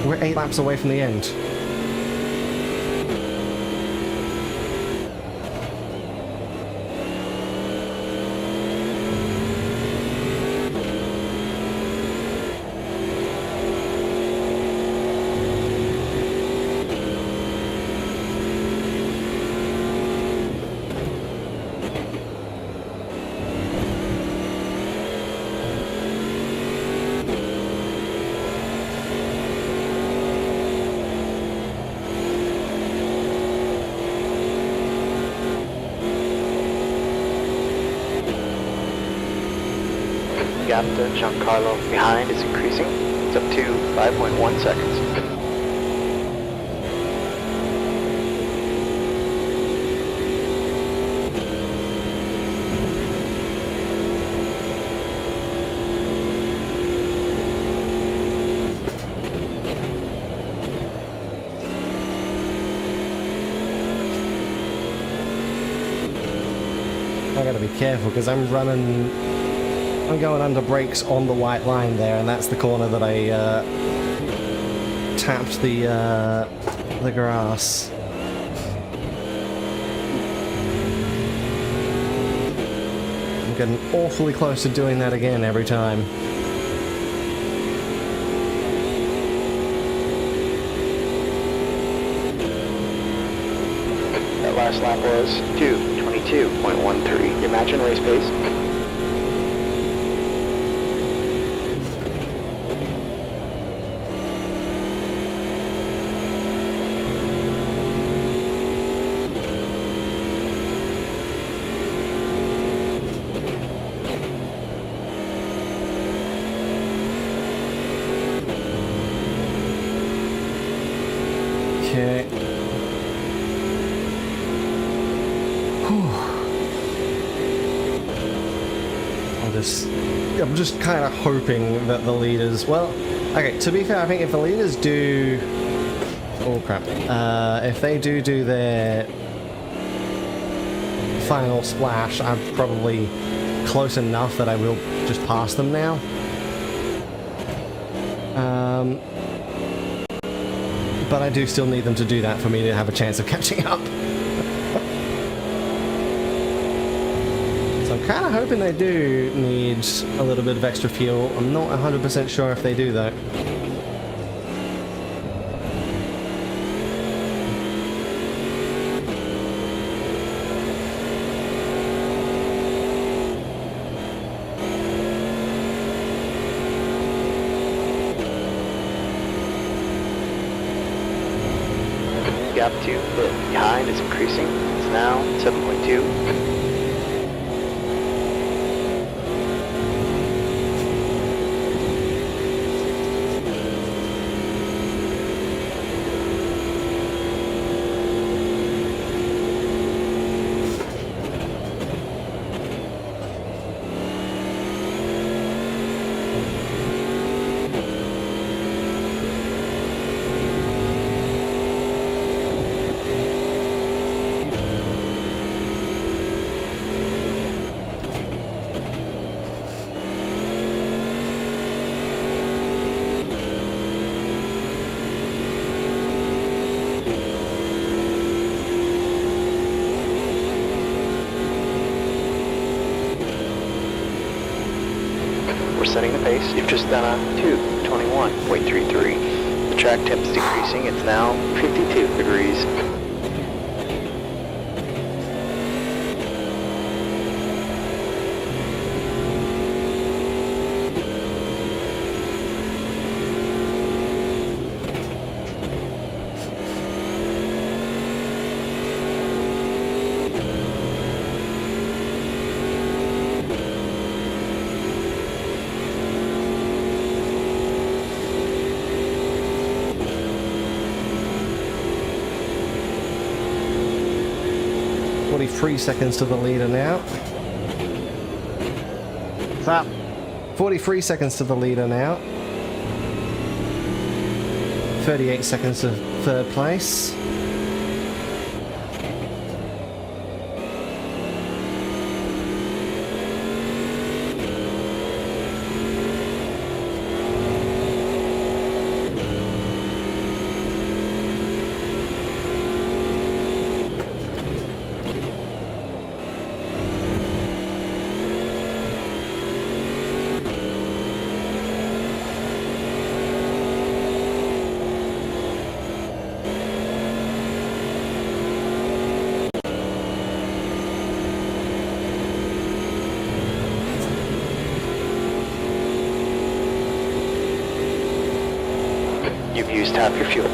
we're 8 laps away from the end. Gap to Giancarlo behind is increasing. It's up to 5.1 seconds. I gotta be careful because I'm going under brakes on the white line there, and that's the corner that I tapped the grass. I'm getting awfully close to doing that again every time. lap was 2:22.13. Imagine race pace. Okay. I'm just kind of hoping that the leaders, well, okay, to be fair, I think if the leaders do, oh crap, if they do their final splash, I'm probably close enough that I will just pass them now. But I do still need them to do that for me to have a chance of catching up. So I'm kind of hoping they do need a little bit of extra fuel. I'm not 100% sure if they do though. Gap to the behind is increasing. It's now 7.2. We're setting the pace. You've just done a 2:21.33. The track temp is decreasing. It's now 52 degrees. Three seconds to the leader now. What's up? 43 seconds to the leader now. 38 seconds to third place. You've used half your fuel.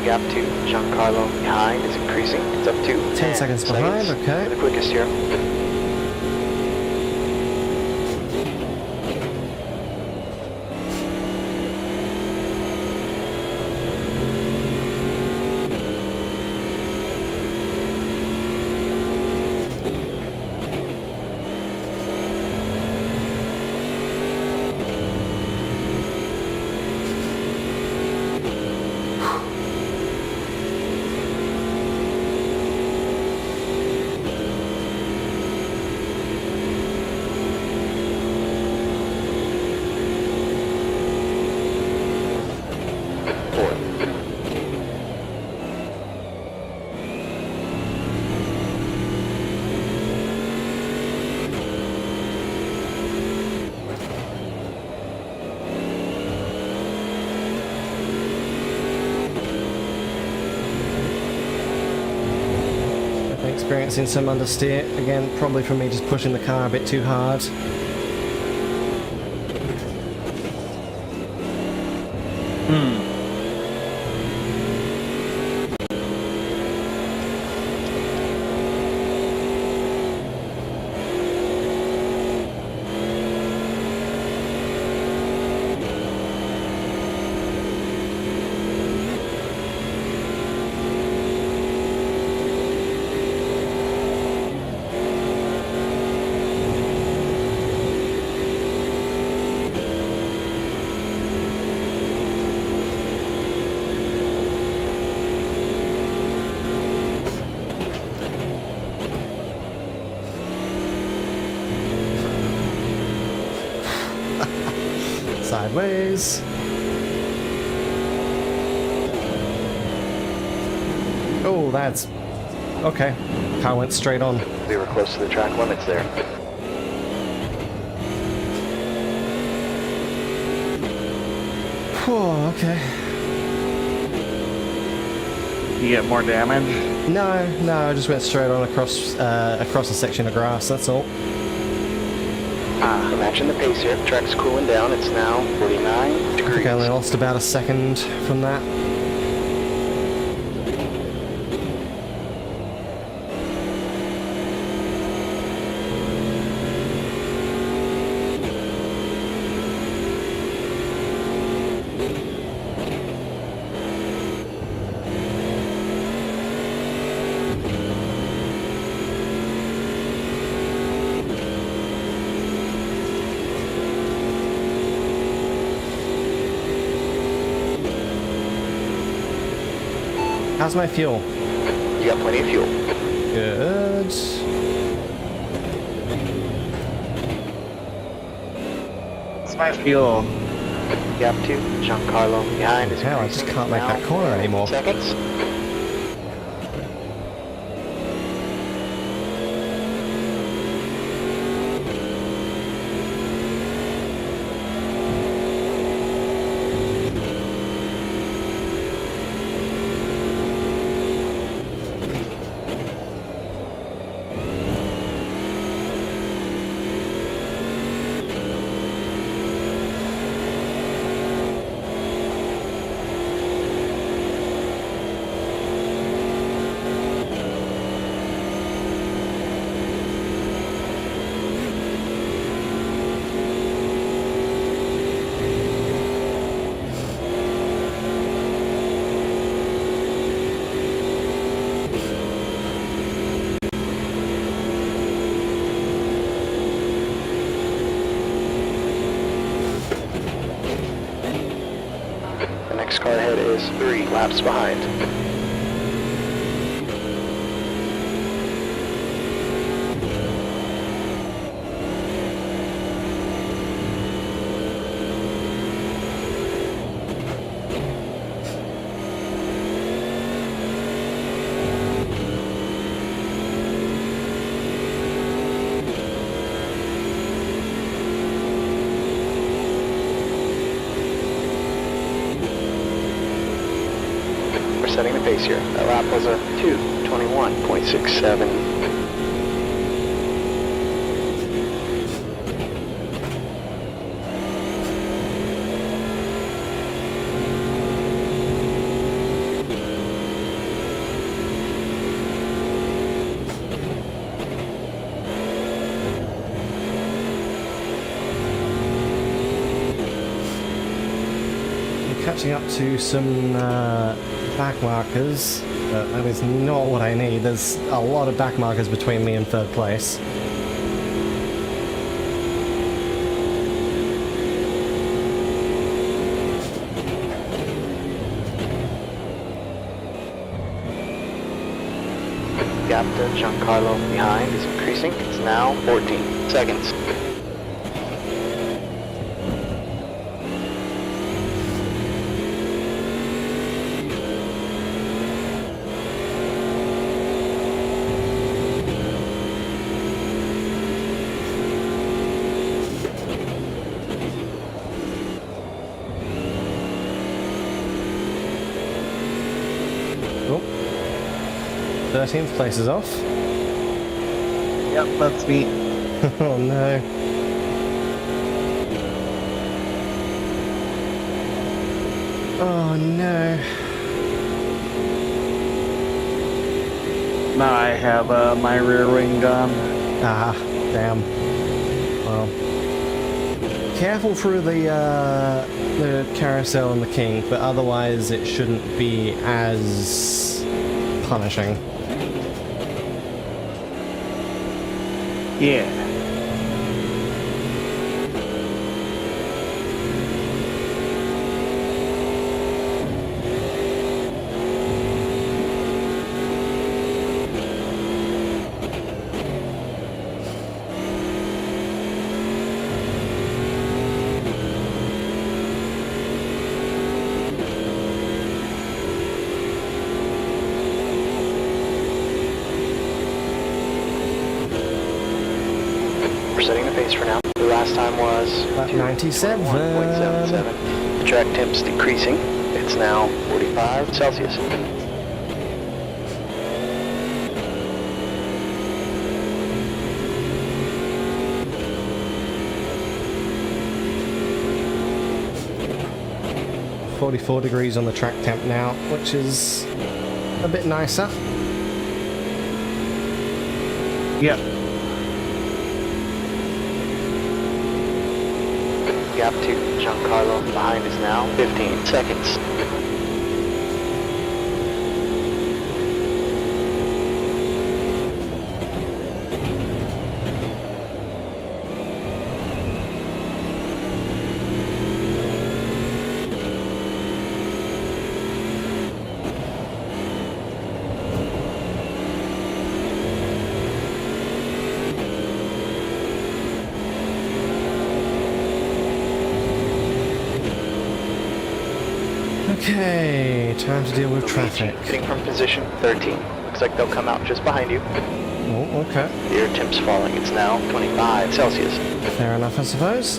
Gap to Giancarlo behind is increasing. It's up to 10 seconds behind, okay. For the quickest here. experiencing some understeer. Again, probably from me just pushing the car a bit too hard. Sideways. Oh, that's... okay. Car went straight on. We were close to the track limits there. Whew, okay. You get more damage? No, I just went straight on across a section of grass, that's all. We're matching the pace here. Track's cooling down. It's now 49 I degrees. think I only lost about a second from that. How's my fuel? You got plenty of fuel. Good. It's my fuel. Gap 2, Giancarlo behind is Hell, I just can't make that corner anymore. Seconds. Next car ahead is 3 laps behind. Setting the pace here. That lap was a 2:21.67. I'm catching up to some back markers, but that is not what I need. There's a lot of back markers between me and third place. Gap to Giancarlo behind is increasing. It's now 14 seconds. Oh. 13th place is off. Yep, that's me. Oh no. Oh no. Now I have my rear wing gone. Ah, damn. Well, careful through the carousel and the king, but otherwise it shouldn't be as punishing. Yeah. We're setting the pace for now. The last time was About 97. 1.77. The track temp's decreasing. It's now 45 Celsius. $44 on the track temp now, which is a bit nicer. Yep. Gap to Giancarlo behind is now 15 seconds. Okay, time to deal with traffic. Hitting from position 13. Looks like they'll come out just behind you. Oh, okay. The air temp's falling. It's now 25 Celsius. Fair enough, I suppose.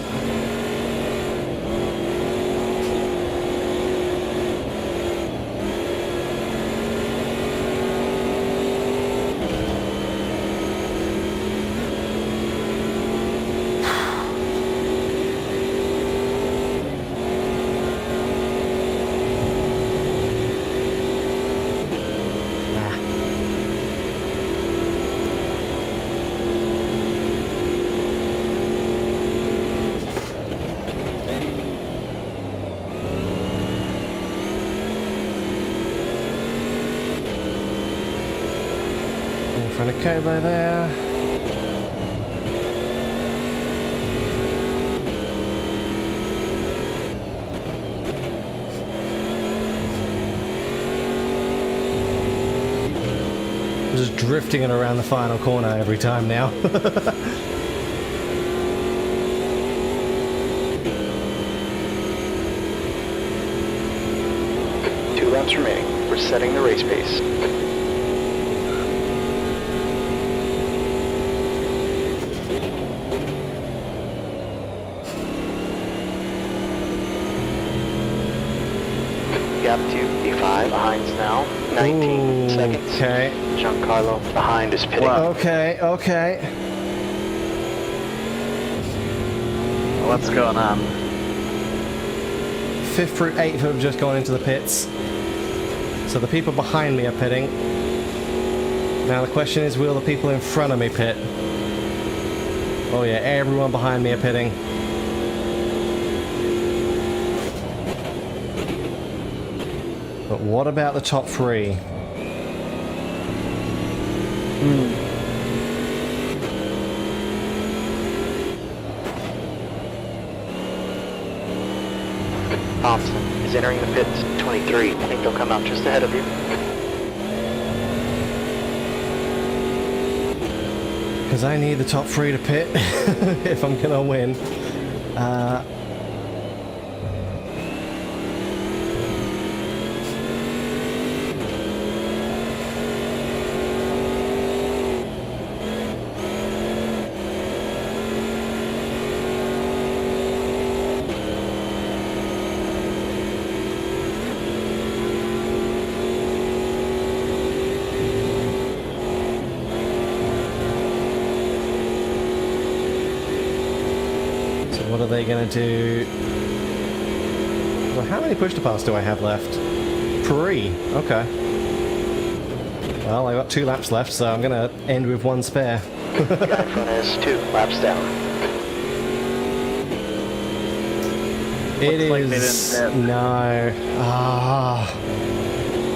In front of Kobo there. Just drifting it around the final corner every time now. 2 laps remaining. We're setting the race pace. Gap to E5 behind's now 19 seconds. Okay. Giancarlo behind is pitting. Wow. Okay, okay. What's going on? 5th through 8th have just gone into the pits. So the people behind me are pitting. Now the question is, will the people in front of me pit? Oh yeah, everyone behind me are pitting. But what about the top 3? Thompson is entering the pits, 23. I think they'll come out just ahead of you. Because I need the top 3 to pit if I'm gonna win. what are they gonna do? Well, how many push to pass do I have left? 3. Okay. Well, I've got 2 laps left, so I'm gonna end with 1 spare. Guy in front is 2 laps down. It Looks like they is... didn't hit. No. Ah.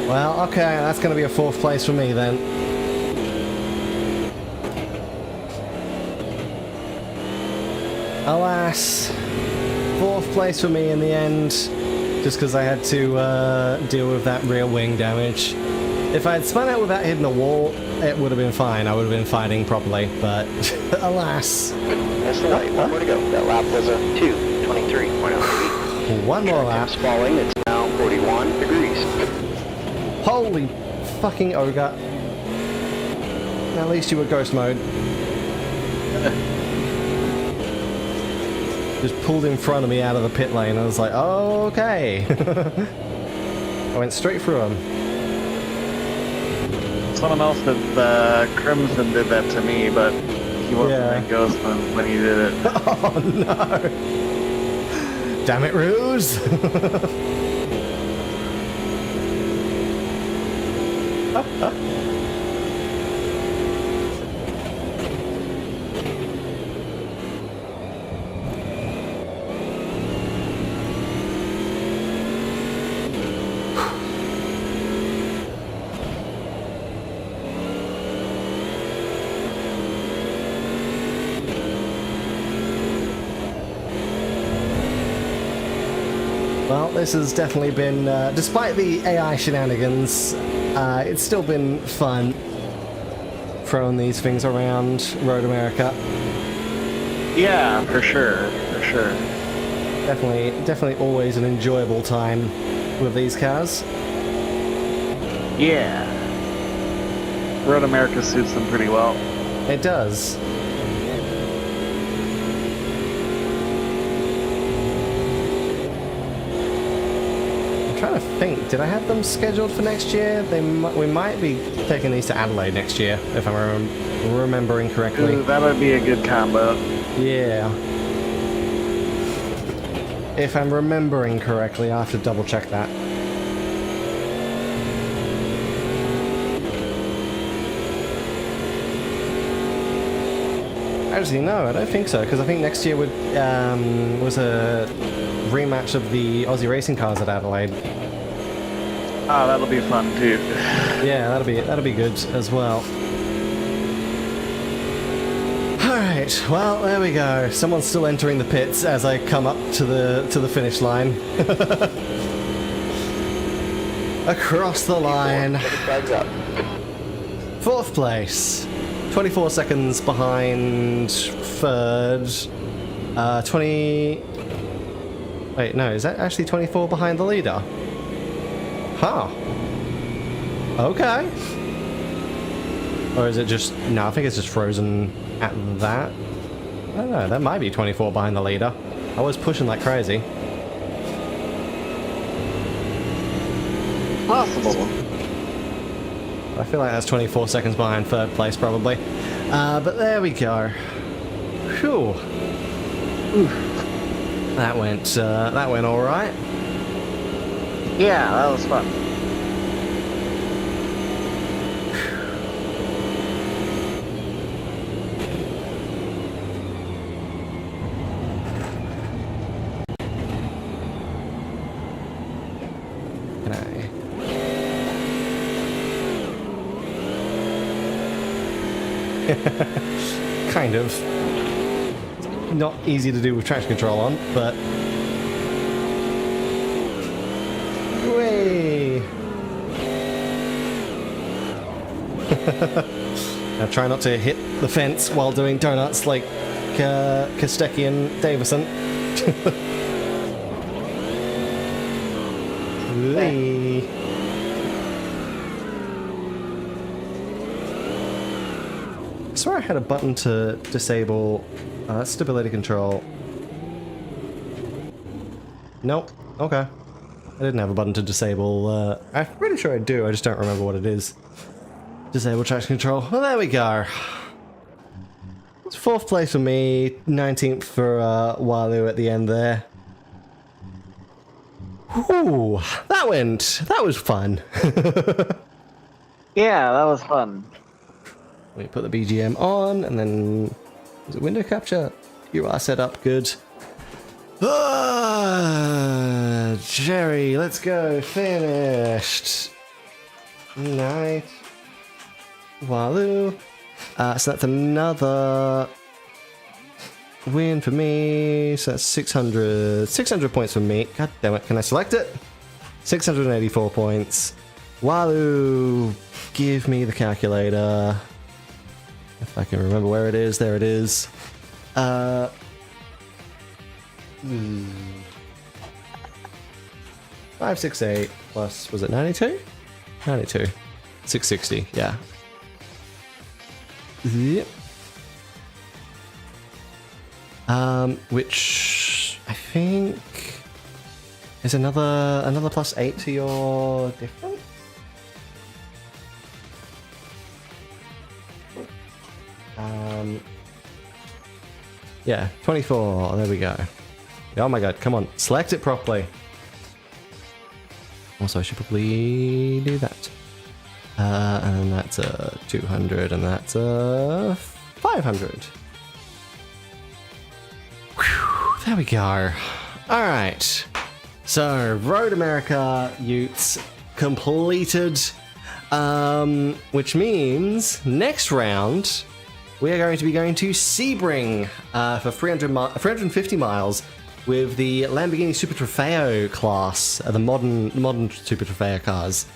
Well, okay, that's gonna be a 4th place for me then. Alas. 4th place for me in the end. Just because I had to deal with that rear wing damage. If I had spun out without hitting the wall, it would have been fine. I would have been fighting properly, but alas. That's the light. 1 more to go. That lap was a 2:23.08 feet. 1 more lap. It's falling. It's now 41 degrees. Holy fucking ogre. At least you were ghost mode. Just pulled in front of me out of the pit lane. I was like, oh, okay. I went straight through him. Someone else did, Crimson did that to me, but he wasn't Yeah. a ghost when he did it. Oh no! Damn it, Ruse! Well, this has definitely been, despite the AI shenanigans, it's still been fun throwing these things around Road America. Yeah, for sure, for sure. Definitely always an enjoyable time with these cars. Yeah. Road America suits them pretty well. It does. I'm trying to think, did I have them scheduled for next year? We might be taking these to Adelaide next year, if I'm remembering correctly. Ooh, that would be a good combo. Yeah. If I'm remembering correctly, I have to double check that. Actually, no, I don't think so, because I think next year was a rematch of the Aussie racing cars at Adelaide. Oh, that'll be fun too. Yeah, that'll be good as well. Alright, well, there we go. Someone's still entering the pits as I come up to the finish line. Across the line. Flags up. 4th place. 24 seconds behind 3rd. 20... Wait, no, is that actually 24 behind the leader? Huh. Okay. Or is it just... No, I think it's just frozen at that. I don't know, that might be 24 behind the leader. I was pushing like crazy. Possible. I feel like that's 24 seconds behind 3rd place, probably. But there we go. Phew. That went all right. Yeah, that was fun. Okay. Kind of. Not easy to do with traction control on, but... Way. Now try not to hit the fence while doing donuts like Kostecki and Davison. Whee. I swear I had a button to disable stability control. Nope. Okay. I didn't have a button to disable. I'm pretty sure I do, I just don't remember what it is. Disable traction control. Well, there we go. 4th place for me, 19th for Walu at the end there. Ooh, that was fun. Yeah, that was fun. Let me put the BGM on, and then is it window capture? You are set up good. Jerry, let's go. Finished. Nice. Walu. So that's another win for me. So that's 600 points for me. God damn it. Can I select it? 684 points. Walu, give me the calculator. If I can remember where it is. There it is. 568 plus, was it 92? 92. 660, yeah. Yep. Which I think is another plus 8 to your difference. Yeah, 24. There we go. Oh my god, come on, select it properly. Also, I should probably do that. And that's a 200, and that's a 500. Whew, there we go. All right. So, Road America Utes completed, which means next round we are going to be going to Sebring for 350 miles with the Lamborghini Super Trofeo class, the modern Super Trofeo cars,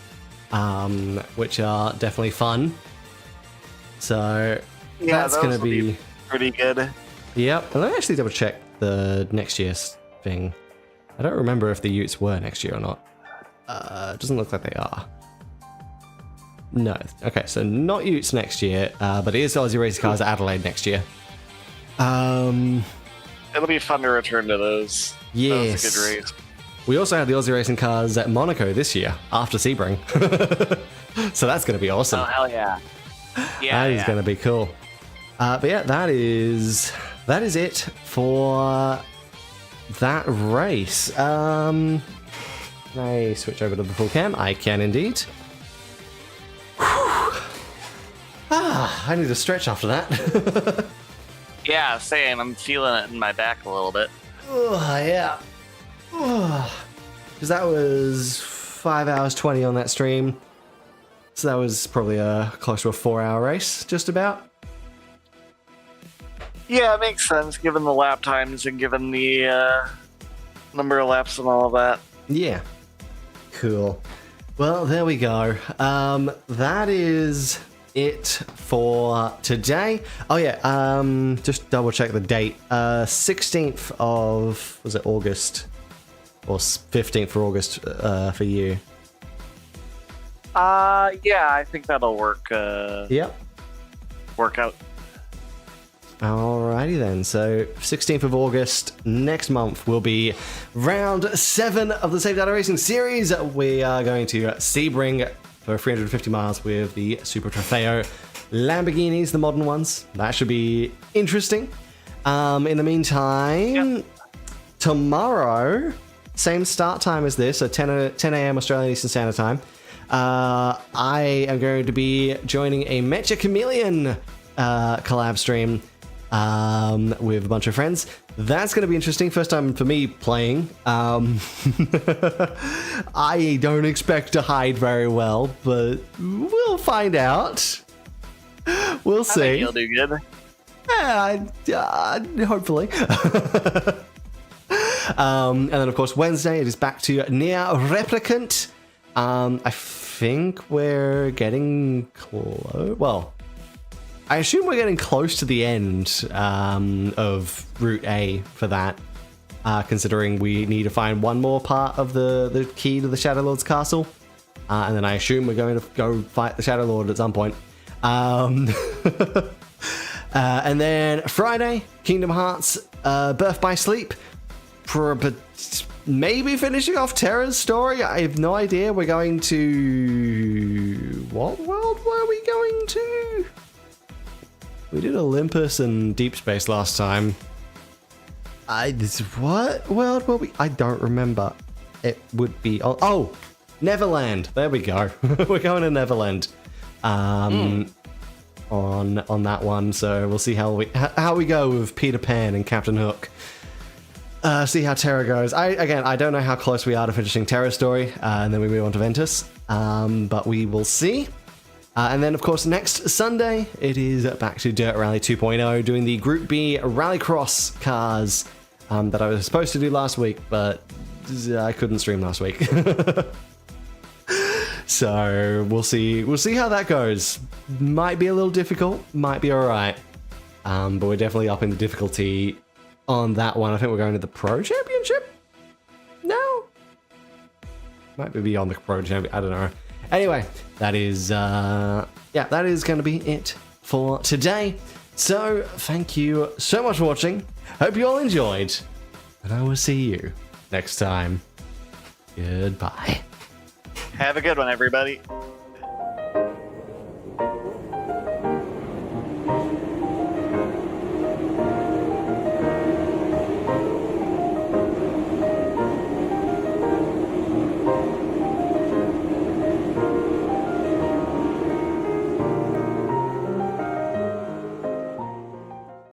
which are definitely fun. So Yeah, that's going to those will be pretty good. Yep. And let me actually double check the next year's thing. I don't remember if the Utes were next year or not. It doesn't look like they are. No. Okay, so not Utes next year, but it is Aussie Race Cars at Adelaide next year. It'll be fun to return to those. Yes. That was a good race. We also had the Aussie Racing Cars at Monaco this year, after Sebring. So that's going to be awesome. Oh, hell yeah. Yeah, That is going to be cool. But yeah, that is it for that race. Can I switch over to the full cam? I can indeed. I need to stretch after that. Yeah, same. I'm feeling it in my back a little bit. Oh, yeah. Because that was 5 hours 20 on that stream. So that was probably close to a 4-hour race, just about. Yeah, it makes sense given the lap times and given the number of laps and all of that. Yeah. Cool. Well, there we go. That is it for today. Oh yeah, just double check the date. 16th of, was it August? Or 15th for August for you? Yeah, I think that'll work. Yep. Work out. Alrighty then, so 16th of August next month will be round 7 of the Safe Data Racing Series. We are going to Sebring for 350 miles with the Super Trofeo Lamborghinis, the modern ones. That should be interesting. In the meantime, tomorrow, same start time as this, so 10 a.m. Australian Eastern Standard Time. I am going to be joining a Mecha Chameleon collab stream with a bunch of friends. That's going to be interesting. First time for me playing. I don't expect to hide very well, but we'll find out. We'll see. I think you'll do good. Hopefully. And then, of course, Wednesday, it is back to Near Replicant. I think we're getting close. Well, I assume we're getting close to the end of Route A for that, considering we need to find one more part of the key to the Shadow Lord's castle. And then I assume we're going to go fight the Shadow Lord at some point. And then Friday, Kingdom Hearts Birth by Sleep. But maybe finishing off Terra's story. I have no idea. We're going to... What world were we going to? We did Olympus and Deep Space last time. What world were we? I don't remember. It would be... Oh, Neverland. There we go. We're going to Neverland. On that one. So we'll see how we go with Peter Pan and Captain Hook. See how Terra goes. I don't know how close we are to finishing Terra's story, and then we move on to Ventus. But we will see. And then, of course, next Sunday, it is back to Dirt Rally 2.0, doing the Group B Rallycross cars that I was supposed to do last week, but I couldn't stream last week. So we'll see how that goes. Might be a little difficult, might be alright. But we're definitely upping the difficulty on that one. I think we're going to the Pro Championship? No? Might be beyond the Pro Championship, I don't know. Anyway, that is going to be it for today. So, thank you so much for watching. Hope you all enjoyed. And I will see you next time. Goodbye. Have a good one, everybody.